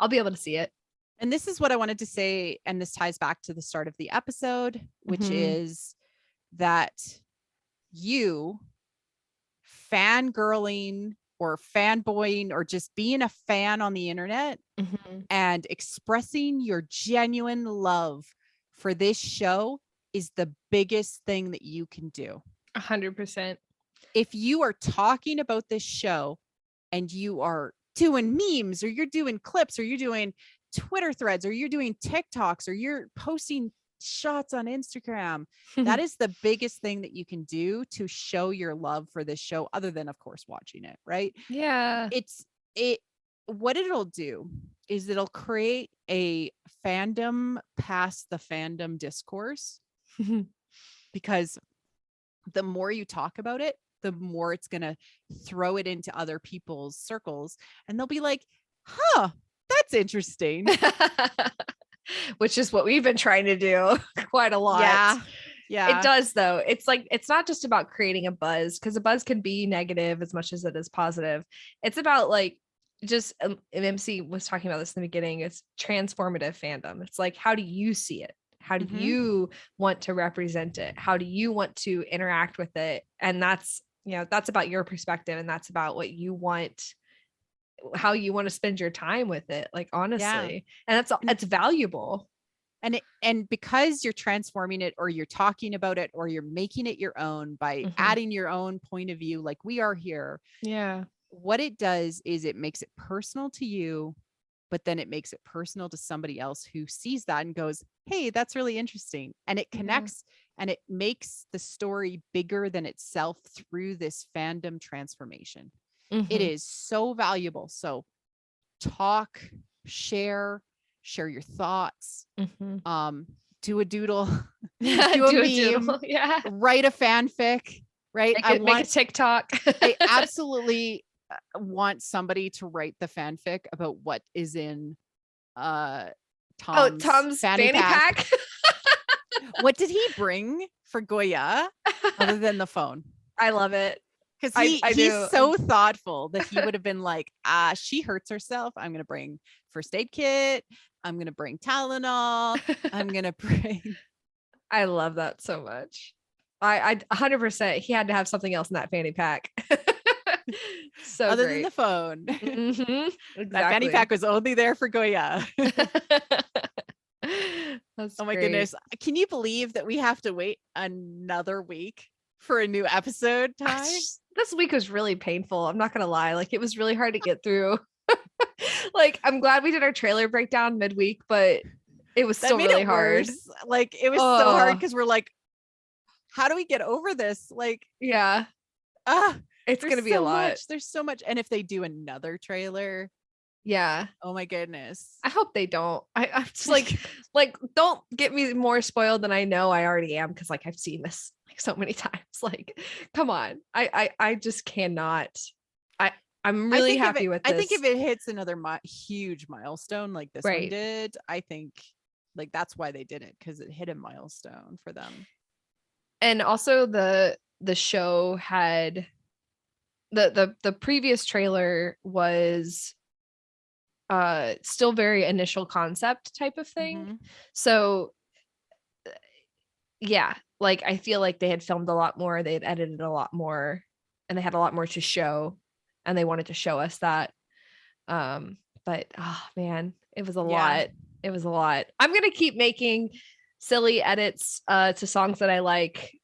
I'll be able to see it. And this is what I wanted to say, and this ties back to the start of the episode, which is that you fangirling or fanboying or just being a fan on the internet and expressing your genuine love for this show is the biggest thing that you can do. 100%. If you are talking about this show and you are doing memes, or you're doing clips, or you're doing Twitter threads, or you're doing TikToks, or you're posting shots on Instagram, that is the biggest thing that you can do to show your love for this show, other than, of course, watching it, right? Yeah. What it'll do is it'll create a fandom past the fandom discourse, because the more you talk about it, the more it's going to throw it into other people's circles, and they'll be like, huh, that's interesting. Which is what we've been trying to do quite a lot. Yeah. It does, though. It's like, it's not just about creating a buzz, because a buzz can be negative as much as it is positive. It's about, like, just MC was talking about this in the beginning. It's transformative fandom. It's like, how do you see it? How do you want to represent it? How do you want to interact with it? And that's, that's about your perspective, and that's about what you want, how you want to spend your time with it, like, honestly. And it's valuable. And because you're transforming it, or you're talking about it, or you're making it your own by adding your own point of view, like we are here. Yeah. What it does is it makes it personal to you, but then it makes it personal to somebody else who sees that and goes, hey, that's really interesting. And it connects and it makes the story bigger than itself through this fandom transformation. It is so valuable. So talk, share your thoughts, do a doodle, do a meme, doodle. Yeah. Write a fanfic, right? Make a TikTok. I absolutely want somebody to write the fanfic about what is in Tom's fanny pack. What did he bring for Gorya other than the phone? I love it. Because he's so thoughtful that he would have been like, she hurts herself, I'm going to bring first aid kit. I'm going to bring Tylenol. I'm going to bring. I love that so much. I 100%. He had to have something else in that fanny pack. So other great. than the phone. Exactly. That fanny pack was only there for Gorya. That's oh my great. goodness. Can you believe that we have to wait another week for a new episode, Ty? This week was really painful. I'm not going to lie. Like, it was really hard to get through. Like, I'm glad we did our trailer breakdown midweek, but it was still really hard. Like, it was so hard because we're like, how do we get over this? Like, yeah. It's going to be a lot. There's so much. And if they do another trailer, oh my goodness. I hope they don't. I'm just like don't get me more spoiled than I know I already am, because like I've seen this like so many times. Like, come on. I just cannot. I'm really happy with this. I think if it hits another huge milestone like this one did, I think like that's why they did it, because it hit a milestone for them. And also the show had the previous trailer was still very initial concept type of thing. So yeah, like I feel like they had filmed a lot more, they had edited a lot more, and they had a lot more to show, and they wanted to show us that. But oh man, it was a lot. It was a lot. I'm gonna keep making silly edits to songs that I like,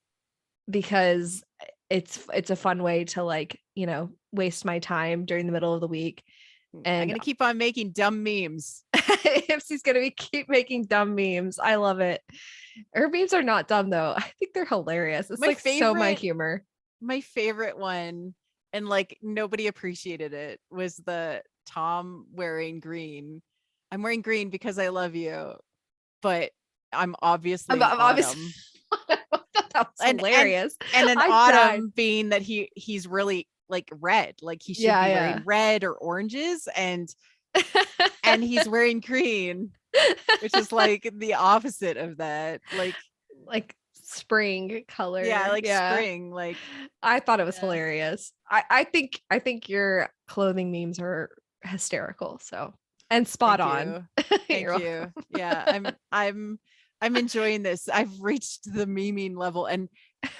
because it's a fun way to, like, waste my time during the middle of the week. And I'm gonna keep on making dumb memes. Ipsy's gonna keep making dumb memes. I love it. Her memes are not dumb though. I think they're hilarious. It's so my humor. My favorite one, and like nobody appreciated it, was the Tom wearing green. I'm wearing green because I love you, but I'm obviously an autumn. That was hilarious. And an I autumn died. being that he's really like red, like he should Yeah, be yeah. wearing red or oranges, and he's wearing green, which is like the opposite of that. Like spring color. Yeah, like spring. Like I thought it was Yeah. hilarious. I think your clothing memes are hysterical. So, and spot Thank on. you. Thank You're you. Yeah, I'm enjoying this. I've reached the memeing level, and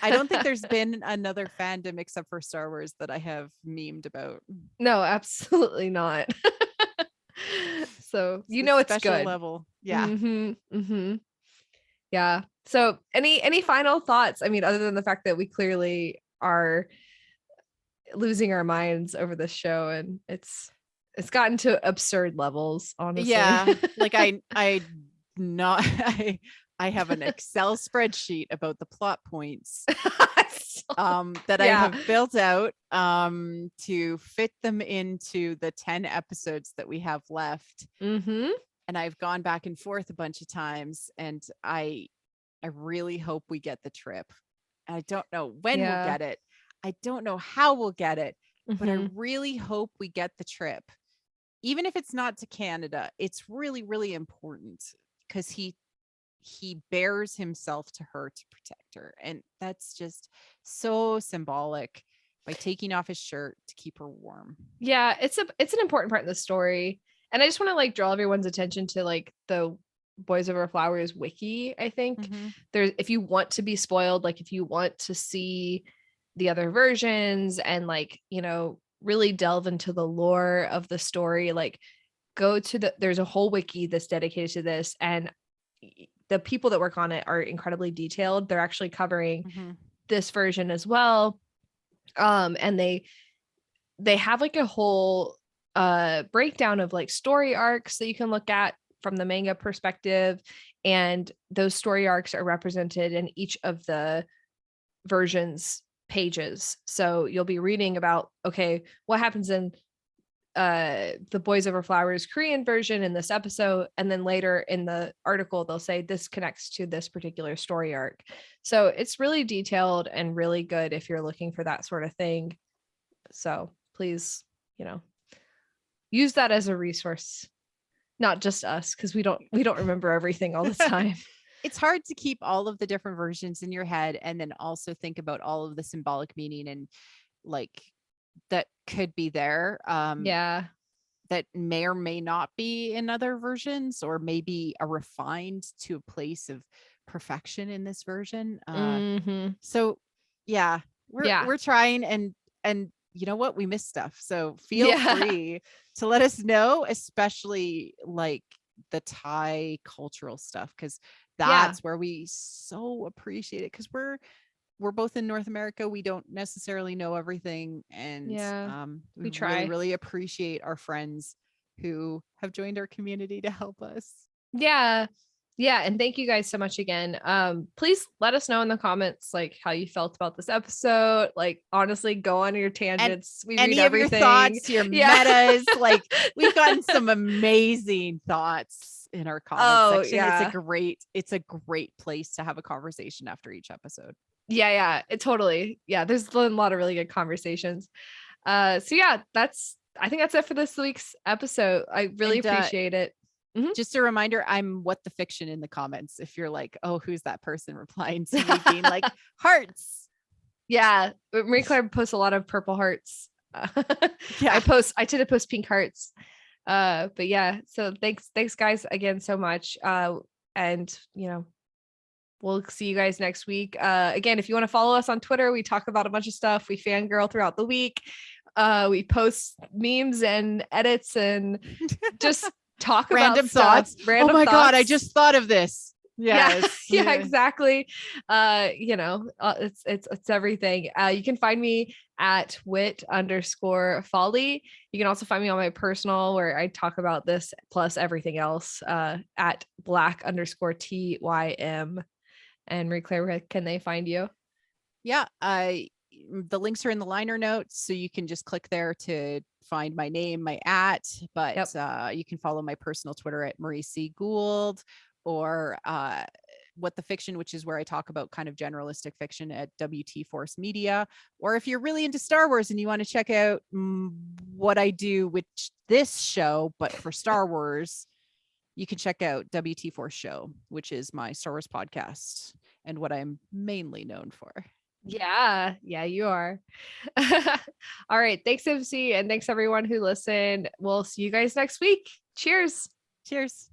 I don't think there's been another fandom except for Star Wars that I have memed about. No, absolutely not. So It's you the know it's special good. level. Yeah. Yeah. So any final thoughts? I mean, other than the fact that we clearly are losing our minds over this show, and it's gotten to absurd levels, honestly. Yeah. Like I not I have an Excel spreadsheet about the plot points that I have built out to fit them into the 10 episodes that we have left. And I've gone back and forth a bunch of times, and I really hope we get the trip. I don't know when we'll get it. I don't know how we'll get it, but I really hope we get the trip. Even if it's not to Canada, it's really, really important because he bears himself to her to protect her. And that's just so symbolic, by taking off his shirt to keep her warm. Yeah, it's an important part of the story. And I just want to like draw everyone's attention to like the Boys Over Flowers wiki. I think there's, if you want to be spoiled, like if you want to see the other versions and like, you know, really delve into the lore of the story, like go to there's a whole wiki that's dedicated to this, and the people that work on it are incredibly detailed. They're actually covering this version as well. And they have like a whole breakdown of like story arcs that you can look at from the manga perspective, and those story arcs are represented in each of the versions pages. So you'll be reading about, okay, what happens in the Boys Over Flowers Korean version in this episode, and then later in the article they'll say this connects to this particular story arc. So it's really detailed and really good if you're looking for that sort of thing. So please, you know, use that as a resource, not just us, because we don't remember everything all the time. It's hard to keep all of the different versions in your head and then also think about all of the symbolic meaning and like that could be there. That may or may not be in other versions, or maybe a refined to a place of perfection in this version. So yeah, we're trying, and you know what, we missed stuff. So feel free to let us know, especially like the Thai cultural stuff, because that's where we so appreciate it, because we're both in North America. We don't necessarily know everything, and we try. Really, really appreciate our friends who have joined our community to help us. And thank you guys so much again. Please let us know in the comments like how you felt about this episode. Like honestly, go on your tangents. We read everything. Your thoughts, your metas. Like we've gotten some amazing thoughts in our comment section. It's a great place to have a conversation after each episode. It totally. There's a lot of really good conversations. I think that's it for this week's episode. I really appreciate it. Just a reminder, I'm what the fiction in the comments. If you're like, oh, who's that person replying to me being like hearts? Marie Claire posts a lot of purple hearts. I tend to post pink hearts. But yeah, so thanks guys again so much. And you know, we'll see you guys next week. Again, if you want to follow us on Twitter, we talk about a bunch of stuff. We fangirl throughout the week. We post memes and edits and just talk random about thoughts. Oh my God, I just thought of this. Yes. Yeah, exactly. You know, it's everything. You can find me at wit_folly. You can also find me on my personal, where I talk about this plus everything else, at black_TYM. And Marie Claire, where can they find you? the links are in the liner notes, so you can just click there to find my name, my but you can follow my personal Twitter at Marie C. Gould, or What the Fiction, which is where I talk about kind of generalistic fiction, at WT Force Media. Or if you're really into Star Wars and you want to check out what I do with this show, but for Star Wars, you can check out WT Force Show, which is my Star Wars podcast and what I'm mainly known for. Yeah, you are. All right. Thanks, MC. And thanks everyone who listened. We'll see you guys next week. Cheers. Cheers.